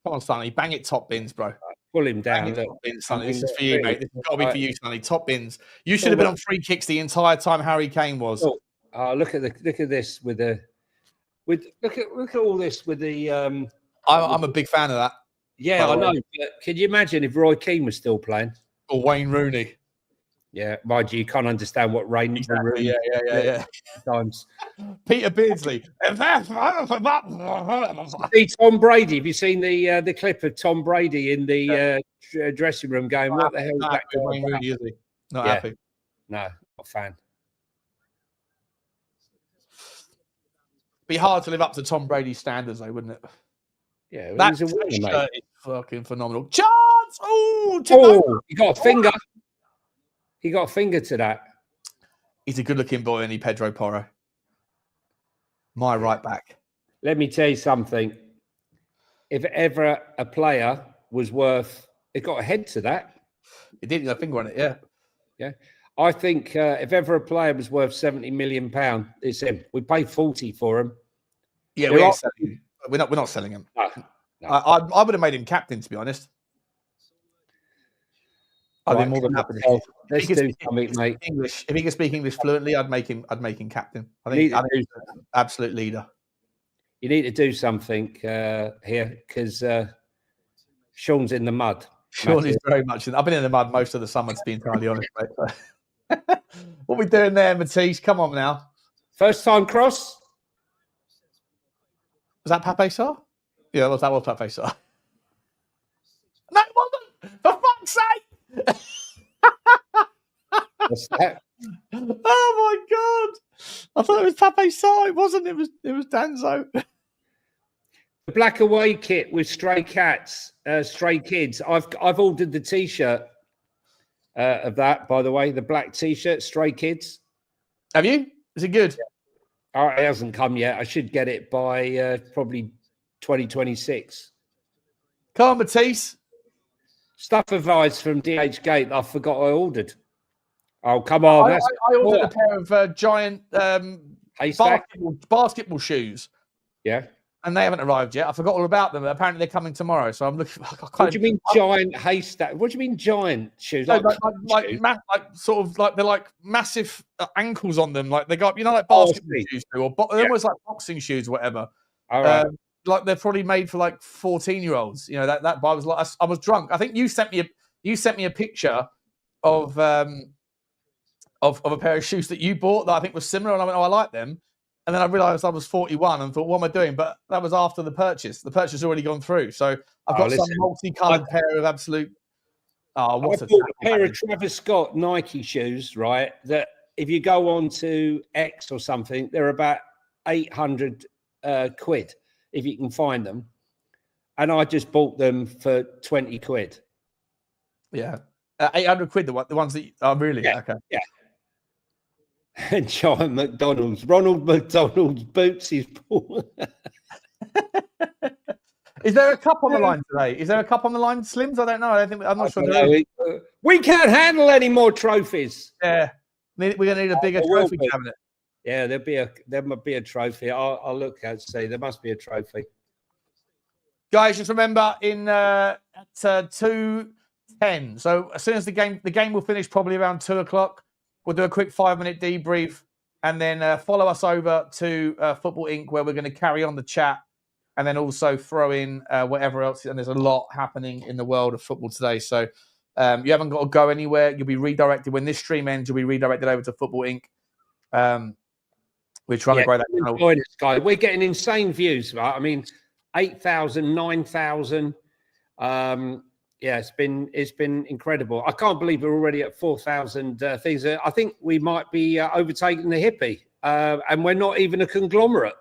Come on, Sonny. Bang it top bins, bro. Pull him down. Top bins, Sonny. This is for you, mate. This has got to be for you, Sonny. Top bins. You should have been on free kicks the entire time Harry Kane was. Look at this with look at all this with the I'm a big fan of that. Yeah, I know. But can you imagine if Roy Keane was still playing? Or Wayne Rooney. Yeah, mind you can't understand what Rooney. Yeah. Times. Peter Beardsley. See Tom Brady. Have you seen the clip of Tom Brady in the dressing room going, "What the hell is that guy Wayne about?" Rooney, is he? Not happy. No, not a fan. Be hard to live up to Tom Brady's standards, though, wouldn't it? Yeah, That he's a winner, mate. is fucking phenomenal. Chance! Oh, He got a finger. He got a finger to that. He's a good-looking boy, isn't he, Pedro Porro? My right back. Let me tell you something. If ever a player was worth, it got a head to that. He did have a finger on it, yeah. Yeah. I think if ever a player was worth £70 million, it's him. We paid 40 for him. Yeah, we're not selling him. No. I would have made him captain, to be honest. I'd be more than happy. Let's do something, mate. English. If he could speak English fluently, I'd make him captain. I think he's an absolute leader. You need to do something here because Sean's in the mud. Sean is very much. I've been in the mud most of the summer, to be entirely honest, mate. What are we doing there, Mathys? Come on now. First time cross. Was that Pape Sarr? Yeah, that was Pape Sarr. No, it wasn't. For fuck's sake! What's that? Oh my god! I thought it was Pape Sarr. It wasn't. It was Danzo. The black away kit with stray cats, stray kids. I've ordered the T-shirt of that, by the way. The black T-shirt, stray kids. Have you? Is it good? It hasn't come yet. I should get it by probably 2026. Come on, Mathys. Stuff advice from DH Gate. I forgot I ordered. Oh, come on. I ordered a pair of giant haystack basketball shoes. Yeah. and they haven't arrived yet. I forgot all about them. Apparently, they're coming tomorrow. So I'm looking. What do you mean giant haystack? What do you mean giant shoes? No, Shoes? like they're like massive ankles on them. Like they got, like basketball shoes do, or they're almost like boxing shoes, or whatever. All right. Like they're probably made for like 14-year-olds. That. But I was like, I was drunk. I think you sent me a picture of a pair of shoes that you bought that I think was similar, and I went, I like them. And then I realised I was 41 and thought, what am I doing? But that was after the purchase. The purchase has already gone through. So I've got some multicoloured pair of absolute. I bought a pair of Travis Scott Nike shoes, right? That if you go on to X or something, they're about 800 quid if you can find them. And I just bought them for 20 quid. Yeah. 800 quid, the ones that are really? Yeah. Okay. Yeah. And John McDonald's, Ronald McDonald's boots is Paul. Is there a cup on the line today? Is there a cup on the line, Slims? I don't know. I'm not sure. We can't handle any more trophies. Yeah. We're going to need a bigger trophy cabinet. Yeah, there might be a trophy. I'll look and see. There must be a trophy. Guys, just remember at 2:10. So as soon as the game will finish probably around 2:00. We'll do a quick 5-minute debrief and then follow us over to Football Inc., where we're going to carry on the chat and then also throw in whatever else. And there's a lot happening in the world of football today. So you haven't got to go anywhere. You'll be redirected. When this stream ends, you'll be redirected over to Football Inc. We're trying to grow that channel. Enjoy this, guy. We're getting insane views, right? I mean, 8,000, 9,000. Yeah, it's been incredible. I can't believe we're already at 4,000 things. I think we might be overtaking the hippie, and we're not even a conglomerate.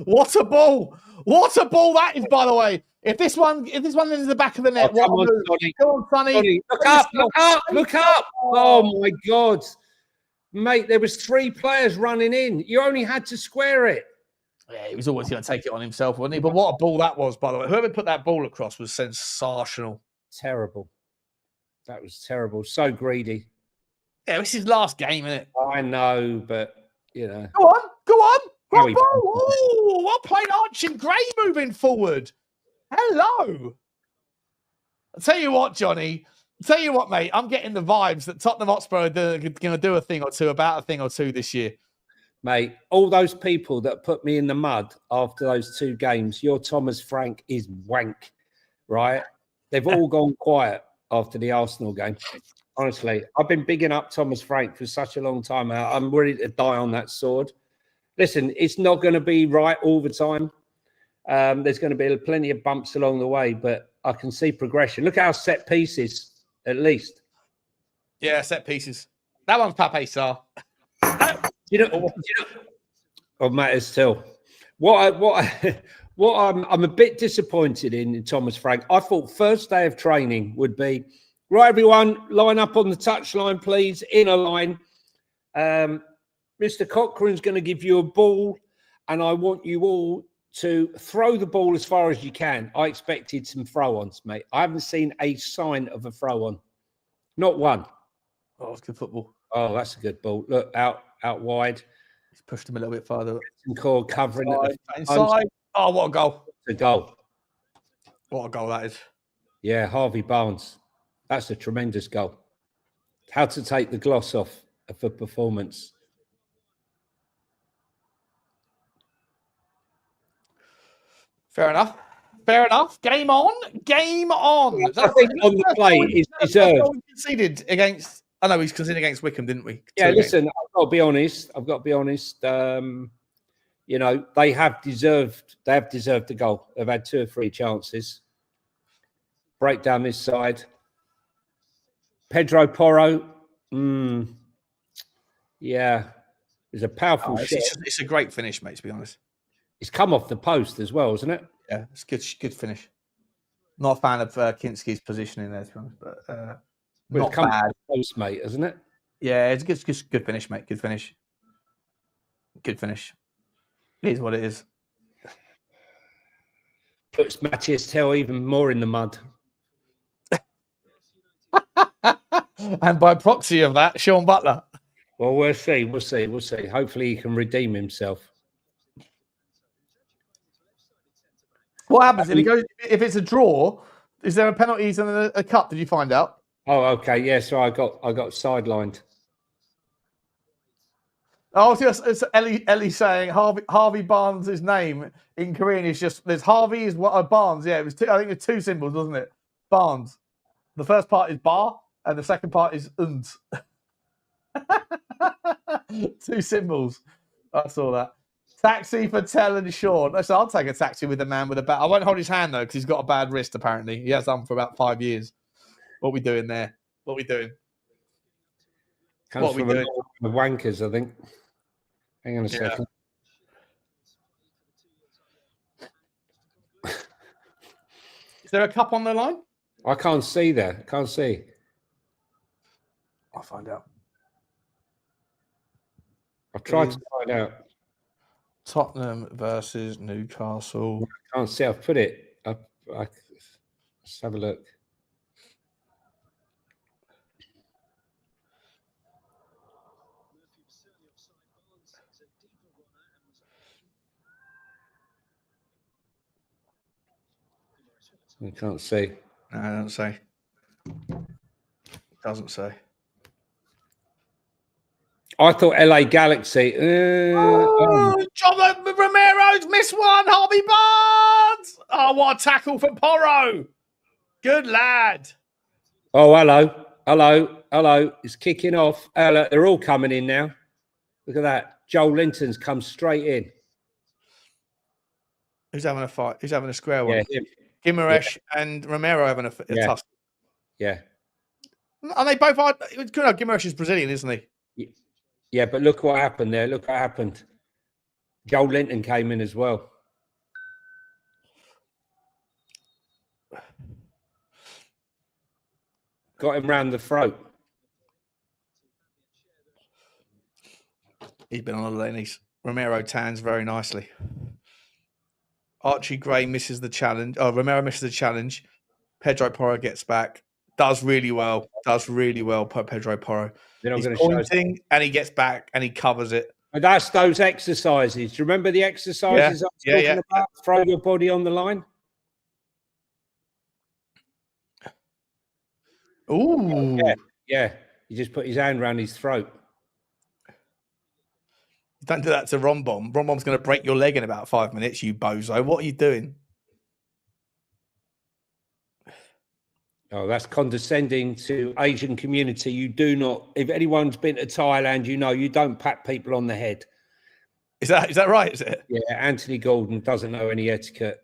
What a ball! What a ball that is, by the way. If this one is the back of the net, come on, Sonny. Come on, Sonny. Look up! Look up! Oh my God, mate! There was 3 players running in. You only had to square it. Yeah, he was always going to take it on himself, wasn't he? But what a ball that was, by the way. Whoever put that ball across was sensational. Terrible. That was terrible. So greedy. Yeah, this is his last game, isn't it? I know, but, Go on. Good ball. Oh, well played, Archie Gray moving forward. Hello. I'll tell you what, Johnny. I'll tell you what, mate. I'm getting the vibes that Tottenham Hotspur are going to do a thing or two this year. Mate, all those people that put me in the mud after those 2 games, your Thomas Frank is wank, right? They've all gone quiet after the Arsenal game. Honestly, I've been bigging up Thomas Frank for such a long time. I'm ready to die on that sword. Listen, it's not going to be right all the time. There's going to be plenty of bumps along the way, but I can see progression. Look at our set pieces, at least. Yeah, set pieces. That one's Pape Sarr. Mathys Tel. What I'm a bit disappointed in Thomas Frank. I thought first day of training would be, right, everyone, line up on the touchline, please, in a line. Mr. Cochrane's going to give you a ball, and I want you all to throw the ball as far as you can. I expected some throw-ons, mate. I haven't seen a sign of a throw-on. Not one. Oh, it's good football. Oh, that's a good ball. Look, out wide. He's pushed him a little bit further. Core covering inside. Oh, what a goal. It's a goal. What a goal that is. Yeah, Harvey Barnes. That's a tremendous goal. How to take the gloss off of a performance. Fair enough. Game on. I think on the play is deserved. Conceded against. I know he's conceded against Wickham, didn't we? Yeah, listen, I've got to be honest. You know, they have deserved the goal. They've had 2 or 3 chances. Break down this side. Pedro Porro. Yeah, it's a powerful shot. It's a great finish, mate, to be honest. It's come off the post as well, isn't it? Yeah, it's good finish. Not a fan of Kinsky's positioning there, to be honest, but not bad. Post, mate, isn't it? Yeah, it's good finish, mate. Good finish. It is what it is. Puts Mathys Tel even more in the mud. And by proxy of that, Sean Butler. Well, we'll see. Hopefully he can redeem himself. What happens if it goes? If it's a draw, is there a penalties and a cup? Did you find out? Oh, okay. Yeah, so I got sidelined. Oh, it's Ellie saying Harvey Barnes' name in Korean is just there's Harvey is what Barnes. Yeah, it was I think it's two symbols, wasn't it? Barnes. The first part is bar, and the second part is und. Two symbols. I saw that. Taxi for Tel and Sean. So I'll take a taxi with a man with a bat. I won't hold his hand though because he's got a bad wrist. Apparently, he has done for about 5 years. What are we doing there? What are we doing? Comes what are we from doing? The wankers, I think. Hang on a second. Is there a cup on the line? I can't see there. I can't see. I'll find out. I've tried to find out. Tottenham versus Newcastle. I can't see. I've put it up. Let's have a look. I can't see. No, it doesn't say. Doesn't say. I thought LA Galaxy. John Romero's missed one. Harvey Barnes. Oh, what a tackle for Porro. Good lad. Oh, hello. It's kicking off. Look, they're all coming in now. Look at that. Joel Linton's come straight in. Who's having a fight? Who's having a square one? Yeah, him. Guimaraes and Romero having a tussle. Yeah. And they both are. Guimaraes is Brazilian, isn't he? Yeah, but look what happened there. Look what happened. Joel Linton came in as well. Got him round the throat. He's been on holiday and Romero tans very nicely. Archie Gray misses the challenge. Oh, Romero misses the challenge. Pedro Porro gets back. Does really well. Pedro Porro. He's pointing and he gets back and he covers it. And that's those exercises. Do you remember the exercises I was talking about? Throw your body on the line. Ooh. Yeah. He just put his hand around his throat. Don't do that to Rombom. Rombom's going to break your leg in about 5 minutes, you bozo. What are you doing? Oh, that's condescending to Asian community. You do not, if anyone's been to Thailand, you know, you don't pat people on the head. Is that right? Is it? Yeah, Anthony Gordon doesn't know any etiquette.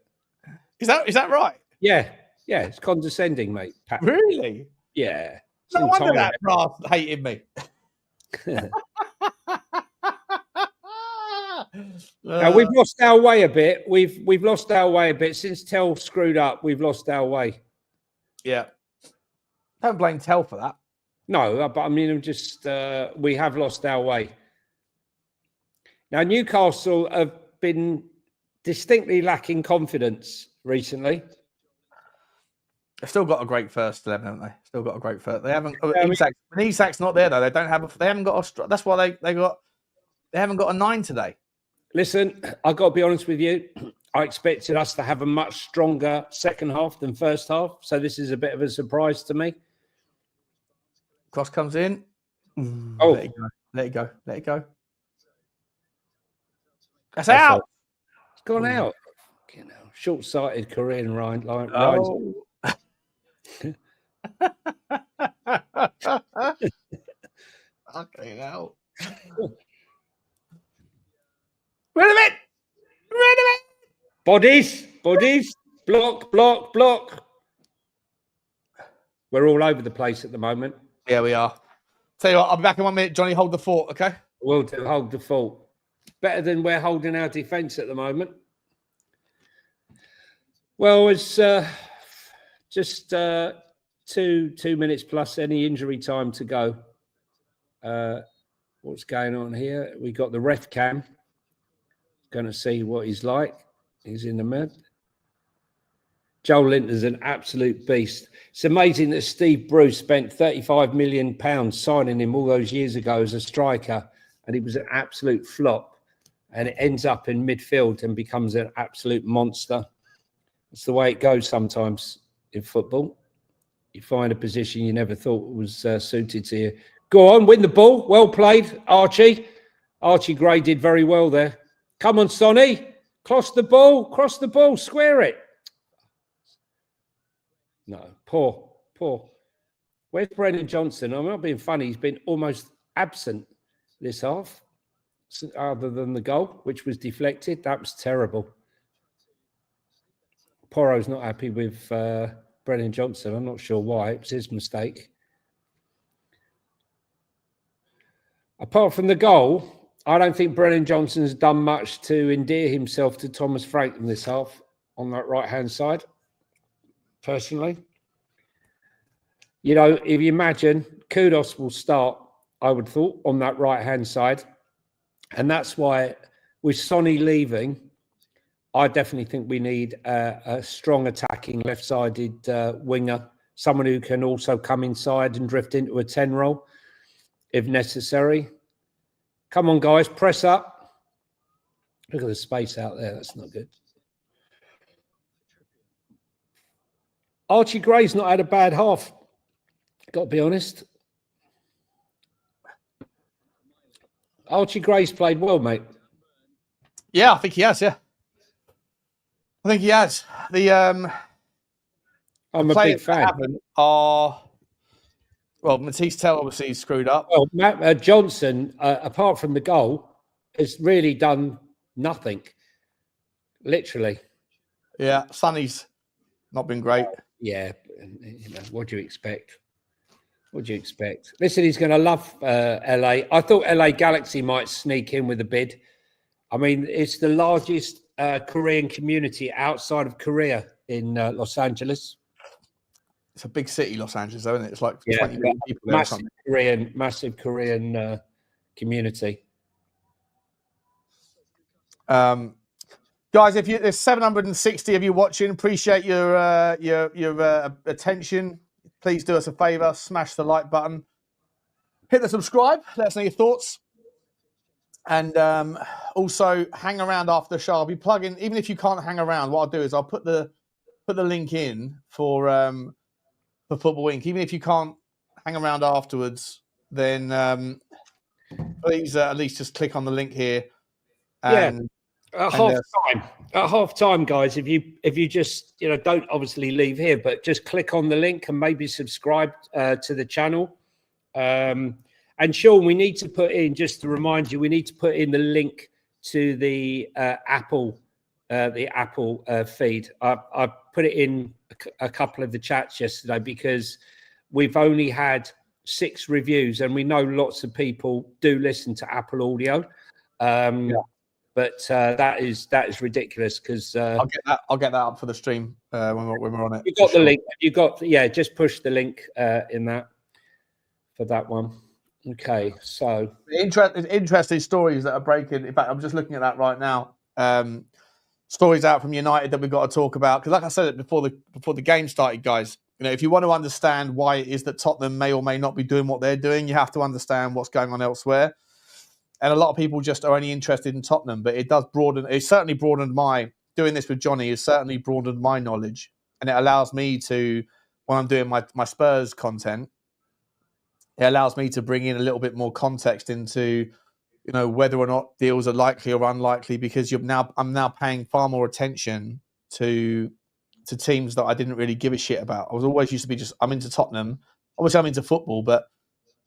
Is that right? Yeah, it's condescending, mate. Really? Yeah. No wonder that brass hated me. Now, we've lost our way a bit. We've lost our way a bit since Tel screwed up. We've lost our way. Yeah. Don't blame Tel for that. No, but I mean, we have lost our way. Now, Newcastle have been distinctly lacking confidence recently. They've still got a great first 11, haven't they? Still got a great first. They haven't. When Isak's not there though, they don't have. They haven't got a. That's why they haven't got a 9 today. Listen, I've got to be honest with you. I expected us to have a much stronger second half than first half. So this is a bit of a surprise to me. Cross comes in. Oh, let it go. That's out. It's gone out. You know, short-sighted Korean line. Oh. Okay, now. Rid of it. Bodies. Block. We're all over the place at the moment. Yeah, we are. Tell you what, I'll be back in 1 minute. Johnny, hold the fort, okay? We'll hold the fort. Better than we're holding our defence at the moment. Well, it's just 2 minutes plus any injury time to go. What's going on here? We got the ref cam. Going to see what he's like. He's in the mud. Joel Linton's an absolute beast. It's amazing that Steve Bruce spent £35 million signing him all those years ago as a striker, and he was an absolute flop. And it ends up in midfield and becomes an absolute monster. It's the way it goes sometimes in football. You find a position you never thought was suited to you. Go on, win the ball. Well played, Archie. Archie Gray did very well there. Come on, Sonny. Cross the ball, square it. No, poor. Where's Brennan Johnson? I'm not being funny. He's been almost absent this half, other than the goal, which was deflected. That was terrible. Porro's not happy with Brennan Johnson. I'm not sure why. It was his mistake. Apart from the goal, I don't think Brennan Johnson's done much to endear himself to Thomas Frank in this half on that right-hand side, personally. You know, if you imagine, Kudos will start, I would thought, on that right-hand side. And that's why, with Sonny leaving, I definitely think we need a strong attacking left-sided winger, someone who can also come inside and drift into a 10 role if necessary. Come on, guys, press up. Look at the space out there. That's not good. Archie Gray's not had a bad half, got to be honest. Archie Gray's played well, mate. Yeah, I think he has, yeah. I think he has. I'm a big fan. Well, Mathys Tel obviously screwed up. Well, Johnson, apart from the goal, has really done nothing. Literally. Yeah, Sonny's not been great. Yeah, you know, what do you expect? What do you expect? Listen, he's going to love LA. I thought LA Galaxy might sneak in with a bid. I mean, it's the largest Korean community outside of Korea in Los Angeles. It's a big city, Los Angeles, though, isn't it? It's like 20 million people there. Massive Korean community. Guys, if there's 760 of you watching, appreciate your attention. Please do us a favour, smash the like button, hit the subscribe, let us know your thoughts, and also hang around after the show. I'll be plugging, even if you can't hang around. What I'll do is I'll put the link in for Football Inc. Even if you can't hang around afterwards, then please at least just click on the link here. And, At half time, guys, if you just don't obviously leave here, but just click on the link and maybe subscribe to the channel. And Sean, we need to put in, just to remind you, we need to put in the link to the Apple feed. I put it in a couple of the chats yesterday because we've only had 6 reviews, and we know lots of people do listen to Apple Audio. But that is ridiculous because I'll get that up for the stream when we're on it. You got the link. Just push the link in that for that one. Okay, so interesting stories that are breaking. In fact, I'm just looking at that right now. Stories out from United that we've got to talk about, because like I said before the game started, guys, if you want to understand why it is that Tottenham may or may not be doing what they're doing, you have to understand what's going on elsewhere. And a lot of people just are only interested in Tottenham, but it certainly broadened doing this with Johnny has certainly broadened my knowledge. And it allows me to, when I'm doing my Spurs content, it allows me to bring in a little bit more context into, whether or not deals are likely or unlikely, because I'm now paying far more attention to teams that I didn't really give a shit about. I was always used to be I'm into Tottenham. Obviously I'm into football, but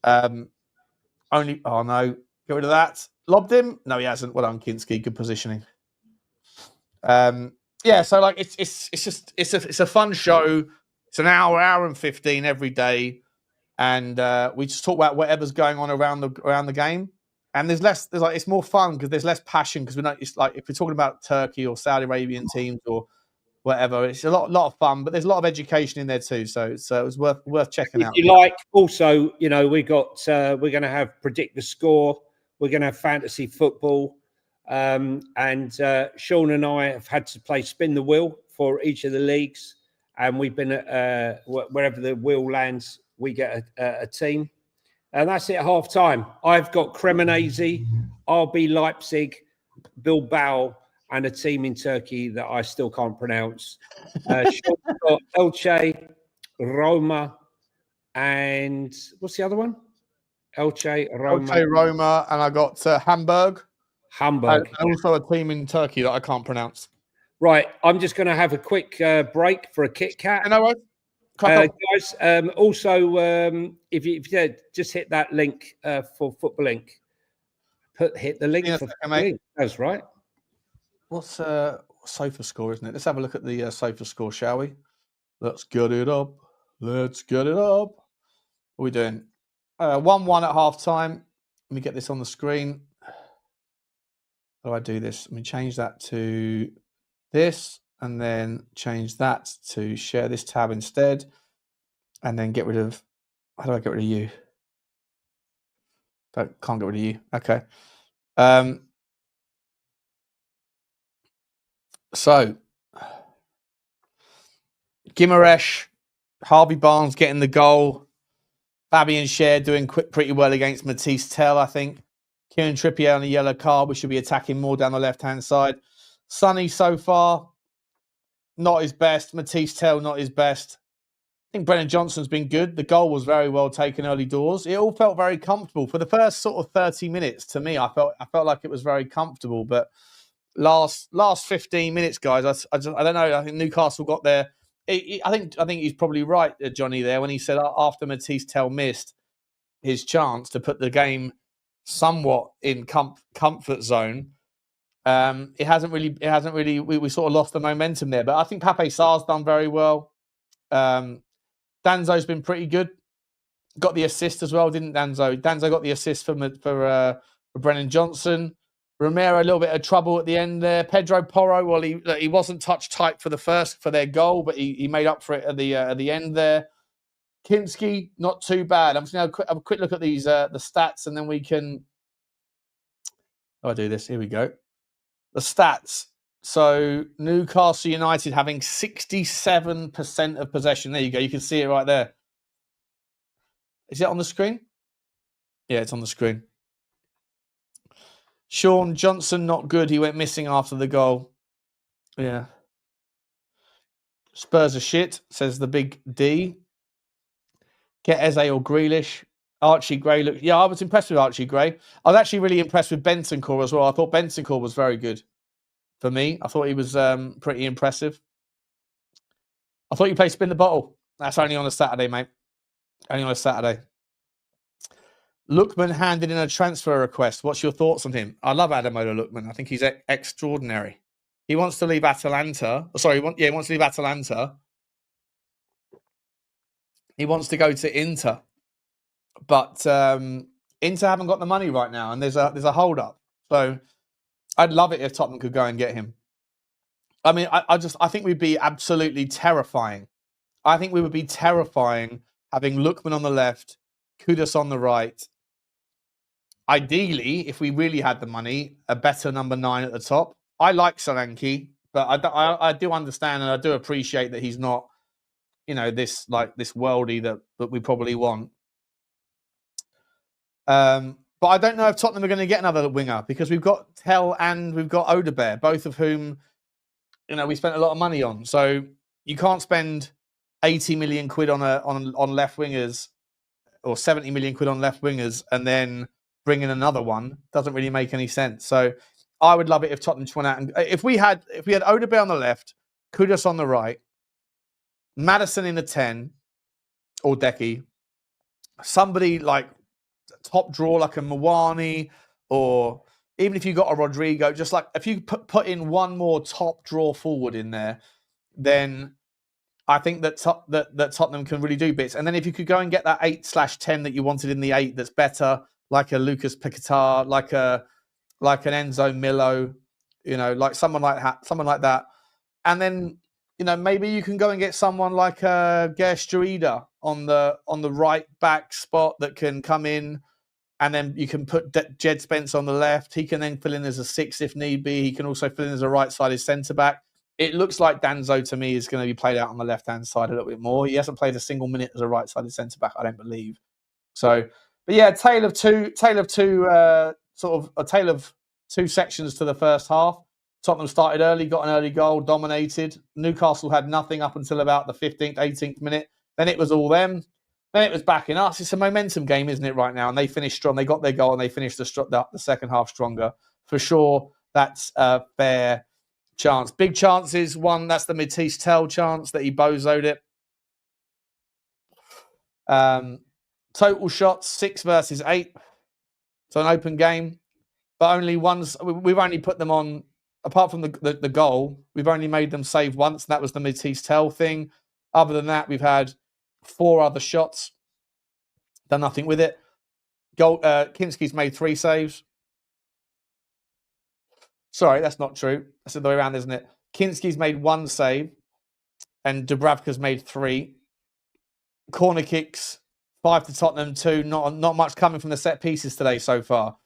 get rid of that. Lobbed him? No, he hasn't. Well done, Kinsky. Good positioning. So like it's a fun show. It's an hour and 15 every day, and we just talk about whatever's going on around the game. And it's more fun because there's less passion, because it's like if we're talking about Turkey or Saudi Arabian teams or whatever, it's a lot of fun, but there's a lot of education in there too. So it was worth checking out. If you like, also, we're going to have predict the score. We're going to have fantasy football. And Sean and I have had to play spin the wheel for each of the leagues. And we've been wherever the wheel lands, we get a team. And that's it at half time. I've got Cremonese, RB Leipzig, Bilbao, and a team in Turkey that I still can't pronounce. Sean's got Elche, Roma, and what's the other one? Elche, Roma, Okay, Roma, and I got Hamburg, Hamburg. and also a team in Turkey that I can't pronounce. Right, I'm just going to have a quick break for a Kit Kat. You know what? Guys, also, if you just hit that link for Football Inc. Hit the link for Football Inc. That's right. What's Sofa Score, isn't it? Let's have a look at the Sofa Score, shall we? Let's get it up. Let's get it up. What are we doing? 1-1 at half time. Let me get this on the screen. How do I do this? Let me change that to this, and then change that to share this tab instead, and then get rid of. How do I get rid of you? Can't get rid of you. Okay. So Gimaresh, Harvey Barnes getting the goal. Fabian Schär doing pretty well against Mathys Tel, I think. Kieran Trippier on a yellow card. We should be attacking more down the left-hand side. Sonny so far, not his best. Mathys Tel, not his best. I think Brennan Johnson's been good. The goal was very well taken early doors. It all felt very comfortable. For the first sort of 30 minutes, to me, I felt like it was very comfortable. But last 15 minutes, guys, I don't know. I think Newcastle got there. I think he's probably right, Johnny, there when he said after Mathys Tel missed his chance to put the game somewhat in comfort zone. It hasn't really. We sort of lost the momentum there. But I think Pape Sarr's done very well. Danzo's been pretty good. Got the assist as well, didn't Danzo? Danzo got the assist for Brennan Johnson. Romero a little bit of trouble at the end there. Pedro Porro, well, he wasn't touch tight for their goal, but he made up for it at the end there. Kinsky, not too bad. I'm just going to have a quick look at these the stats, and then we can. I'll do this. Here we go. The stats. So Newcastle United having 67% of possession. There you go. You can see it right there. Is it on the screen? Yeah, it's on the screen. Sean Johnson, not good. He went missing after the goal. Yeah. Spurs are shit, says the big D. Get Eze or Grealish. Archie Gray. Yeah, I was impressed with Archie Gray. I was actually really impressed with Bentancur as well. I thought Bentancur was very good for me. I thought he was pretty impressive. I thought you played Spin the Bottle. That's only on a Saturday, mate. Only on a Saturday. Lookman handed in a transfer request. What's your thoughts on him? I love Ademola Lookman. I think he's extraordinary. He wants to leave Atalanta. Sorry, he wants to leave Atalanta. He wants to go to Inter. But Inter haven't got the money right now, and there's a hold up. So I'd love it if Tottenham could go and get him. I mean, I think we'd be absolutely terrifying. I think we would be terrifying having Lookman on the left, Kudus on the right. Ideally, if we really had the money, a better number 9 at the top. I like Solanke, but I do understand and I do appreciate that he's not, this worldie that we probably want. But I don't know if Tottenham are going to get another winger because we've got Tel and we've got Odegaard, both of whom, we spent a lot of money on. So you can't spend 80 million quid on left wingers or 70 million quid on left wingers and then bring in another one. Doesn't really make any sense. So I would love it if Tottenham just went out and if we had Odegaard on the left, Kudus on the right, Maddison in the 10 or Decky, somebody like top draw like a Mawani, or even if you got a Rodrigo, just like if you put in one more top draw forward in there, then I think that Tottenham can really do bits. And then if you could go and get that 8/10 that you wanted in the 8 that's better, like a Lucas Paquetá, like an Enzo Milo, like someone like that. And then, maybe you can go and get someone like Gerstruida on the right back spot that can come in, and then you can put Jed Spence on the left. He can then fill in as a 6 if need be. He can also fill in as a right-sided centre-back. It looks like Danzo, to me, is going to be played out on the left-hand side a little bit more. He hasn't played a single minute as a right-sided centre-back, I don't believe. So, but yeah, tale of two sections to the first half. Tottenham started early, got an early goal, dominated. Newcastle had nothing up until about the 15th, 18th minute. Then it was all them. Then it was backing us. It's a momentum game, isn't it, right now? And they finished strong. They got their goal and they finished the second half stronger. For sure, that's a fair chance. Big chances. One, that's the Mathys Tel chance that he bozoed it. Total shots, 6 versus 8. So an open game. But only once, we've only put them on, apart from the goal, we've only made them save once. And that was the Mathys Tel thing. Other than that, we've had 4 other shots. Done nothing with it. Kinsky's made 3 saves. Sorry, that's not true. That's the other way around, isn't it? Kinsky's made 1 save. And Dubravka's made 3. Corner kicks, 5 to Tottenham, 2. Not much coming from the set pieces today so far.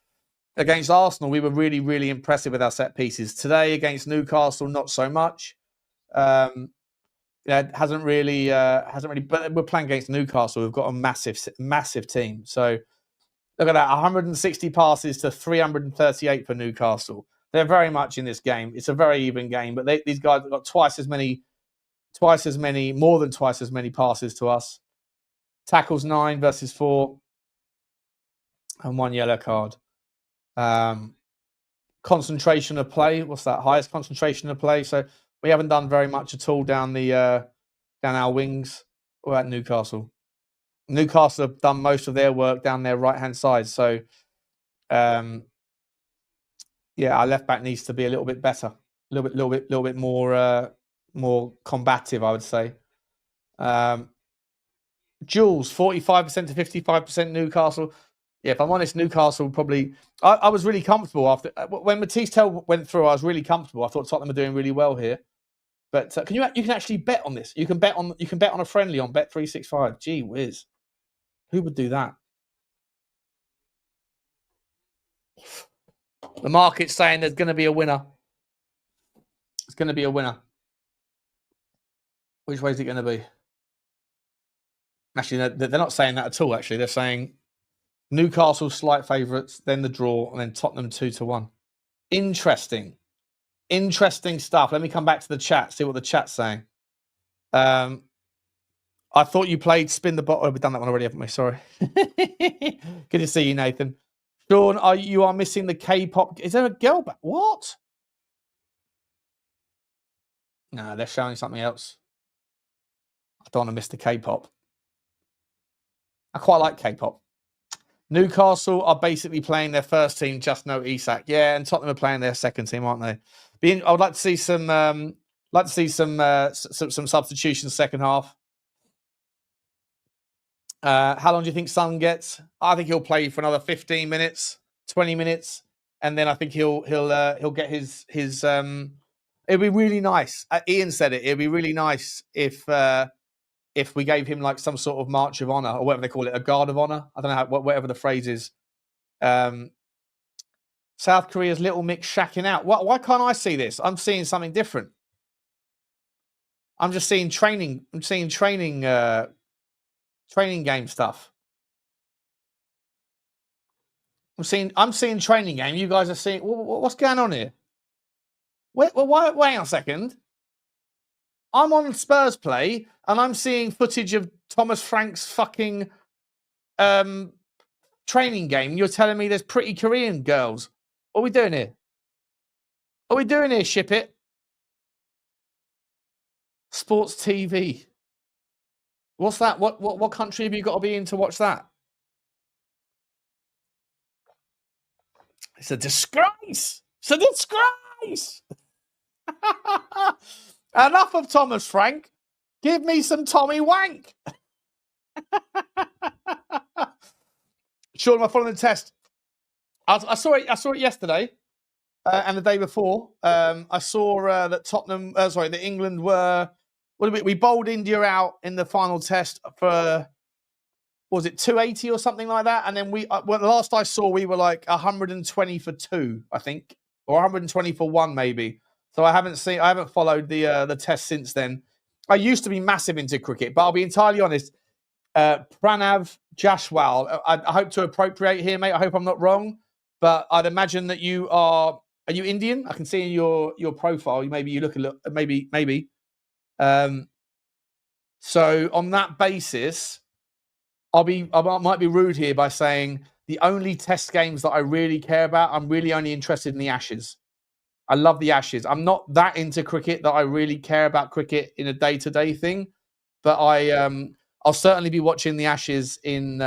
Against Arsenal, we were really, really impressive with our set pieces. Today, against Newcastle, not so much. Hasn't really. But we're playing against Newcastle. We've got a massive team. So look at that: 160 passes to 338 for Newcastle. They're very much in this game. It's a very even game. But these guys have got more than twice as many passes to us. Tackles 9 versus 4, and 1 yellow card. Concentration of play. What's that? Highest concentration of play. So we haven't done very much at all down our wings. What about Newcastle? Newcastle have done most of their work down their right-hand side. So, our left back needs to be a little bit better, a little bit more combative, I would say. Jules, 45% to 55% Newcastle. Yeah, if I'm honest, Newcastle probably. I was really comfortable after when Mathys Tel went through. I was really comfortable. I thought Tottenham were doing really well here. But you can actually bet on this. You can bet on a friendly on Bet365. Gee whiz, who would do that? The market's saying there's going to be a winner. It's going to be a winner. Which way is it going to be? Actually, they're not saying that at all. Actually, they're saying Newcastle slight favourites, then the draw, and then Tottenham 2-1. Interesting stuff. Let me come back to the chat, see what the chat's saying. I thought you played Spin the Bottle. We've done that one already, haven't we? Sorry. Good to see you, Nathan. Sean, you are missing the K-pop. Is there a girl back? What? No, they're showing something else. I don't want to miss the K-pop. I quite like K-pop. Newcastle are basically playing their first team, just no Isak. Yeah, and Tottenham are playing their second team, aren't they? I would like to see some substitutions second half. How long do you think Son gets? I think he'll play for another 15 minutes, 20 minutes, and then I think he'll get his. It'd be really nice. Ian said it. It'd be really nice if we gave him like some sort of march of honor or whatever they call it, a guard of honor. I don't know whatever the phrase is. South Korea's Little Mick shacking out. Why can't I see this? I'm seeing something different. I'm just seeing training. I'm seeing training game stuff. I'm seeing training game. You guys are seeing what's going on here? Wait on a second. I'm on Spurs Play and I'm seeing footage of Thomas Frank's fucking training game. You're telling me there's pretty Korean girls. What are we doing here? What are we doing here, Ship It? Sports TV. What's that? What country have you got to be in to watch that? It's a disgrace. It's a disgrace. Enough of Thomas Frank. Give me some Tommy Wank. Sean, am I following the test? I saw it yesterday and the day before. I saw that that England were. We bowled India out in the final test for, was it 280 or something like that? And then last I saw, we were like 120 for 2, I think, or 120 for 1 maybe. So I haven't followed the test since then. I used to be massive into cricket, but I'll be entirely honest. Pranav Jashwal, I hope to appropriate here, mate. I hope I'm not wrong, but I'd imagine that you are Are you Indian? I can see in your profile. Maybe you look a little. Maybe. So on that basis, I might be rude here by saying the only Test games that I really care about, I'm really only interested in the Ashes. I love the Ashes. I'm not that into cricket that I really care about cricket in a day-to-day thing, but I'll certainly be watching the Ashes in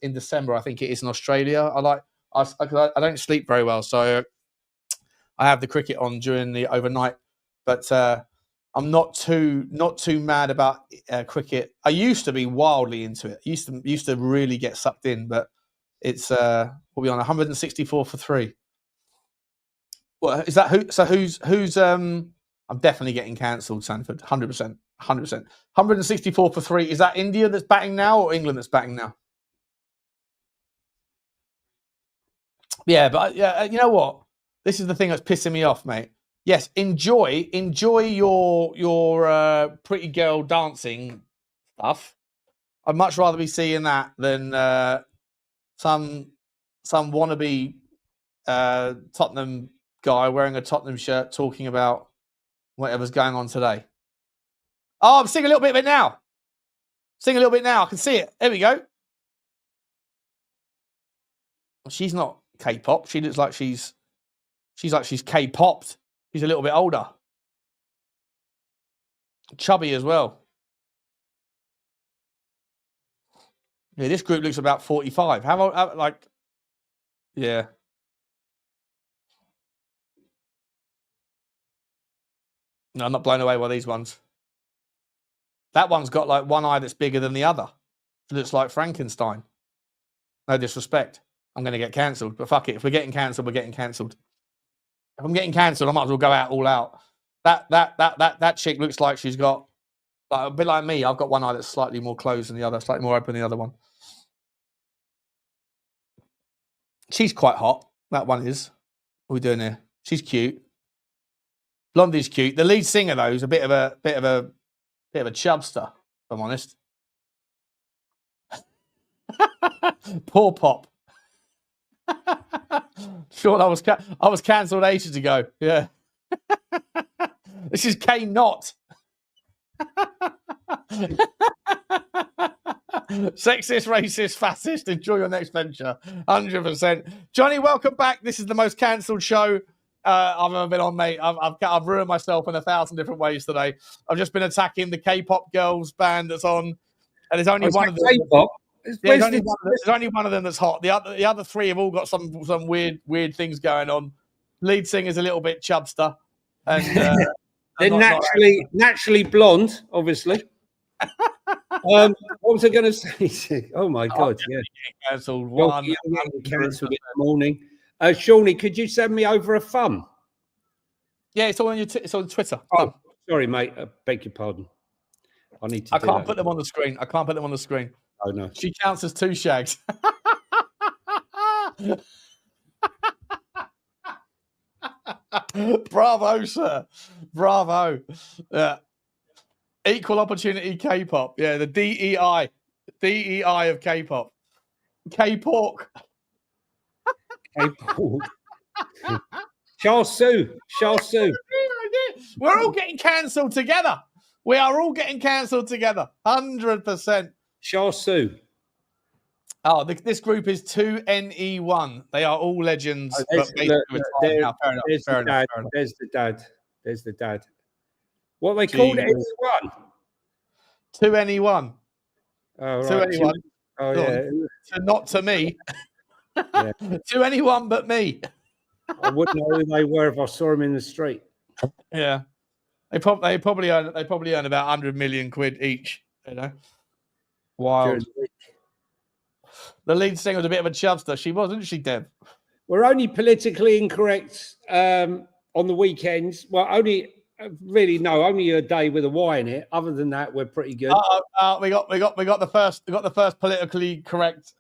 December. I think it is in Australia. I don't sleep very well, so I have the cricket on during the overnight. But I'm not too mad about cricket. I used to be wildly into it. Used to really get sucked in, but it's we'll be on 164 for 3. Well, is that who? So who's? I'm definitely getting cancelled, Sanford. 100%. 164 for 3. Is that India that's batting now or England that's batting now? Yeah, but you know what? This is the thing that's pissing me off, mate. Yes, enjoy your pretty girl dancing stuff. I'd much rather be seeing that than some wannabe Tottenham guy wearing a Tottenham shirt talking about whatever's going on today. Oh, I'm singing a little bit of it now. Sing a little bit now. I can see it. There we go. She's not K-pop. She looks like she's K-popped. She's a little bit older. Chubby as well. Yeah, this group looks about 45. Yeah. No, I'm not blown away by these ones. That one's got like one eye that's bigger than the other. It looks like Frankenstein. No disrespect. I'm going to get cancelled, but fuck it. If we're getting cancelled, we're getting cancelled. If I'm getting cancelled, I might as well go out all out. That chick looks like she's got a bit like me. I've got one eye that's slightly more closed than the other, slightly more open than the other one. She's quite hot. That one is. What are we doing here? She's cute. Blondie's cute. The lead singer though is a bit of a chubster, if I'm honest. Poor Pop. Sure, I was cancelled ages ago. Yeah. This is K Not. Sexist, racist, fascist. Enjoy your next venture. 100%. Johnny, welcome back. This is the most cancelled show I've ever been on, mate. I've ruined myself in 1,000 different ways today. I've just been attacking the K-pop girls band that's on, and there's only one of them. K-pop? There's only one of them that's hot. The other three have all got some weird things going on. Lead singer's a little bit chubster, and they're naturally blonde, obviously. What was I going to say? Oh my God! Yeah, cancelled cancelled in the morning. Shawnee, could you send me over a thumb? Yeah, it's all on it's on Twitter. Oh, sorry, mate. I beg your pardon. I need to. I can't put them on the screen. Oh no. She counts as 2 shags. Bravo, sir. Bravo. Yeah. Equal opportunity K-pop. Yeah, the DEI. DEI of K-pop. K-pork. K-pork. Charles Sue. We're all getting cancelled together. We are all getting cancelled together. 100%. Charles Sue. Oh, this group is 2NE1. They are all legends. There's the dad. What they called NE1? 2NE1. Oh, right. 2NE1. Oh, yeah. So not to me. Yeah. To anyone but me. I wouldn't know who they were if I saw them in the street. Yeah. They probably earn about 100 million quid each, you know. Wild. The lead singer was a bit of a chubster. She wasn't she, Deb? We're only politically incorrect on the weekends. Well, only a day with a Y in it. Other than that, we're pretty good. We got the first politically correct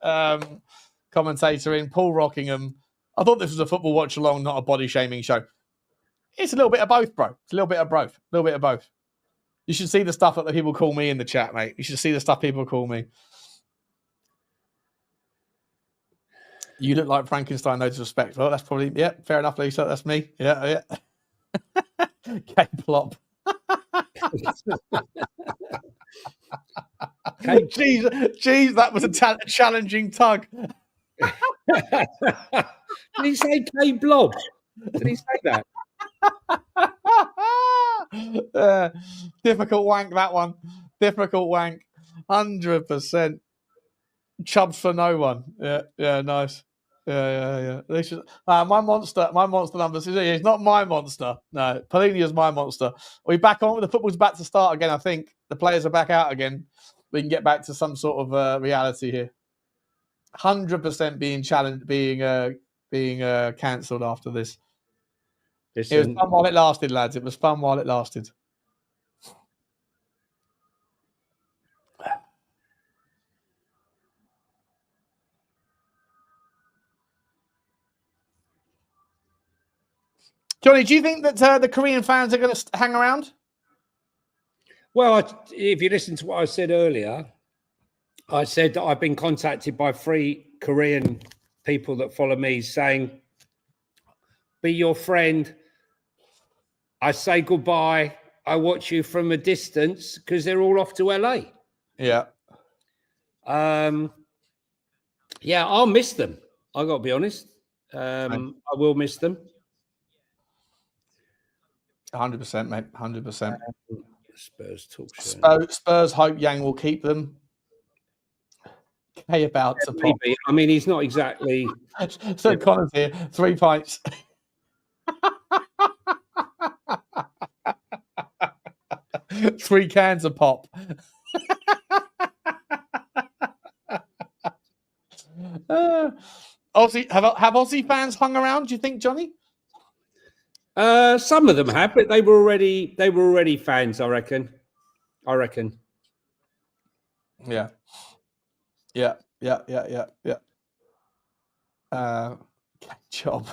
commentator in, Paul Rockingham. I thought this was a football watch along, not a body shaming show. It's a little bit of both, bro. It's a little bit of both. You should see the stuff that people call me in the chat, mate. You should see the stuff people call me. You look like Frankenstein, no disrespect. Well, that's probably, yeah, fair enough, Lisa. That's me. Yeah. K-plop. Jeez, that was a challenging tug. Did he say K-blob? Did he say that? Difficult wank, that one. Difficult wank. 100%. Chubs for no one. Yeah, nice. Yeah. My monster numbers. He's not my monster. No, Palhinha's my monster. We're back on. The football's back to start again. I think the players are back out again. We can get back to some sort of reality here. 100% being challenged, being cancelled after this. Listen, It was fun while it lasted, lads. It was fun while it lasted. Johnny, do you think that the Korean fans are going to hang around? Well, if you listen to what I said earlier, I said that I've been contacted by 3 Korean people that follow me saying, be your friend. I say goodbye. I watch you from a distance because they're all off to LA. Yeah. Yeah, I'll miss them. I got to be honest. I will miss them. 100%, mate. 100%. Spurs talk show. Spurs hope Yang will keep them. Hey, about to pop. Maybe. I mean, he's not exactly. So Connor's here. 3 pints. 3 cans of pop. Aussie, have Aussie fans hung around? Do you think, Johnny? Some of them have, but they were already fans. I reckon. Yeah. Job.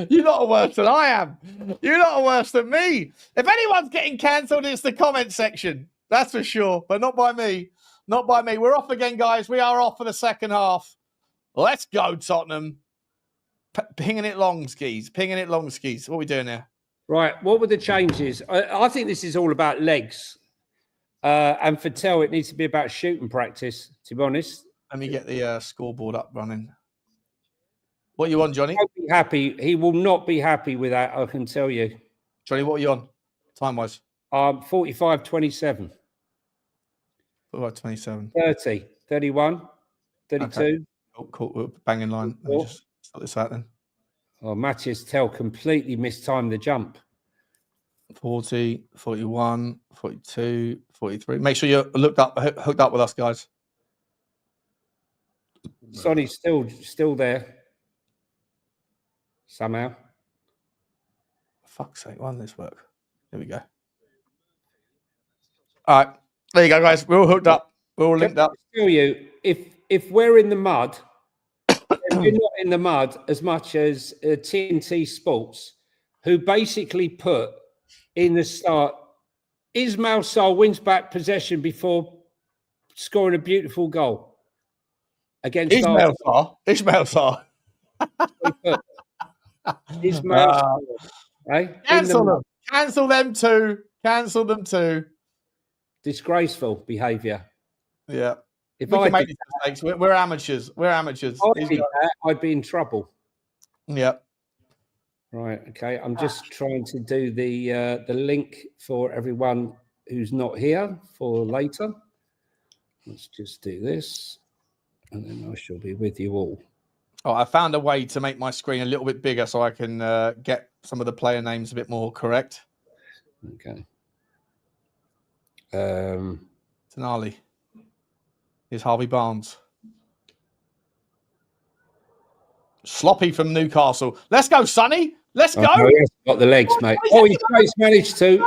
You're not worse than I am. You're not worse than me. If anyone's getting cancelled, it's the comment section. That's for sure. But not by me. Not by me. We're off again, guys. We are off for the second half. Let's go, Tottenham. Pinging it long skis. What are we doing here? Right. What were the changes? I think this is all about legs. And for Tel, it needs to be about shooting practice, to be honest. Let me get the scoreboard up running. What you on, Johnny? He won't be happy. He will not be happy with that, I can tell you. Johnny, what are you on? Time-wise? 45-27. 27. 30, 31, 32. Okay. Oh, cool. Banging line. Let me just sort this out then. Oh, Mathys Tel completely mistimed the jump. 40, 41, 42, 43. Make sure you're hooked up with us, guys. Sonny's still there. Somehow. For fuck's sake, why doesn't this work? Here we go. All right. There you go, guys. We're all hooked up. We're all linked up. I tell you, if we're in the mud, we're not in the mud as much as TNT Sports, who basically put in the start, Ismail Sarr wins back possession before scoring a beautiful goal against Ismail Sarr. Ismail Sarr. Right? Cancel them. Cancel them too. Cancel them too. Disgraceful behaviour. Yeah. If we I can make did these mistakes. We're amateurs. We're amateurs. I'd be in trouble. Yeah. Right. Okay. I'm just trying to do the link for everyone who's not here for later. Let's just do this, and then I shall be with you all. Oh, I found a way to make my screen a little bit bigger so I can get some of the player names a bit more correct. Okay. Tonali. Here's Harvey Barnes. Sloppy from Newcastle. Let's go, Sonny. Let's go. Oh, he's got the legs, mate. Oh, he's managed to.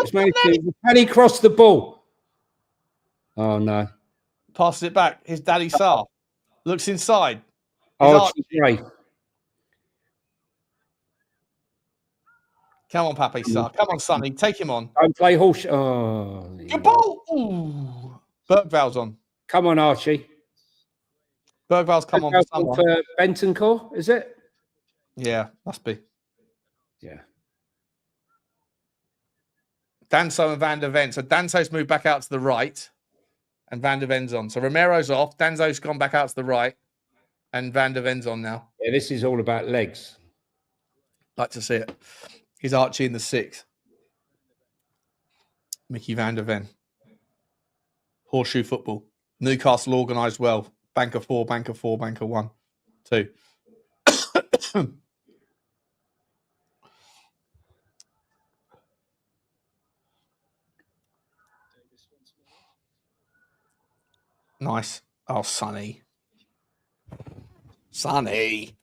Can he cross the ball? Oh, no. Passes it back. Here's Daddy Sarr. Looks inside. Archie Gray. Come on, Pape Sarr. Come on, Sonny. Take him on. Don't play horse. Oh, Good ball. Ooh. Berghvall's on. Come on, Archie. Berghvall's come on for someone. For Bentancur, is it? Yeah, must be. Yeah. Danso and Van der Ven. So Danso's moved back out to the right and Van der Ven's on. So Romero's off. Danso's gone back out to the right and Van der Ven's on now. Yeah, this is all about legs. Like to see it. He's Archie in the 6th. Micky Van der Ven. Horseshoe football. Newcastle organised well. Banker 4, banker 4, banker 1, 2. Nice. Oh, Sonny. Sonny.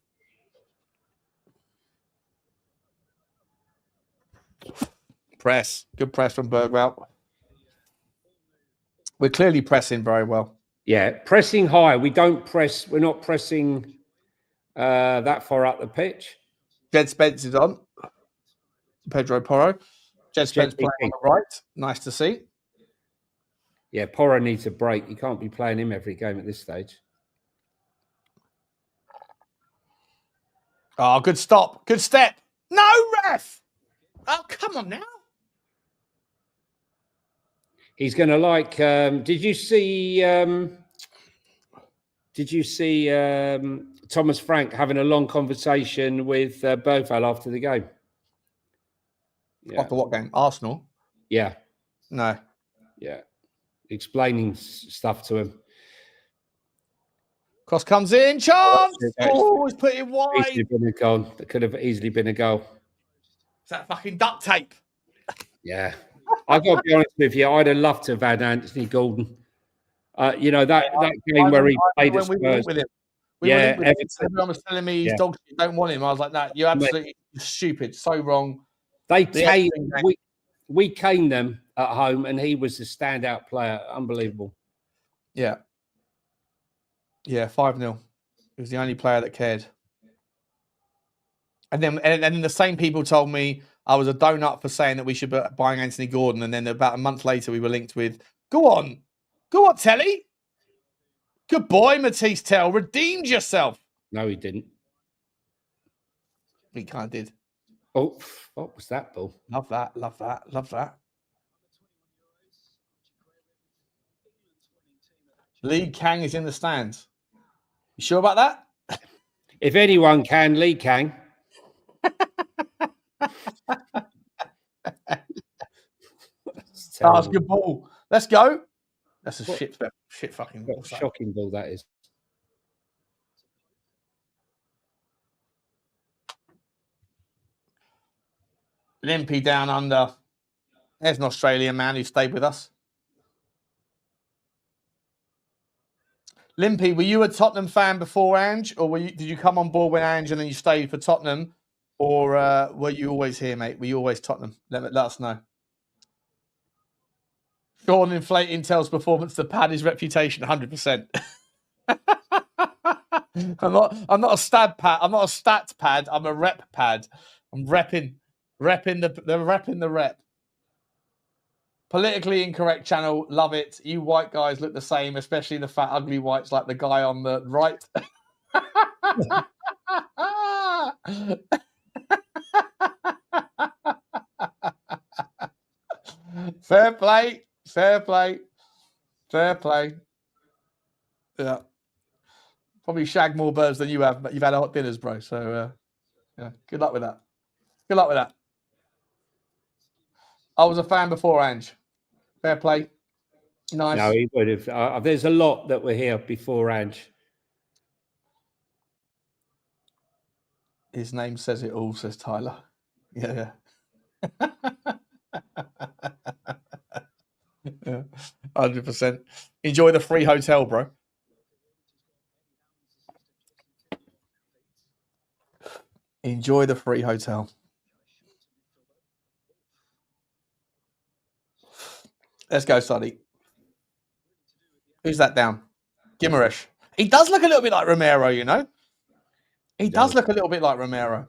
Press. Good press from Berghvall. We're clearly pressing very well. Yeah, pressing high. We don't press. We're not pressing that far up the pitch. Jed Spence is on. Pedro Porro. Jed Spence playing on the right. Nice to see. Yeah, Porro needs a break. You can't be playing him every game at this stage. Oh, good stop. Good step. No, ref. Oh, come on now. He's going to like. Did you see? Thomas Frank having a long conversation with Berghvall after the game? Yeah. After what game? Arsenal? Yeah. No. Yeah. Explaining stuff to him. Cross comes in. Chance. Oh, he's put it wide. Easily been a goal. That could have easily been a goal. Is that fucking duct tape? Yeah. I've got to be honest with you. I'd have loved to have had Anthony Gordon. You know, that game where he played at Spurs. Everyone was telling me his dog shit, don't want him. I was like, that, you're absolutely stupid. So wrong. We caned them at home and he was the standout player. Unbelievable. Yeah. Yeah, 5-0. He was the only player that cared. And then the same people told me I was a donut for saying that we should be buying Anthony Gordon. And then about a month later, we were linked with, go on, Telly. Good boy, Mathys Tel. Redeemed yourself. No, he didn't. He kind of did. Oh, what was that, Paul? Love that. Love that. Love that. Lee Kang is in the stands. You sure about that? If anyone can, Lee Kang. That's a good ball. Let's go. That's a shit fucking ball. Shocking ball that is. Limpy down under. There's an Australian man who stayed with us. Limpy, were you a Tottenham fan before Ange, or did you come on board with Ange and then you stayed for Tottenham, or were you always here, mate? Were you always Tottenham? Let us know. Sean inflating Tel's performance to pad his reputation 100%. I'm not a stat pad. I'm not a stats pad. I'm a rep pad. I'm repping the rep. Politically incorrect channel, love it. You white guys look the same, especially the fat, ugly whites like the guy on the right. Fair play. Fair play. Fair play. Yeah. Probably shagged more birds than you have, but you've had hot dinners, bro. So, yeah, good luck with that. Good luck with that. I was a fan before Ange. Fair play. Nice. No, he would have. There's a lot that were here before Ange. His name says it all, says Tyler. Yeah. Yeah, 100%. Enjoy the free hotel, bro. Enjoy the free hotel. Let's go, Sonny. Who's that down? Gimmerish. He does look a little bit like Romero, you know? He does look a little bit like Romero.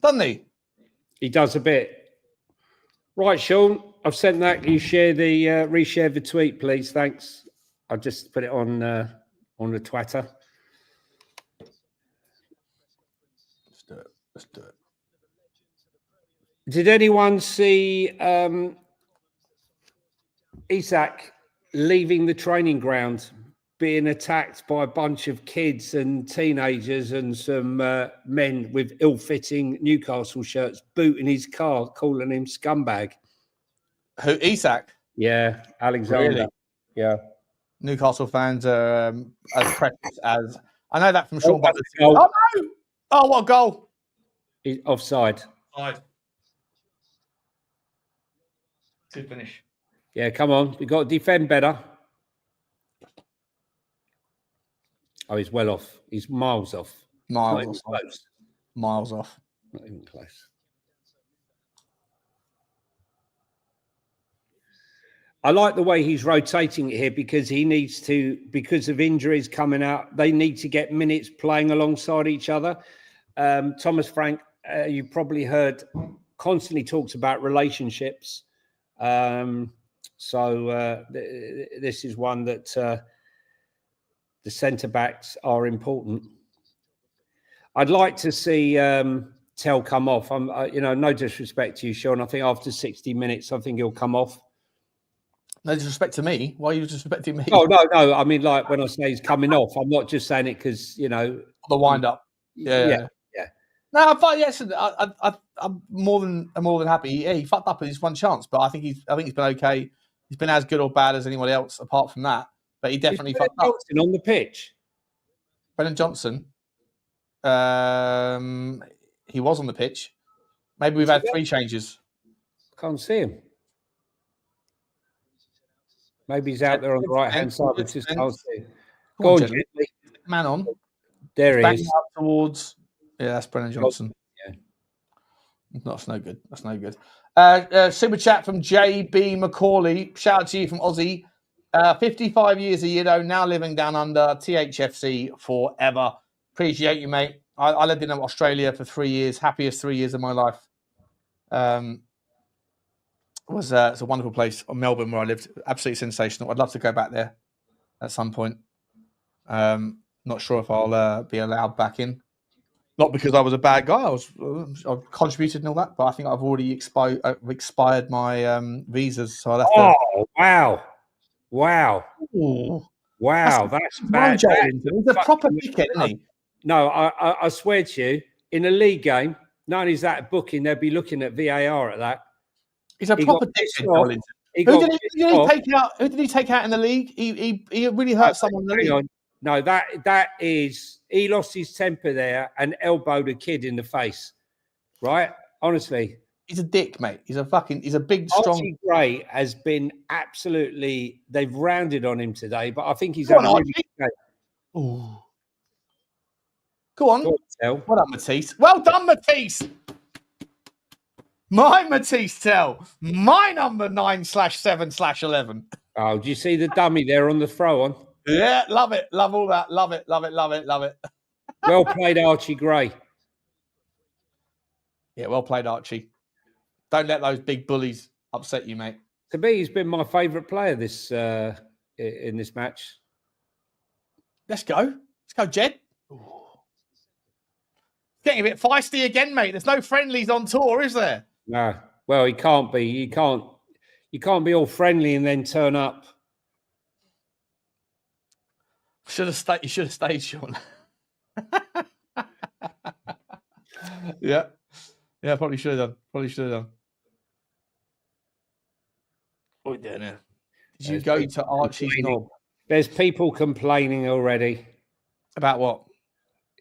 doesn't he? He does a bit. Right, Sean, I've sent that. Can you share the reshare the tweet, please? Thanks. I'll just put it on the Twitter. Let's do it. Let's do it. Did anyone see Isak leaving the training ground, being attacked by a bunch of kids and teenagers and some men with ill-fitting Newcastle shirts, booting his car, calling him scumbag? Who, Isak? Yeah, Alexander. Really? Yeah. Newcastle fans are as precious as... I know that from Sean that's Butler's... a goal. Oh, no! Oh, what a goal! He's offside. Good finish. Yeah, come on. We've got to defend better. Oh, he's well off. He's miles off. Not even Miles off. close. Miles off. Not even close. I like the way he's rotating it here because he needs to, because of injuries coming out, they need to get minutes playing alongside each other. Thomas Frank, you probably heard, constantly talks about relationships. This is one that the centre-backs are important. I'd like to see Tel come off. No disrespect to you, Sean. I think after 60 minutes, I think he'll come off. No disrespect to me. Why are you disrespecting me? Oh, no. I mean, like when I say he's coming off, I'm not just saying it because, The wind up. Yeah. No, I'm fine. Yes, I'm more than happy. Yeah, he fucked up in his one chance, but I think he's been okay. He's been as good or bad as anyone else apart from that. But he definitely fucked up. Johnson on the pitch. Brennan Johnson. He was on the pitch. Maybe we've had 3 changes. Can't see him. Maybe he's out there on the right-hand side, but just can't see him. Go on, gently. Man on. There he is. Up towards. Yeah, that's Brennan Johnson. Yeah. That's no good. That's no good. Super chat from JB Macaulay. Shout out to you from Aussie. 55 years a year, now living down under. THFC forever. Appreciate you, mate. I lived in Australia for 3 years. Happiest 3 years of my life. It's a wonderful place. Melbourne, where I lived. Absolutely sensational. I'd love to go back there at some point. Not sure if I'll be allowed back in. Not because I was a bad guy. I contributed and all that, but I think I've already expired my visas. So I'll have to... Oh, wow. Ooh. Wow, that's bad. He's a proper dickhead, isn't he? No, I swear to you, in a league game, not only is that booking, they'll be looking at VAR at that. He's a proper dickhead. Who did he take out in the league? He really hurt someone in the league. No, that is, he lost his temper there and elbowed a kid in the face. Right? Honestly. He's a dick, mate. He's a big, strong... Archie Gray has been absolutely... They've rounded on him today, but I think he's had a really good game. Ooh. Go on. Tel. Well done, Mathys. Well done, Mathys. My Mathys Tel. My number 9/7/11. Oh, do you see the dummy there on the throw on? Yeah, love it. Love all that. Love it. Well played, Archie Gray. Yeah, well played, Archie. Don't let those big bullies upset you, mate. To me, he's been my favourite player in this match. Let's go, Jed. Ooh. Getting a bit feisty again, mate. There's no friendlies on tour, is there? No. Well, he can't be. You can't be all friendly and then turn up. You should have stayed, Sean. Yeah, probably should have done. What are we doing here? Did you go to Archie's knob? There's people complaining already. About what?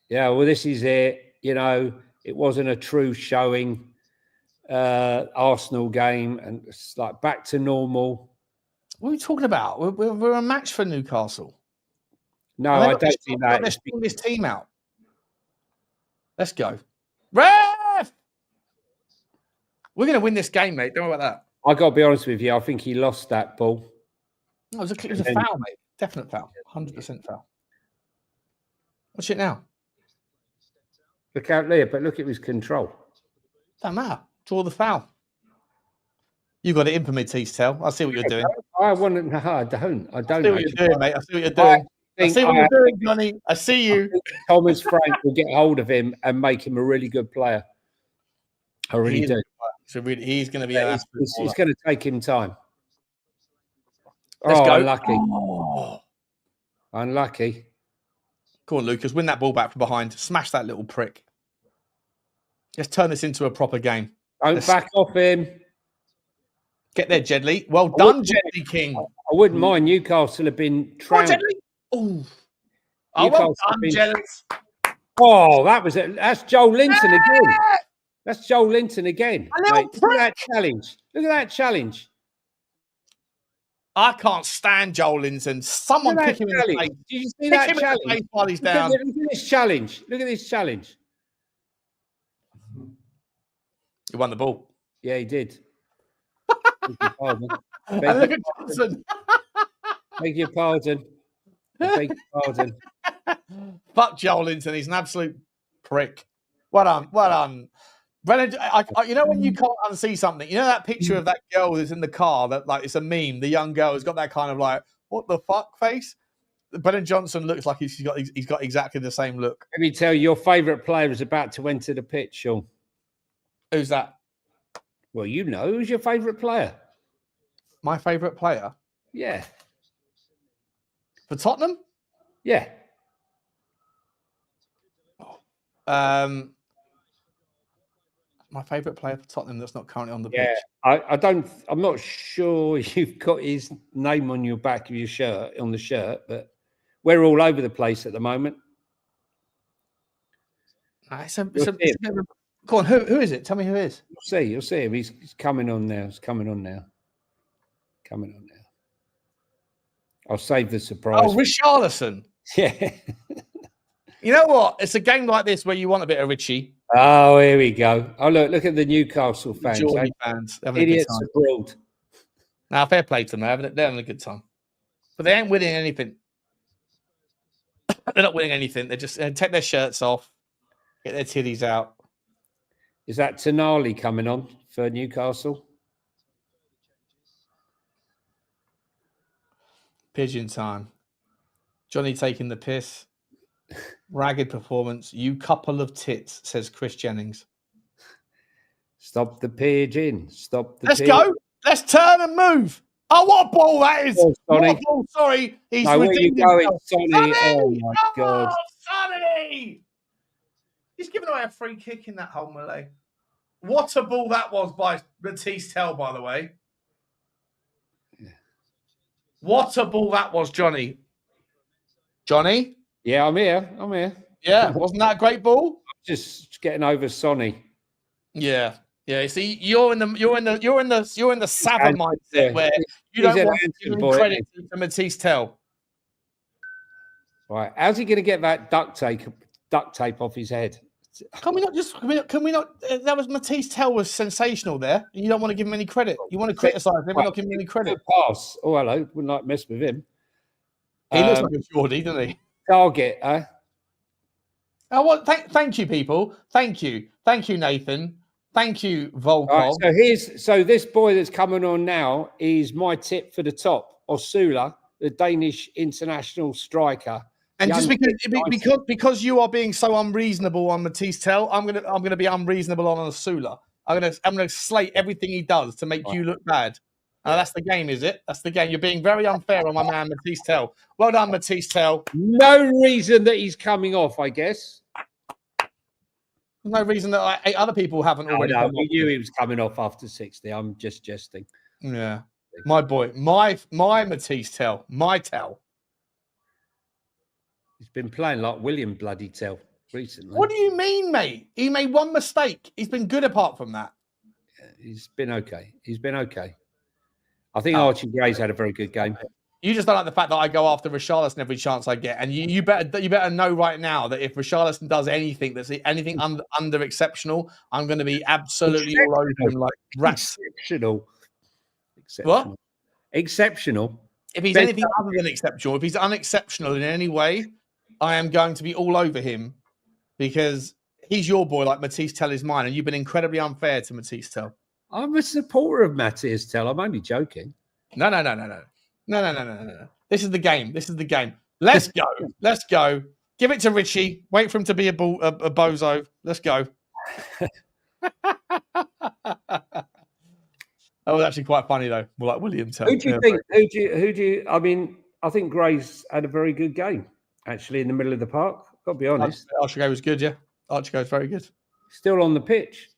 Yeah, well, this is it. It wasn't a true showing. Arsenal game, and it's like back to normal. What are we talking about? We're a match for Newcastle. No, I don't think that. Let's bring this team out. Let's go. Ref! We're going to win this game, mate. Don't worry about that. I got to be honest with you. I think he lost that ball. No, it was a foul, mate. Definite foul. 100% foul. Watch it now. Look out there, but look at his control. Don't matter. Draw the foul. You got it in for Mathys Tel. I see what you're doing. I want to. No, I don't. I don't. I see what actually. you're doing, mate. I see what you're doing. I see what you're doing, Johnny. I see you. Thomas Frank will get hold of him and make him a really good player. I really do. So he's going to be. It's going to take him time. Let's go. Unlucky. Oh. Unlucky. Go on, Lucas. Win that ball back from behind. Smash that little prick. Let's turn this into a proper game. Don't back off him. Get there, Jedley. Well done, Jedley King. I wouldn't mind. Newcastle have been trounced. Oh, well done, Jedley. Oh, that's Joel Linton again. That's Joel Linton again. Mate, look at that challenge. Look at that challenge. I can't stand Joel Linton. Someone pick him in the face. Did you see that challenge? While he's down. Look at this challenge. Look at this challenge. He won the ball. Yeah, he did. Beg your pardon. And look at Johnson. Beg your pardon. Beg your pardon. Fuck Joel Linton. He's an absolute prick. Well done. Well done. Brennan, you know when you can't unsee something? You know that picture of that girl that's in the car that like it's a meme. The young girl has got that kind of like what the fuck face. Brennan Johnson looks like he's got exactly the same look. Let me tell you, your favourite player is about to enter the pitch, Sean. Who's that? Well, you know, who's your favourite player? My favourite player? Yeah. For Tottenham? Yeah. My favourite player for Tottenham that's not currently on the pitch. I'm not sure you've got his name on your back of your shirt, on the shirt, but we're all over the place at the moment. Go on, who is it? Tell me who it is. You'll see him. He's coming on now. Coming on now. I'll save the surprise. Oh, Richalison. Yeah. You know what? It's a game like this where you want a bit of Richie. Oh, here we go. Oh, look at the Newcastle fans. Fans idiots abroad. Now, fair play to them. They're having a good time. But they ain't winning anything. They're not winning anything. They just take their shirts off, get their titties out. Is that Tonali coming on for Newcastle? Pigeon time. Johnny taking the piss. Ragged performance. You couple of tits, says Chris Jennings. Stop the pigeon. Stop the Let's go. Let's turn and move. Oh, what a ball that is. Oh, Sonny. What a ball. Sorry. He's where are you going, Sonny? Sonny? Oh, my God. Sonny. He's given away a free kick in that whole melee. What a ball that was by Mathys Tel, by the way. Yeah. What a ball that was, Johnny. Johnny? Yeah, I'm here. Yeah, wasn't that a great ball? Just getting over Sonny. Yeah. Yeah, see, you're in the Sava mindset where you don't want to give credit to Mathys Tel. Right. How's he going to get that duct tape off his head? Can we not? That was Mathys Tel was sensational there. And you don't want to give him any credit. You want to criticise him, we're not giving him any credit. Pass. Oh, hello. Wouldn't like to mess with him. He looks like a Geordie, doesn't he? Target, eh? Oh, well, thank you, people. Thank you, Nathan. Thank you, Volkov. Right, so this boy that's coming on now is my tip for the top. Osula, the Danish international striker. And just because you are being so unreasonable on Mathys Tel, I'm gonna be unreasonable on Osula. I'm gonna slate everything he does to make you look bad. That's the game, is it? That's the game. You're being very unfair on my man, Mathys Tel. Well done, Mathys Tel. No reason that he's coming off, I guess. No reason that other people haven't already. No, we knew he was coming off after 60. I'm just jesting. Yeah. My boy. My Mathys Tel. My Tel. He's been playing like William bloody Tel recently. What do you mean, mate? He made one mistake. He's been good apart from that. Yeah, he's been okay. I think Archie Gray's had a very good game. You just don't like the fact that I go after Richalison every chance I get, and you better know right now that if Richalison does anything that's anything under exceptional, I'm going to be absolutely all over him like rats. Exceptional. What? Exceptional. If he's anything other than exceptional, if he's unexceptional in any way, I am going to be all over him because he's your boy, like Mathys Tel is mine, and you've been incredibly unfair to Mathys Tel. I'm a supporter of Mathys Tel. I'm only joking. No. This is the game. Let's go. Let's go. Give it to Richie. Wait for him to be a bozo. Let's go. That was actually quite funny, though. More like William Tell. Who do you think? Who do you? I mean, I think Gray's had a very good game, actually, in the middle of the park. Got to be honest. Archie Gray was good, yeah. Archie Gray was very good. Still on the pitch.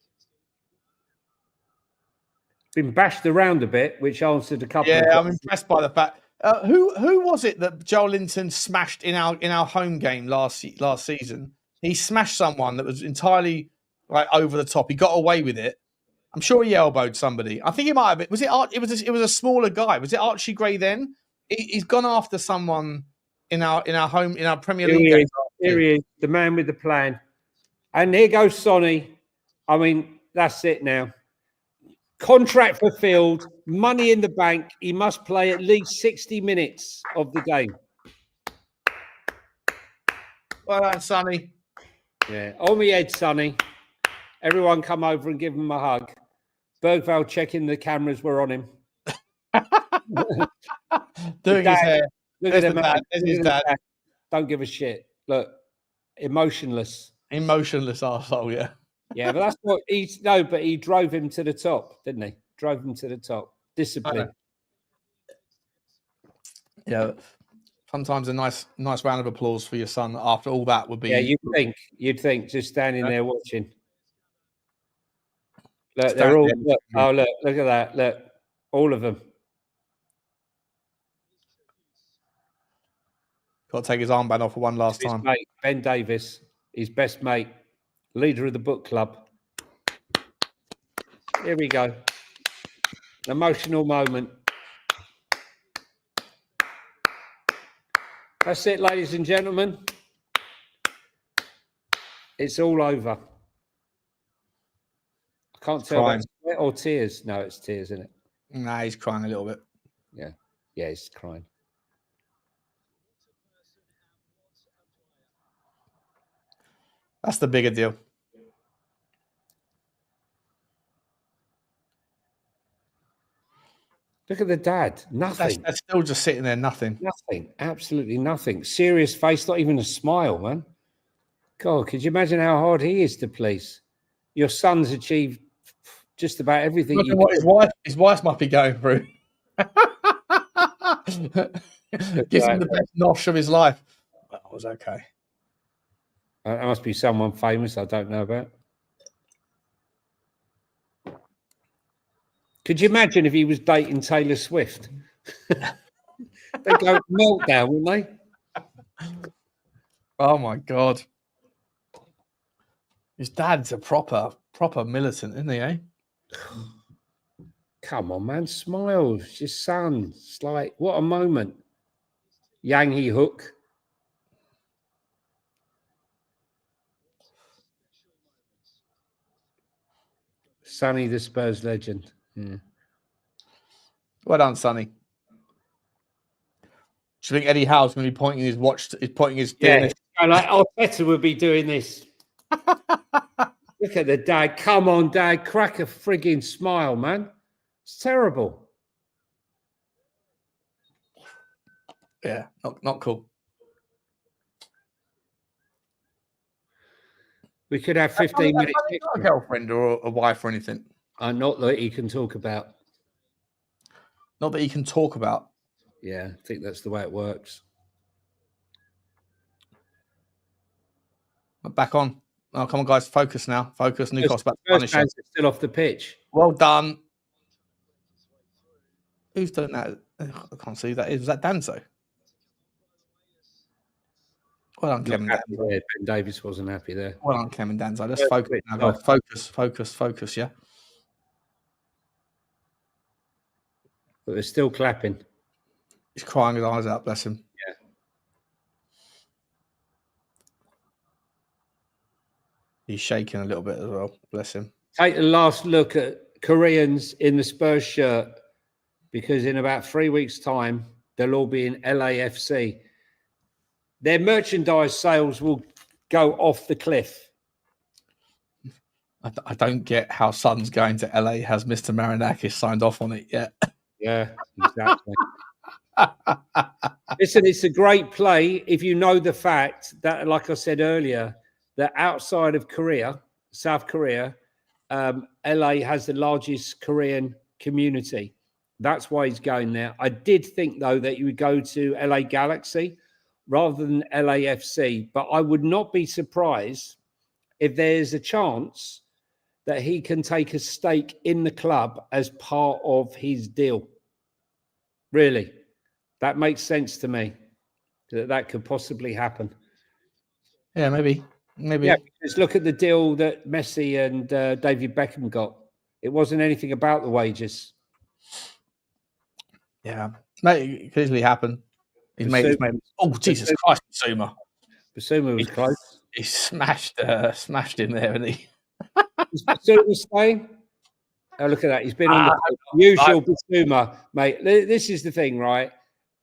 Been bashed around a bit, which answered a couple. Yeah, I'm impressed by the fact. Who was it that Joel Linton smashed in our home game last season? He smashed someone that was entirely like over the top. He got away with it. I'm sure he elbowed somebody. I think it might have been. Was it? It was a smaller guy. Was it Archie Gray then? He's gone after someone in our Premier League game. Here he is, the man with the plan. And here goes Sonny. I mean, that's it now. Contract fulfilled, money in the bank. He must play at least 60 minutes of the game. Well done, Sonny. Yeah, on my head, Sonny. Everyone come over and give him a hug. Berghvall checking the cameras were on him. Doing his hair. Look at him. There's his dad. Don't give a shit. Look, emotionless. Emotionless arsehole, yeah. Yeah, but that's what but he drove him to the top, didn't he? Drove him to the top. Discipline. Yeah. Sometimes a nice round of applause for your son after all that would be. Yeah, you'd think just standing there watching. Look, they're all look at that. Look, all of them. Got to take his armband off for one last time. Mate, Ben Davis, his best mate, leader of the book club. Here we go. An emotional moment. That's it, ladies and gentlemen. It's all over. I can't tell if it's sweat or tears. No, it's tears, isn't it? Nah, he's crying a little bit. Yeah. Yeah, he's crying. That's the bigger deal. Look at the dad. Nothing. That's still just sitting there, nothing. Nothing. Absolutely nothing. Serious face, not even a smile, man. God, could you imagine how hard he is to please? Your son's achieved just about everything. Look at what his wife must be going through. Gives him the best nosh of his life. That was okay. That must be someone famous I don't know about. Could you imagine if he was dating Taylor Swift? They'd go meltdown, wouldn't they? Oh my God. His dad's a proper militant, isn't he, eh? Come on, man. Smile. It's your son. It's like, what a moment. Yang Hook. Sonny, the Spurs legend. Yeah. Well done, Sonny. Do you think Eddie Howe's going to be pointing his watch? Pointing his like Arteta would be doing this. Look at the dad. Come on, Dad. Crack a frigging smile, man. It's terrible. Yeah, not cool. We could have 15 minutes. Not a girlfriend or a wife or anything. Not that he can talk about. Not that he can talk about. Yeah, I think that's the way it works. Back on. Oh, come on, guys. Focus now. Focus. Newcastle back to punish us. Still off the pitch. Well done. Who's done that? I can't see who that is. Was that Danzo? Well done, Kevin Danzo. Ben Davis wasn't happy there. Well done, Kevin Danzo. Let's focus now, guys. Focus, yeah? But they're still clapping. He's crying his eyes out, bless him. Yeah. He's shaking a little bit as well, bless him. Take a last look at Koreans in the Spurs shirt, because in about 3 weeks' time, they'll all be in LAFC. Their merchandise sales will go off the cliff. I don't get how Son's going to LA. Has Mr. Marinakis signed off on it yet? Yeah, exactly. Listen, it's a great play if you know the fact that, like I said earlier, that outside of Korea, South Korea, LA has the largest Korean community. That's why he's going there. I did think, though, that you would go to LA Galaxy rather than LAFC, but I would not be surprised if there's a chance that he can take a stake in the club as part of his deal. Really, that makes sense to me that could possibly happen. Yeah, maybe. Yeah, because look at the deal that Messi and David Beckham got. It wasn't anything about the wages. Yeah, mate, it could easily happen. He's made. Oh, Jesus Christ, Bissouma. Bissouma was close. He smashed him there, and he. Is Bissouma staying? Oh, look at that. He's been on the usual Bissouma, mate. This is the thing, right?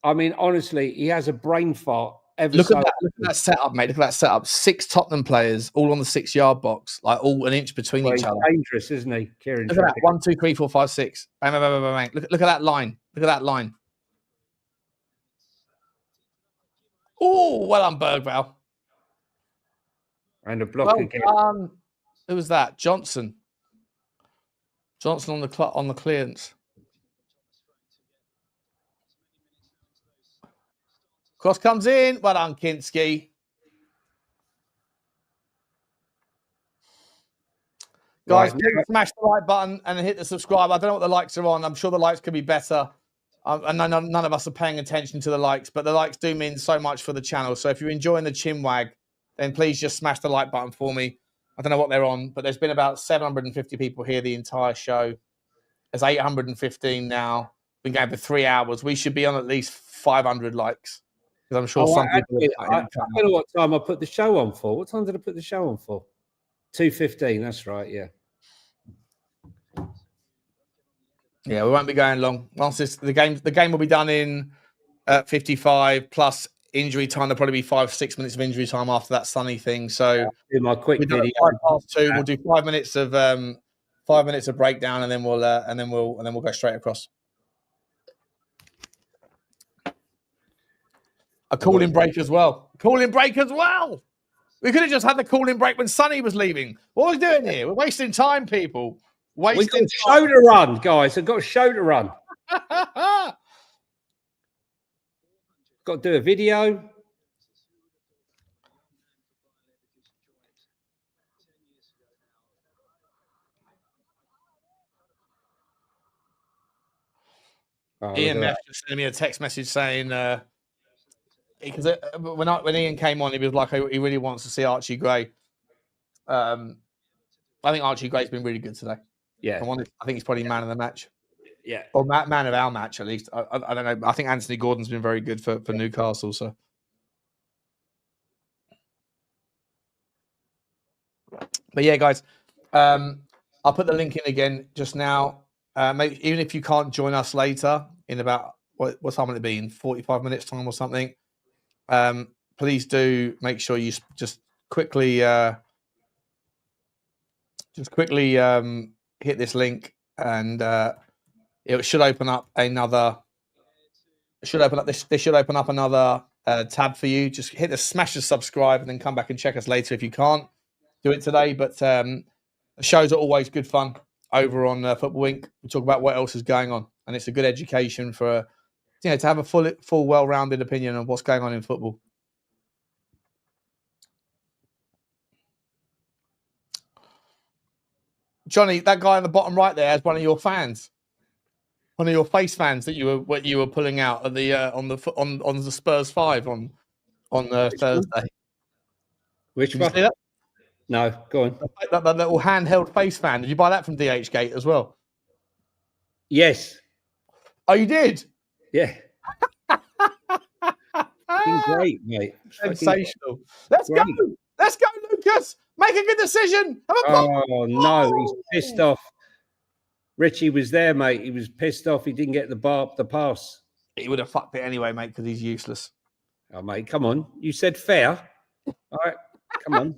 I mean, honestly, he has a brain fart. Look at that setup, mate. Look at that setup. 6 Tottenham players, all on the 6-yard box, like all an inch between each other. Dangerous, isn't he? Kieran, look at that. 1, 2, 3, 4, 5, 6. Bang, bang, bang, bang, bang. Look at that line. Look at that line. Oh, well done, Berghvall. And a block again. Who was that? Johnson. Johnson on the clearance. Cross comes in. Well done, Kinsky. Guys, please smash the like button and hit the subscribe. I don't know what the likes are on. I'm sure the likes could be better. And none of us are paying attention to the likes, but the likes do mean so much for the channel. So if you're enjoying the chinwag, then please just smash the like button for me. I don't know what they're on, but there's been about 750 people here the entire show. There's 815 now. Been going for 3 hours. We should be on at least 500 likes. Because I'm sure some people... I don't know what time I put the show on for. What time did I put the show on for? 2:15, that's right, yeah. Yeah, we won't be going long. Once the game will be done in 55 plus injury time. There'll probably be 5-6 minutes of injury time after that Sonny thing. So do my quick video. 2. We'll do 5 minutes of 5 minutes of breakdown, and then we'll go straight across. A call-in break as well. Call-in break as well. We could have just had the call-in break when Sonny was leaving. What are we doing here? We're wasting time, people. We've got a show to run, guys. I've got a show to run. Got to do a video. EMF just sent me a text message saying, because when Ian came on, he was like, he really wants to see Archie Gray. I think Archie Gray's been really good today. Yeah, I think he's probably man of the match. Yeah, or man of our match at least. I don't know. I think Anthony Gordon's been very good for Newcastle. So, but yeah, guys, I'll put the link in again just now. Maybe even if you can't join us later in about what time will it be, in 45 minutes time or something, please do make sure you just quickly hit this link, and it should open up another. This should open up another tab for you. Just smash the subscribe and then come back and check us later if you can't do it today. But the shows are always good fun over on Football Inc. We talk about what else is going on, and it's a good education for to have a full, well-rounded opinion of what's going on in football. Johnny, that guy on the bottom right there is one of your fans, one of your face fans that you were pulling out at the on the Spurs 5 on Thursday. Which one? No, go on. That little handheld face fan. Did you buy that from DH Gate as well? Yes. Oh, you did? Yeah. Great, mate. Sensational. Let's go. Let's go, Lucas. Make a good decision. Oh, no. He's pissed off. Richie was there, mate. He was pissed off. He didn't get the pass. He would have fucked it anyway, mate, because he's useless. Oh, mate, come on. You said fair. All right, come on.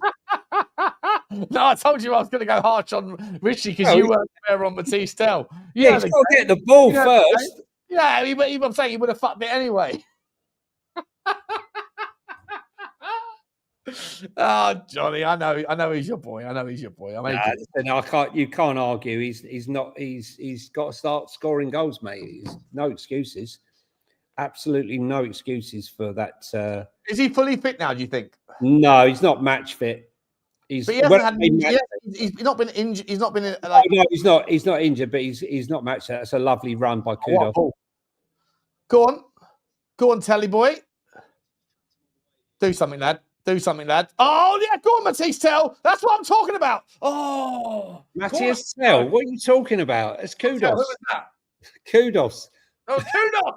No, I told you I was going to go harsh on Richie because you weren't fair on Mathys Tel. Yeah, he's got to get the ball first. Yeah, I'm saying he would have fucked it anyway. Oh, Johnny, I know he's your boy. You can't argue. He's got to start scoring goals, mate. No excuses. Absolutely no excuses for that. Is he fully fit now, do you think? No, he's not match fit. He's not been injured. He's not been like. No, he's not injured, but he's not match fit. That's a lovely run by Kudos. Go on, Telly boy. Do something, lad. Oh, yeah, go on, Mathys Tel. That's what I'm talking about. Oh, Mathys Tel. What are you talking about? It's Kudos. Who was that? Kudos. Oh, Kudos.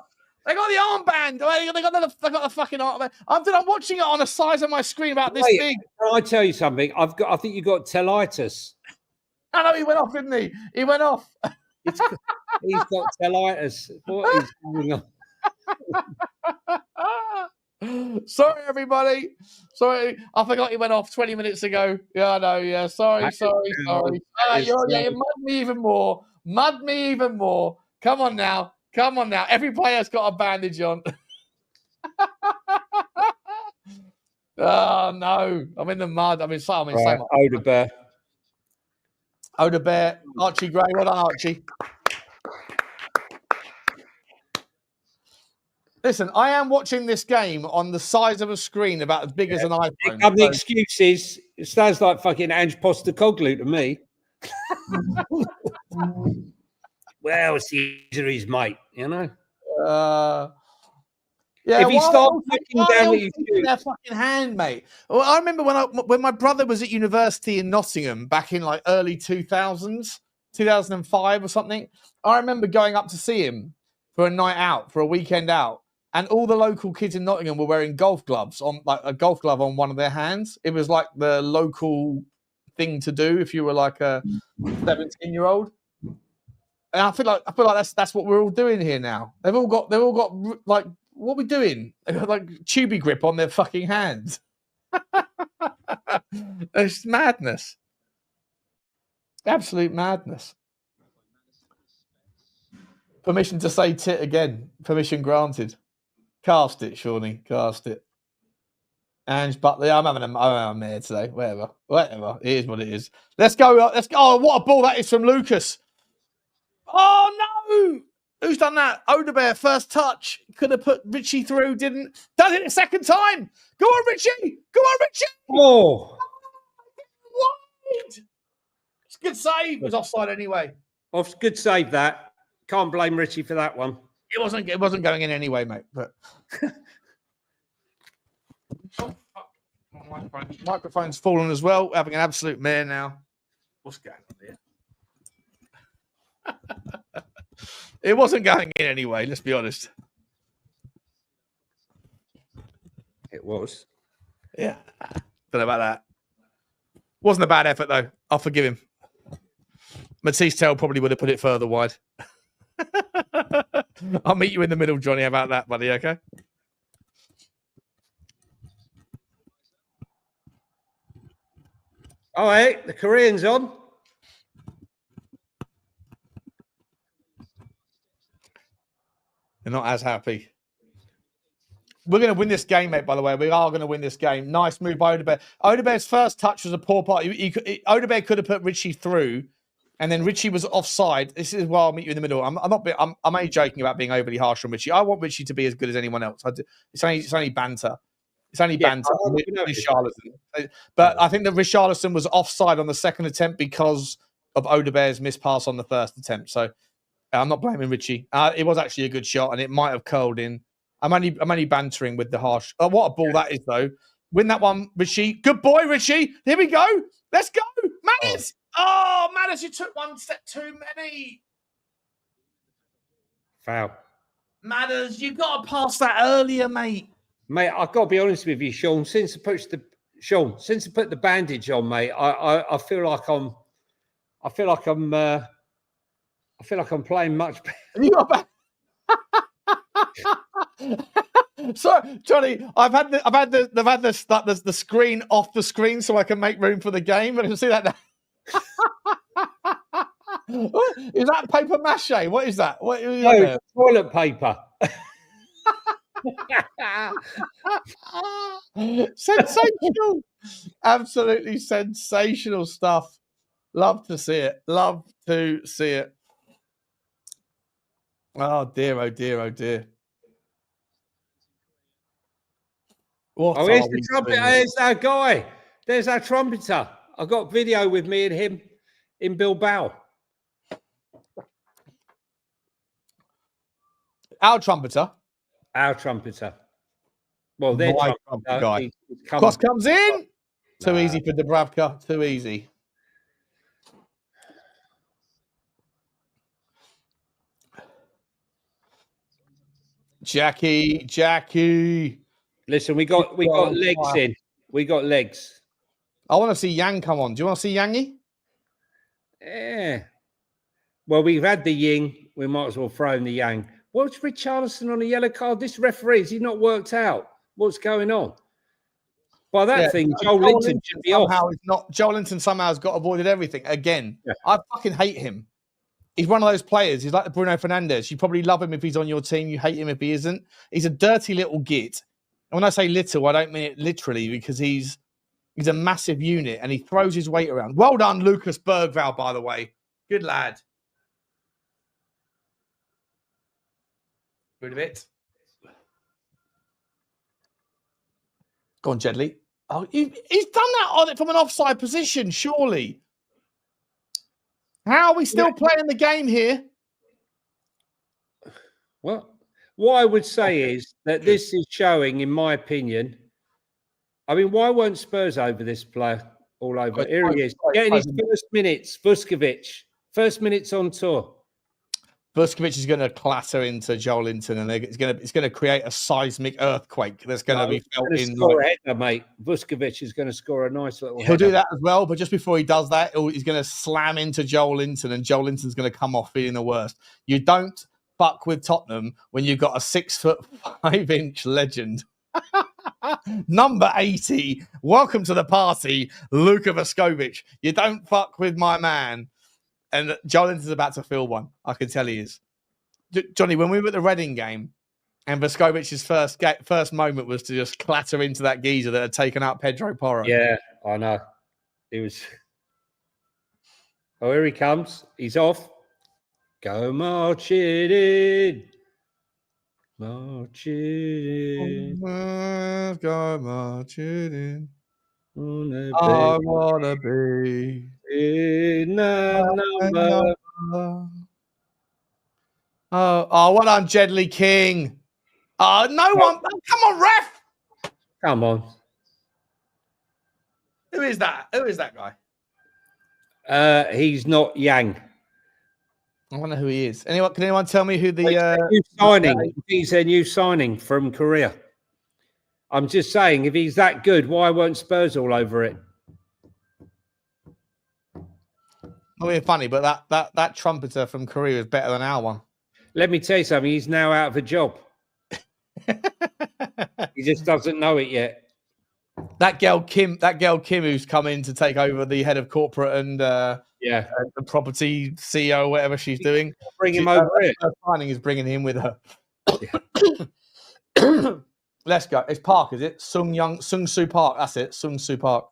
They got the armband. They got the fucking armband. I'm watching it on the size of my screen about this big. Can I tell you something? I think you got telitis. I know he went off, didn't he? He went off. He's got telitis. What is going on? Sorry, everybody. Sorry, I forgot he went off 20 minutes ago. Yeah, I know. Yeah, sorry. You mud me even more. Come on now. Every player's got a bandage on. Oh no, I'm in the mud. I'm in so much. Odebear, Archie Gray. Well done, Archie. Listen, I am watching this game on the size of a screen about as big as an iPhone. The excuses. It sounds like fucking Ange Postecoglou to me. Well, it's the injuries, mate. You know. Yeah. If he starts looking down at their fucking hand, mate. Well, I remember when my brother was at university in Nottingham back in like early 2000s, 2005 or something. I remember going up to see him for a night out, for a weekend out. And all the local kids in Nottingham were wearing golf gloves, on like a golf glove on one of their hands. It was like the local thing to do if you were like a 17-year-old. And I feel like that's what we're all doing here now. They've all got like, what are we doing? They've got like tubey grip on their fucking hands. It's madness. Absolute madness. Permission to say tit again. Permission granted. Cast it, Shawnee. Cast it. Ange Butler. I'm having a mare today. Whatever. It is what it is. Let's go. Oh, what a ball that is from Lucas. Oh, no. Who's done that? Odebear, first touch. Could have put Richie through. Didn't. Does it a second time. Go on, Richie. Oh. Wide. It's a good save. It was offside anyway. Good save that. Can't blame Richie for that one. It wasn't going in anyway, mate. But microphone's fallen as well. Having an absolute mare now. What's going on here? It wasn't going in anyway. Let's be honest. It was. Yeah. Don't know about that. Wasn't a bad effort though. I'll forgive him. Mathys Tel probably would have put it further wide. I'll meet you in the middle, Johnny. How about that, buddy? Okay. All right, the Korean's on. They're not as happy. We're going to win this game, mate, by the way. We are going to win this game. Nice move by Odebear. Odebear's first touch was a poor part. Odebear could have put Richie through, and then Richie was offside. This is why I'll meet you in the middle. I'm only joking about being overly harsh on Richie. I want Richie to be as good as anyone else. It's only banter. It's only banter. Richarlison. But I think that Richarlison was offside on the second attempt because of Odebear's missed pass on the first attempt. So I'm not blaming Richie. It was actually a good shot, and it might have curled in. I'm only bantering with the harsh. Oh, what a ball that is, though. Win that one, Richie. Good boy, Richie. Here we go. Let's go. Maddison. Oh, Maddison, you took one step too many. Foul. Maddison, you got to pass that earlier, mate. Mate, I've got to be honest with you, Sean. Since I put the bandage on, mate, I feel like I'm playing much better. You got Sorry, Johnny. They've had the screen off the screen so I can make room for the game. I can see that now. Is that paper mache? What is that? What is No, that? it's toilet paper. Sensational. Absolutely sensational stuff. Love to see it. Love to see it. Oh dear, oh dear, oh dear. What Oh, are here's the we trumpet. doing? There's our guy. There's our trumpeter. I got video with me and him in Bilbao. Our trumpeter. Our trumpeter. Well, their My trumpeter. trumpet guy. he's Cross comes in. Too Nah. easy for Dubravka. Too easy. Jackie. Listen, we got legs in. We got legs. I want to see Yang come on. Do you want to see Yangy? Yeah. Well, we've had the Ying. We might as well throw in the Yang. What's Richalison on a yellow card? This referee, has he not worked out? What's going on? By that thing, Joel Linton should be off. Joel Linton somehow has got avoided everything again. Yeah. I fucking hate him. He's one of those players. He's like the Bruno Fernandes. You probably love him if he's on your team. You hate him if he isn't. He's a dirty little git. And when I say little, I don't mean it literally because he's a massive unit and he throws his weight around. Well done, Lucas Berghvall, by the way. Good lad. Rid of it. Go on, Jedley. Oh, he's done that on it from an offside position, surely. How are we still playing the game here? Well, what I would say is that this is showing, in my opinion, I mean, why weren't Spurs over this player all over? Here he is, getting his first minutes, Vuskovic. First minutes on tour. Vuskovic is going to clatter into Joel Linton, and it's going to create a seismic earthquake that's going to be felt in. Score a header, mate. Vuskovic is going to score a nice little. He'll do that as well, but just before he does that, he's going to slam into Joel Linton, and Joel Linton's going to come off feeling the worst. You don't fuck with Tottenham when you've got a 6'5" legend. Number 80. Welcome to the party, Luka Vuskovic. You don't fuck with my man. And Joel Linton's about to feel one. I can tell he is. Johnny, when we were at the Reading game, and Voskovic's first moment was to just clatter into that geezer that had taken out Pedro Porro. Yeah, I know. He was. Oh, here he comes. He's off. Go marching in. Marching in. Go marching in. I want to be in a number. Oh, well done, Jedley King. Oh, no one. Oh, come on, ref. Come on. Who is that? Who is that guy? He's not Yang. I wonder who he is. Can anyone tell me who the new signing? He's a new signing from Korea. I'm just saying, if he's that good, why weren't Spurs all over it? Not being funny, but that trumpeter from Korea is better than our one. Let me tell you something. He's now out of a job. He just doesn't know it yet. That girl Kim, who's come in to take over the head of corporate and the property CEO, whatever she's doing. Bring him over here. Her signing is bringing him with her. Let's go. It's Park, is it? Sung Soo Park. That's it. Sung Soo Park.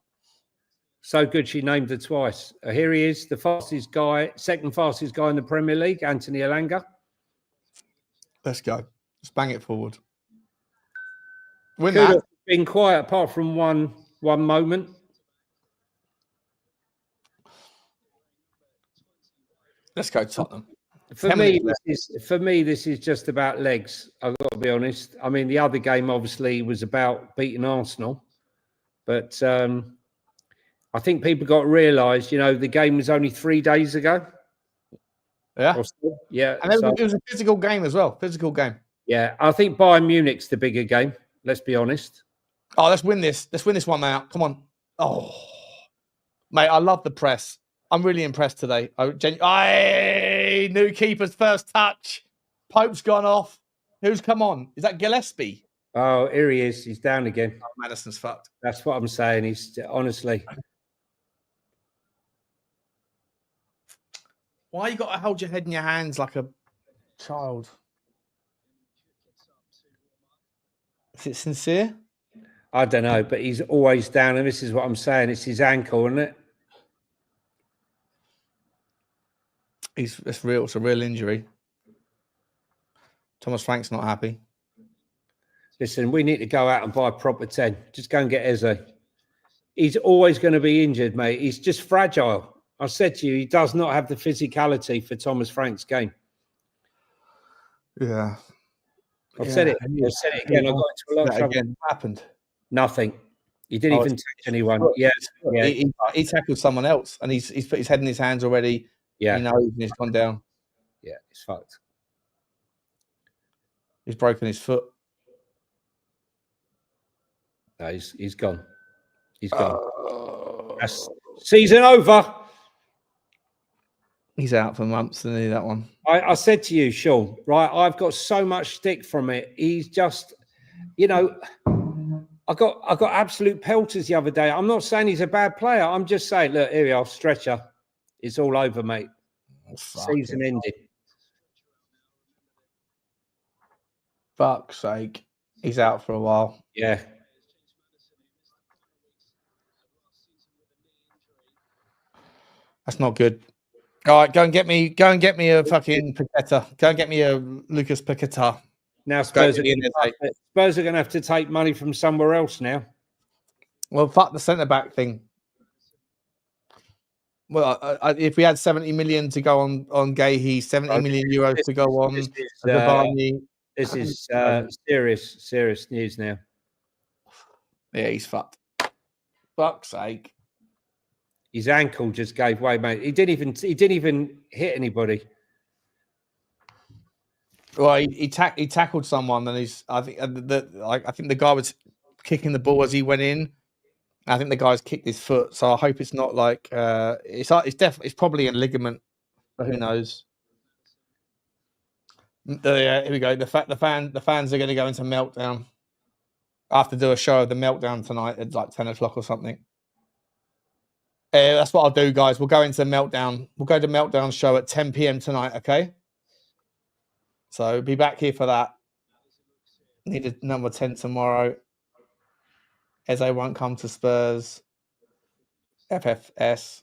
So good she named her twice. Here he is, the fastest guy, second fastest guy in the Premier League, Anthony Elanga. Let's go. Let's bang it forward. Win Could that. have been quiet apart from one moment. Let's go, Tottenham. For me, this is just about legs. I've got to be honest. I mean, the other game obviously was about beating Arsenal, but I think people got to realise, the game was only 3 days ago. Yeah, yeah, and it was a physical game as well. Physical game. Yeah, I think Bayern Munich's the bigger game. Let's be honest. Oh, let's win this. Let's win this one now. Come on. Oh, mate, I love the press. I'm really impressed today. New keeper's first touch. Pope's gone off. Who's come on? Is that Gillespie? Oh, here he is. He's down again. Oh, Maddison's fucked. That's what I'm saying. He's honestly. Why you got to hold your head in your hands like a child? Is it sincere? I don't know, but he's always down, and this is what I'm saying. It's his ankle, isn't it? It's real. It's a real injury. Thomas Frank's not happy. Listen, we need to go out and buy a proper 10. Just go and get Eze. He's always going to be injured, mate. He's just fragile. I said to you, he does not have the physicality for Thomas Frank's game. Yeah. I've said it. I've said it again. I got into a lot of trouble. Again, what happened? Nothing. He didn't even touch anyone. Yeah. He tackled someone else, and he's put his head in his hands already. Yeah. You know, he's gone down. Yeah, it's fucked. He's broken his foot. No, he's gone. He's gone. That's season over. He's out for months, isn't he, that one? I said to you, Sean, right, I've got so much stick from it. He's just, you know, I got absolute pelters the other day. I'm not saying he's a bad player. I'm just saying, look, here we are, stretcher. It's all over, mate. Season ended. Fuck's sake. He's out for a while. Yeah. That's not good. All right, go and get me a fucking Paqueta. Go and get me a Lucas Paqueta. Now Spurs are going to have to take money from somewhere else now. Well, fuck the centre-back thing. Well, if we had 70 million to go on Gahey, 70 million euros to go on Zabani. This is serious news now. Yeah, he's fucked. Fuck's sake. His ankle just gave way, mate. He didn't even hit anybody. Well, he tackled someone, and I think the guy was kicking the ball as he went in. I think the guy's kicked his foot, so I hope it's not like it's probably a ligament, but who knows? Here we go. The fans are going to go into meltdown. I have to do a show of the meltdown tonight at like 10 o'clock or something. That's what I'll do, guys. We'll go into meltdown. We'll go to meltdown show at 10 p.m. tonight. Okay. So be back here for that. Needed number 10 tomorrow. Eze won't come to Spurs. FFS.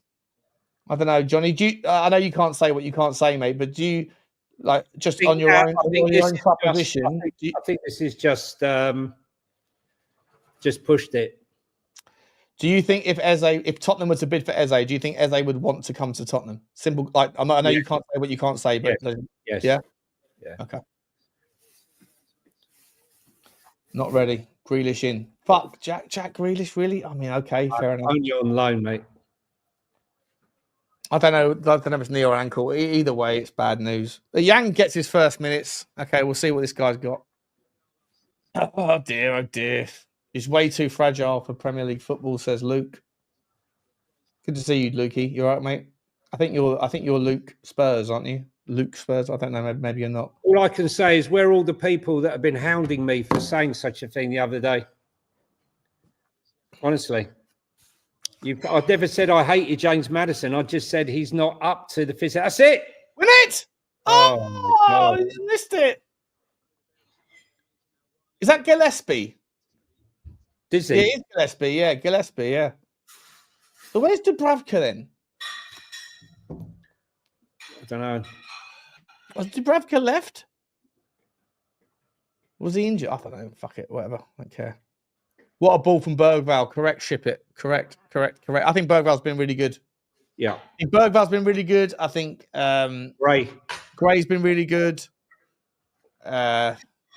I don't know, Johnny. I know you can't say what you can't say, mate, but do you just on your own supposition? I think this is just pushed it. Do you think if Tottenham were to bid for Eze, do you think Eze would want to come to Tottenham? Simple. I know you can't say what you can't say, but yes. Yeah. Yeah. Okay. Not ready. Grealish in. Fuck, Jack Grealish, really? I mean, okay, fair enough. Only on loan, mate. I don't know if it's knee or ankle. Either way, it's bad news. Yang gets his first minutes. Okay, we'll see what this guy's got. Oh dear. He's way too fragile for Premier League football, says Luke. Good to see you, Lukey. You all right, mate? I think you're Luke Spurs, aren't you? Luke Spurs. I don't know. Maybe you're not. All I can say is, where are all the people that have been hounding me for saying such a thing the other day? Honestly, I've never said I hated James Maddison. I just said he's not up to the physical. That's it. Win it! Oh, I missed it. Is that Gillespie? Dizzy. Yeah, it is Gillespie. Yeah, Gillespie. Yeah. So where's Dubravka then? I don't know. Was Dubravka left? Was he injured? I don't know. Fuck it. Whatever. I don't care. What a ball from Berghvall. Correct. Ship it. Correct. I think Berghvall's been really good. Yeah. I think Berghvall's been really good. I think Gray's been really good.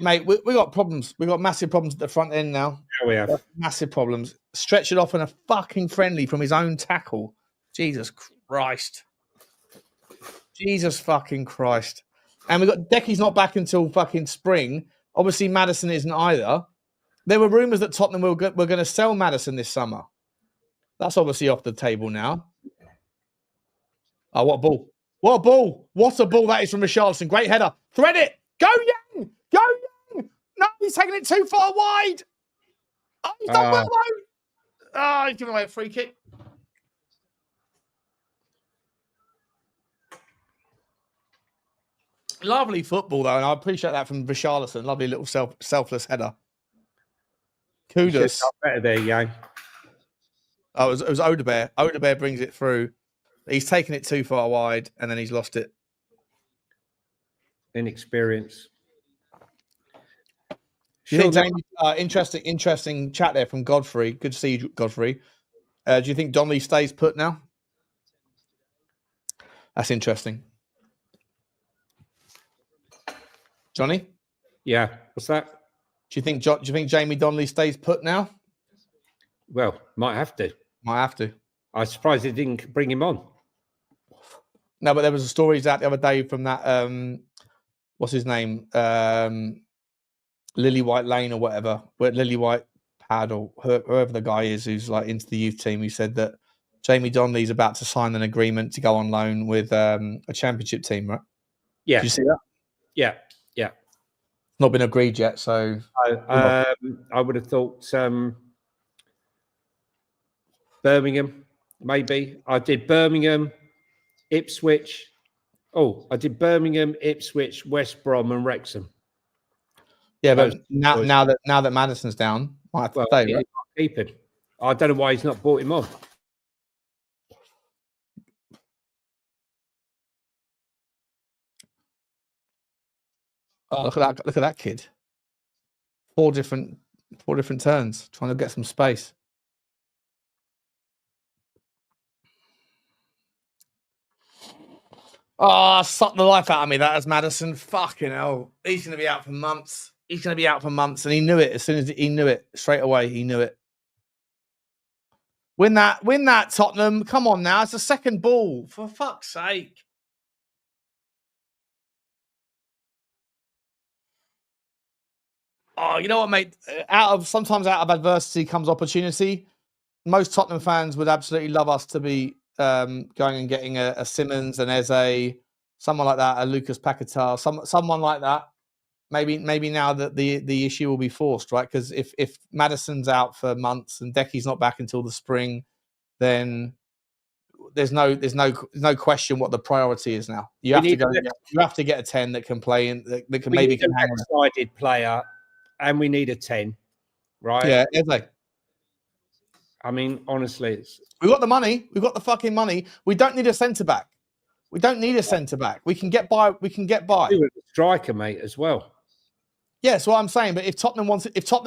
Mate, we got problems. We got massive problems at the front end now. Yeah, we have. Massive problems. Stretch it off in a fucking friendly from his own tackle. Jesus Christ. Jesus fucking Christ. And we got Decky's not back until fucking spring. Obviously, Maddison isn't either. There were rumours that Tottenham were going to sell Maddison this summer. That's obviously off the table now. Oh, what a ball. What a ball. What a ball that is from Richalison. Great header. Thread it. Go, Yang. Go, Yang. No, he's taking it too far wide. Oh, he's done well, though. Oh, he's giving away a free kick. Lovely football, though, and I appreciate that from Richalison. Lovely little selfless header. Kudos. Better there, Yang. Oh, it was Odebear. Odebear brings it through. He's taken it too far wide, and then he's lost it. Inexperience. Do you think, Jamie, interesting chat there from Godfrey. Good to see you, Godfrey. Do you think Donnelly stays put now? That's interesting. Johnny? Yeah. What's that? Do you think Jamie Donnelly stays put now? Well, might have to. Might have to. I'm surprised they didn't bring him on. No, but there was a stories out the other day from that what's his name? Lily White Lane or whatever, where Lily White Pad or whoever the guy is who's like into the youth team, who said that Jamie Donnelly's about to sign an agreement to go on loan with a championship team, right? Yeah. Did you see that? Yeah. Yeah. Not been agreed yet, so I would have thought Birmingham, maybe. I did Birmingham, Ipswich. Oh, I did Birmingham, Ipswich, West Brom, and Wrexham. Yeah, but now that Maddison's down, might have to stay, right? Keep him. I don't know why he's not brought him on. Oh, look at that kid. Four different turns, trying to get some space. Oh, sucked the life out of me. That is Maddison. Fucking hell. He's going to be out for months. And he knew it as soon as he knew it. Straight away, he knew it. Win that, Tottenham. Come on now. It's a second ball. For fuck's sake. Oh, you know what, mate? Sometimes out of adversity comes opportunity. Most Tottenham fans would absolutely love us to be going and getting a Simmons, an Eze, someone like that, a Lucas Paquetá, someone like that. Maybe now that the issue will be forced, right? Because if Maddison's out for months and Decky's not back until the spring, then there's no question what the priority is now. You have to get a 10 that can play and that can maybe can hang on. Sided player, and we need a 10, right? Yeah, Eze. I mean, honestly, we've got the money. We've got the fucking money. We don't need a centre back. We can get by. Striker, mate, as well. Yeah, that's what I'm saying. But if Tottenham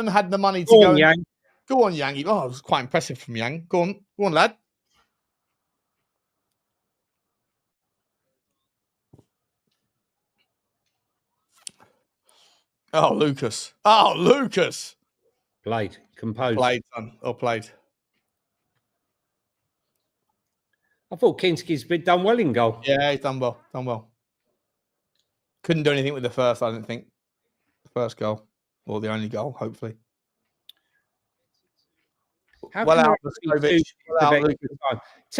had the money to go on, Yang. Oh, it was quite impressive from Yang. Go on, lad. Oh, Lucas. Played, composed. Played, son. Played. I thought Kinsky's been done well in goal. Yeah, he's done well. Couldn't do anything with the first, I don't think. The first goal. Or the only goal, hopefully. Tell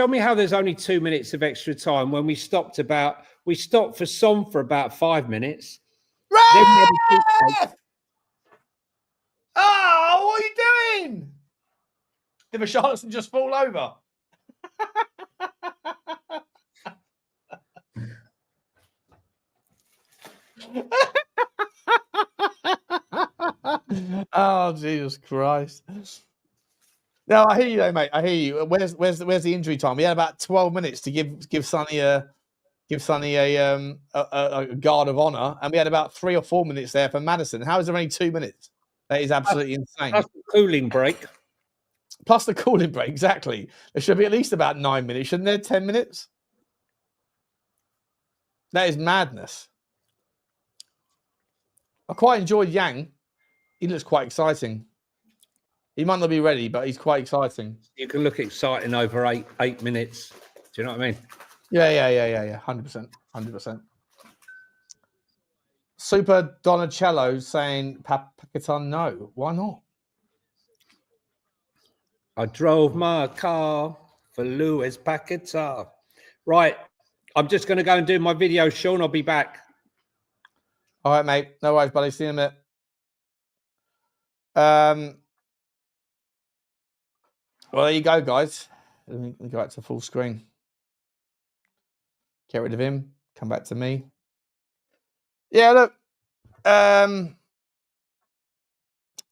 me how there's only 2 minutes of extra time when we stopped for Son for about 5 minutes. Ref! Oh, what are you doing? Did Richalison just fall over? Oh, Jesus Christ. No, I hear you though, mate. I hear you. Where's the injury time? We had about 12 minutes to give Sonny a guard of honour, and we had about 3 or 4 minutes there for Maddison. How is there only 2 minutes? That is absolutely insane. Plus the cooling break. Exactly. There should be at least about 9 minutes, shouldn't there? 10 minutes? That is madness. I quite enjoyed Yang. He looks quite exciting. He might not be ready, but he's quite exciting. You can look exciting over eight minutes. Do you know what I mean? Yeah. 100%. Super Donicello saying Paquetá, no. Why not? I drove my car for Luis Paquetá. Right. I'm just going to go and do my video, Sean. I'll be back. All right, mate. No worries, buddy. See you in a minute. Well, there you go, guys. Let me go back to full screen. Get rid of him. Come back to me. Yeah, look.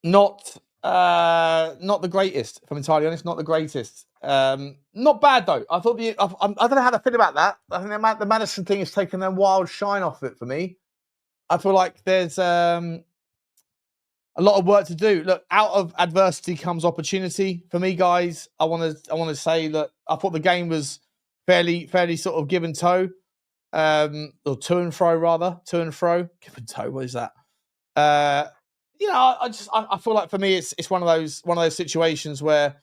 Not the greatest, if I'm entirely honest. Not the greatest. Not bad though. I thought I don't know how to feel about that. I think the Maddison thing has taken a wild shine off it for me. I feel like there's a lot of work to do. Look, out of adversity comes opportunity. For me, guys, I want to say that I thought the game was fairly sort of give and toe, or to and fro rather. To and fro, give and toe. What is that? I feel like for me, it's one of those situations where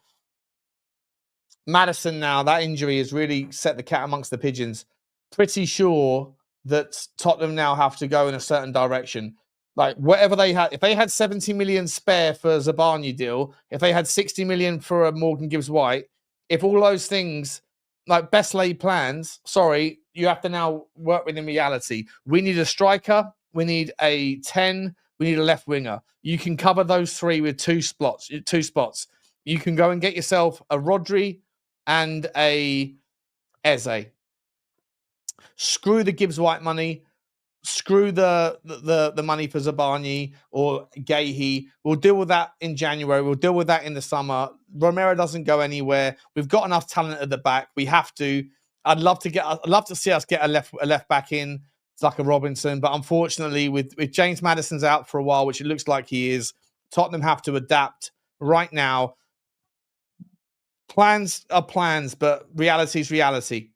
Maddison now, that injury has really set the cat amongst the pigeons. Pretty sure that Tottenham now have to go in a certain direction. Like whatever they had, if they had 70 million spare for a Zabarnyi deal, if they had 60 million for a Morgan Gibbs-White, if all those things, like best laid plans, sorry, you have to now work within reality. We need a striker, we need a 10, we need a left winger. You can cover those three with two spots. You can go and get yourself a Rodri and a Eze. Screw the Gibbs-White money. Screw the money for Zabarnyi or Gahey. We'll deal with that in January. We'll deal with that in the summer. Romero doesn't go anywhere. We've got enough talent at the back. We have to. I'd love to see us get a left back in, like a Robinson. But unfortunately, with James Maddison's out for a while, which it looks like he is, Tottenham have to adapt right now. Plans are plans, but reality is reality.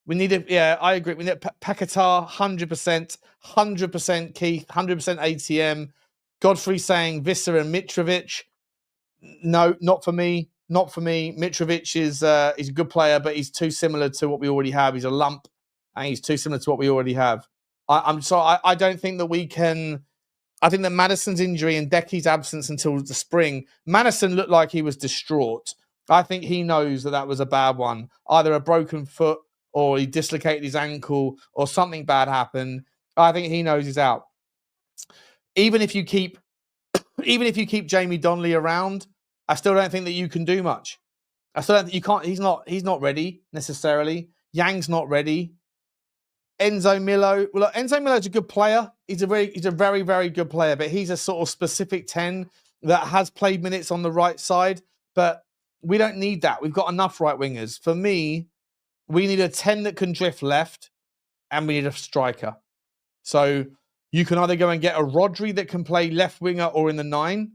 We need I agree. We need Paquetá, 100%, Keith, 100% ATM. Godfrey saying Visser and Mitrovic. No, not for me. Not for me. Mitrovic is he's a good player, but he's too similar to what we already have. He's a lump, and he's too similar to what we already have. I don't think that we can. I think that Maddison's injury and Decky's absence until the spring, Maddison looked like he was distraught. I think he knows that was a bad one, either a broken foot or he dislocated his ankle or something bad happened. I think he knows he's out. Even if you keep Jamie Donnelly around, I still don't think that you can do much. I still don't think you can't. He's not ready necessarily. Yang's not ready. Enzo Milo. Well, look, Enzo Milo's a good player. He's a very, very good player, but he's a sort of specific 10 that has played minutes on the right side. But we don't need that. We've got enough right wingers. For me, we need a 10 that can drift left, and we need a striker. So you can either go and get a Rodri that can play left winger or in the 9.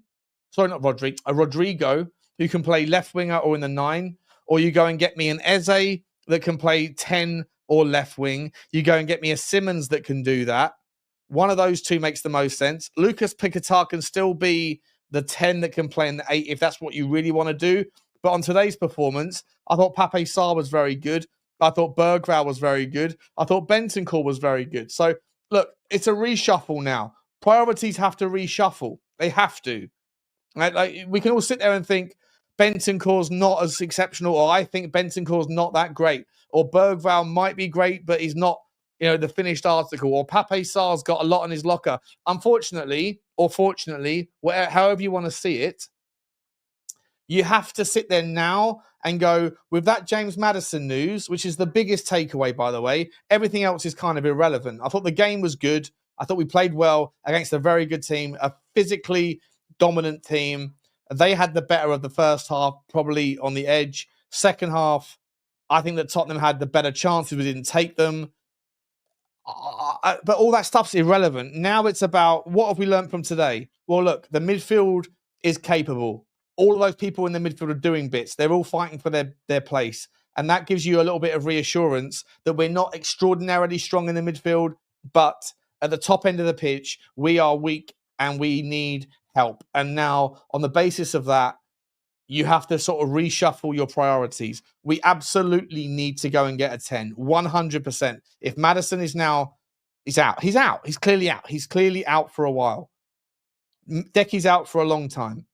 Sorry, not Rodri. A Rodrigo who can play left winger or in the 9. Or you go and get me an Eze that can play 10 or left wing. You go and get me a Simmons that can do that. One of those two makes the most sense. Lucas Paquetá can still be the 10 that can play in the 8 if that's what you really want to do. But on today's performance, I thought Pape Sarr was very good. I thought Berghvall was very good. I thought Bentancur was very good. So, look, it's a reshuffle now. Priorities have to reshuffle. They have to. Right? Like, we can all sit there and think Bentancur's not as exceptional, or I think Bentancur's not that great, or Berghvall might be great, but he's not, the finished article, or Pape Sarr's got a lot in his locker. Unfortunately, or fortunately, however you want to see it, you have to sit there now and go, with that James Maddison news, which is the biggest takeaway, by the way, everything else is kind of irrelevant. I thought the game was good. I thought we played well against a very good team, a physically dominant team. They had the better of the first half, probably on the edge. Second half, I think that Tottenham had the better chances. We didn't take them. But all that stuff's irrelevant. Now it's about, what have we learned from today? Well, look, the midfield is capable. All of those people in the midfield are doing bits. They're all fighting for their place. And that gives you a little bit of reassurance that we're not extraordinarily strong in the midfield, but at the top end of the pitch, we are weak and we need help. And now, on the basis of that, you have to sort of reshuffle your priorities. We absolutely need to go and get a 10, 100%. If Maddison is now, he's out. He's out. He's clearly out. He's clearly out for a while. Decky's out for a long time.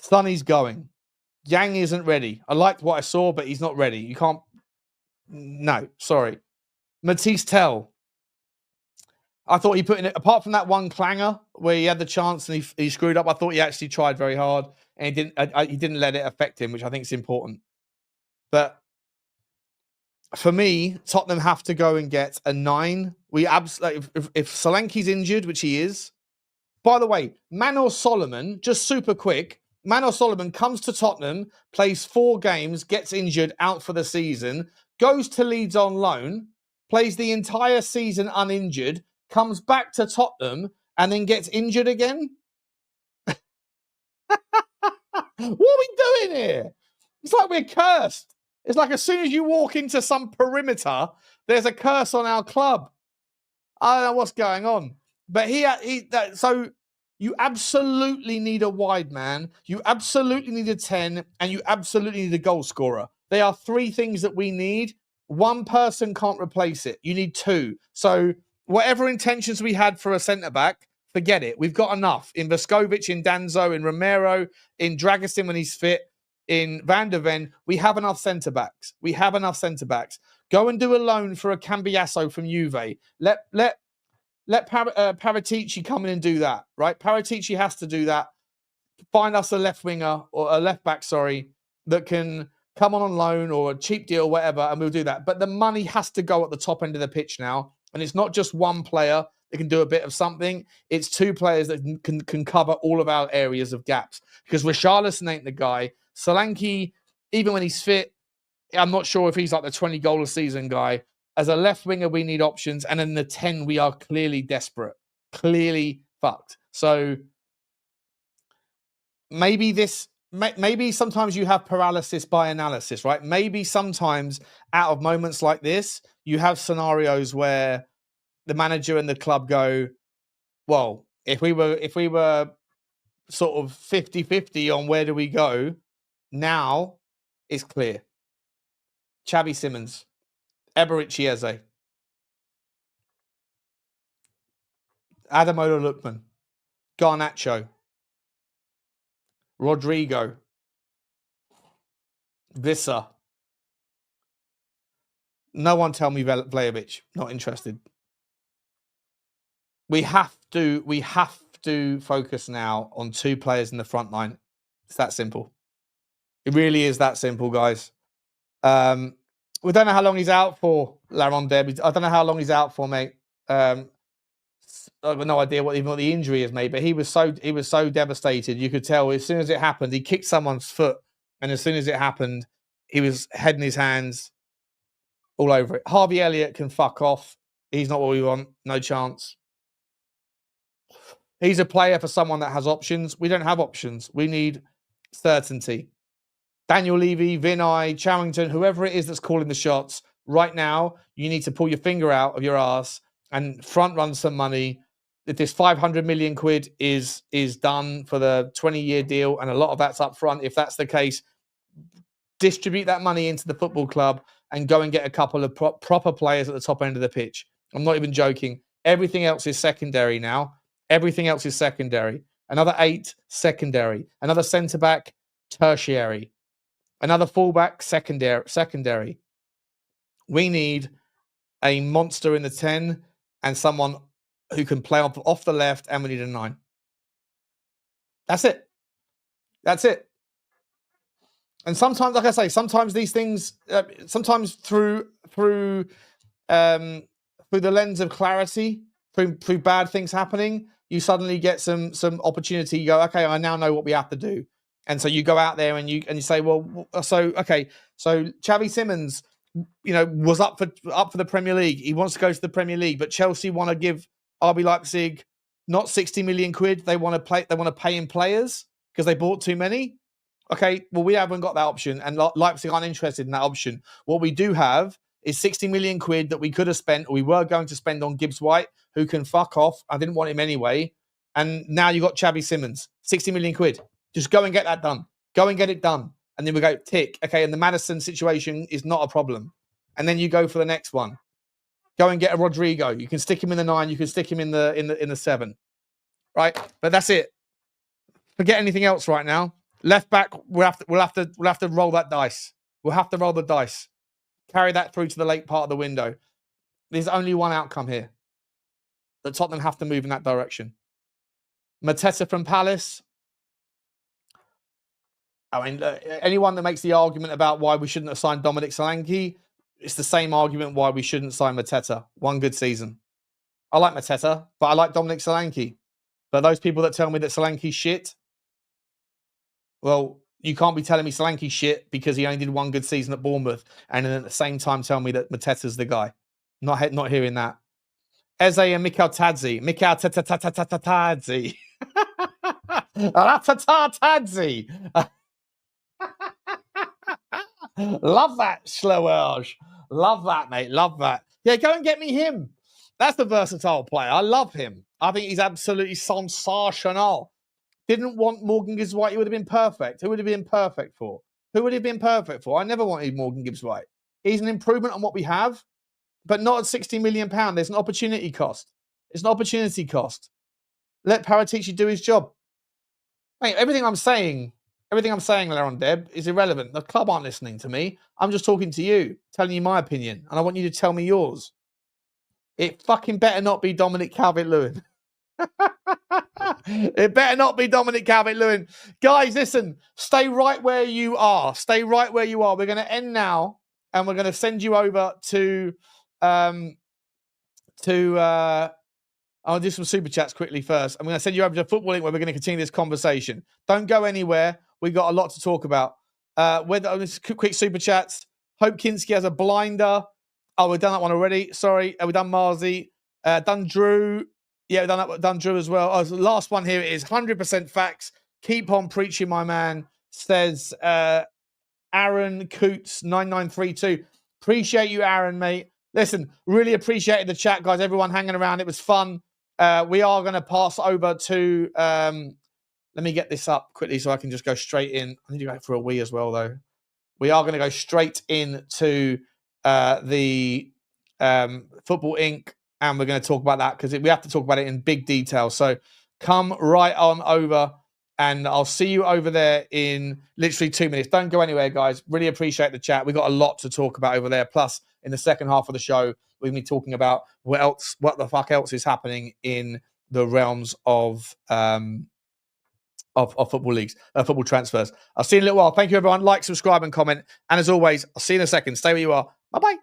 Sonny's going. Yang isn't ready. I liked what I saw, but he's not ready. You can't. No, sorry. Mathys Tel. I thought he put in it, apart from that one clanger where he had the chance and he screwed up, I thought he actually tried very hard and he didn't let it affect him, which I think is important. But for me, Tottenham have to go and get a 9. We absolutely, if Solanke's injured, which he is. By the way, Manor Solomon, just super quick, Manor Solomon comes to Tottenham, plays 4 games, gets injured, out for the season, goes to Leeds on loan, plays the entire season uninjured, comes back to Tottenham, and then gets injured again? What are we doing here? It's like we're cursed. It's like as soon as you walk into some perimeter, there's a curse on our club. I don't know what's going on. But so you absolutely need a wide man. You absolutely need a 10. And you absolutely need a goal scorer. They are 3 things that we need. One person can't replace it. You need 2. So whatever intentions we had for a centre-back, forget it. We've got enough. In Vescovic, in Danzo, in Romero, in Dragosin when he's fit, in Van der Ven, we have enough centre-backs. We have enough centre-backs. Go and do a loan for a Cambiasso from Juve. Let Paratici come in and do that, right? Paratici has to do that. Find us a left winger or a left back, that can come on loan or a cheap deal or whatever, and we'll do that. But the money has to go at the top end of the pitch now. And it's not just one player that can do a bit of something. It's 2 players that can cover all of our areas of gaps. Because Richarlison ain't the guy. Solanke, even when he's fit, I'm not sure if he's like the 20 goal a season guy. As a left winger, we need options. And in the 10, we are clearly desperate. Clearly fucked. So maybe sometimes you have paralysis by analysis, right? Maybe sometimes out of moments like this, you have scenarios where the manager and the club go, well, if we were sort of 50-50 on where do we go, now it's clear. Xavi Simons, Eberechi Eze, Adamola Lookman, Garnacho, Rodrigo, Vissa. No one tell me Vlahovic. Not interested. We have to focus now on 2 players in the front line. It's that simple. It really is that simple, guys. We don't know how long he's out for, Laron Deb. I don't know how long he's out for, mate. I've got no idea what the injury is, mate. But he was so devastated. You could tell as soon as it happened, he kicked someone's foot, and as soon as it happened, he was head in his hands all over it. Harvey Elliott can fuck off. He's not what we want. No chance. He's a player for someone that has options. We don't have options. We need certainty. Daniel Levy, Vinay, Charrington, whoever it is that's calling the shots, right now, you need to pull your finger out of your ass and front run some money. If this 500 million quid is done for the 20-year deal, and a lot of that's up front, if that's the case, distribute that money into the football club and go and get a couple of proper players at the top end of the pitch. I'm not even joking. Everything else is secondary now. Everything else is secondary. Another 8, secondary. Another centre-back, tertiary. Another fullback, secondary. We need a monster in the 10 and someone who can play off the left, and we need a 9. That's it. That's it. And sometimes, like I say, sometimes these things, sometimes through the lens of clarity, through bad things happening, you suddenly get some opportunity. You go, okay, I now know what we have to do. And so you go out there and you say, well, so Xavi Simons, was up for the Premier League. He wants to go to the Premier League, but Chelsea want to give RB Leipzig not 60 million quid. They want to pay in players because they bought too many. Okay, well, we haven't got that option, and Leipzig aren't interested in that option. What we do have is 60 million quid that we could have spent, or we were going to spend on Gibbs White, who can fuck off. I didn't want him anyway. And now you got Xavi Simons, 60 million quid. Just go and get that done. Go and get it done. And then we go, tick. Okay, and the Maddison situation is not a problem. And then you go for the next one. Go and get a Rodrigo. You can stick him in the 9. You can stick him in the 7. Right? But that's it. Forget anything else right now. Left back, we'll have to roll that dice. We'll have to roll the dice. Carry that through to the late part of the window. There's only one outcome here. that Tottenham have to move in that direction. Mateta from Palace. I mean, anyone that makes the argument about why we shouldn't have signed Dominic Solanke, it's the same argument why we shouldn't sign Mateta. One good season. I like Mateta, but I like Dominic Solanke. But those people that tell me that Solanke's shit, well, you can't be telling me Solanke's shit because he only did one good season at Bournemouth, and then at the same time tell me that Mateta's the guy. Not hearing that. Eze and Mikhail Tadzi. Mikhail Tadzi. Tadzi. Love that, Schloerge. Love that, mate. Love that. Yeah, go and get me him. That's the versatile player. I love him. I think he's absolutely sensational. Didn't want Morgan Gibbs-White. He would have been perfect. Who would have been perfect for? Who would have been perfect for? I never wanted Morgan Gibbs-White. He's an improvement on what we have, but not at £60 million. There's an opportunity cost. It's an opportunity cost. Let Paratici do his job. Mate, everything I'm saying, Laron Deb, is irrelevant. The club aren't listening to me. I'm just talking to you, telling you my opinion, and I want you to tell me yours. It fucking better not be Dominic Calvert-Lewin. It better not be Dominic Calvert-Lewin. Guys, listen, stay right where you are. Stay right where you are. We're going to end now, and we're going to send you over to I'll do some super chats quickly first. I'm going to send you over to Football Link where we're going to continue this conversation. Don't go anywhere. We've got a lot to talk about. Quick super chats. Hope Kinsky has a blinder. Oh, we've done that one already. Sorry. We've done Marzi. Done Drew. Yeah, we've done Drew as well. Oh, the last one here is 100% facts. Keep on preaching, my man, says Aaron Coots 9932. Appreciate you, Aaron, mate. Listen, really appreciated the chat, guys. Everyone hanging around. It was fun. We are going to pass over to... let me get this up quickly so I can just go straight in. I need to go for a wee as well, though. We are going to go straight into the Football Inc. And we're going to talk about that because we have to talk about it in big detail. So come right on over and I'll see you over there in literally 2 minutes. Don't go anywhere, guys. Really appreciate the chat. We've got a lot to talk about over there. Plus, in the second half of the show, we're going to be talking about what the fuck else is happening in the realms of football leagues, football transfers. I'll see you in a little while. Thank you, everyone. Like, subscribe, and comment. And as always, I'll see you in a second. Stay where you are. Bye-bye.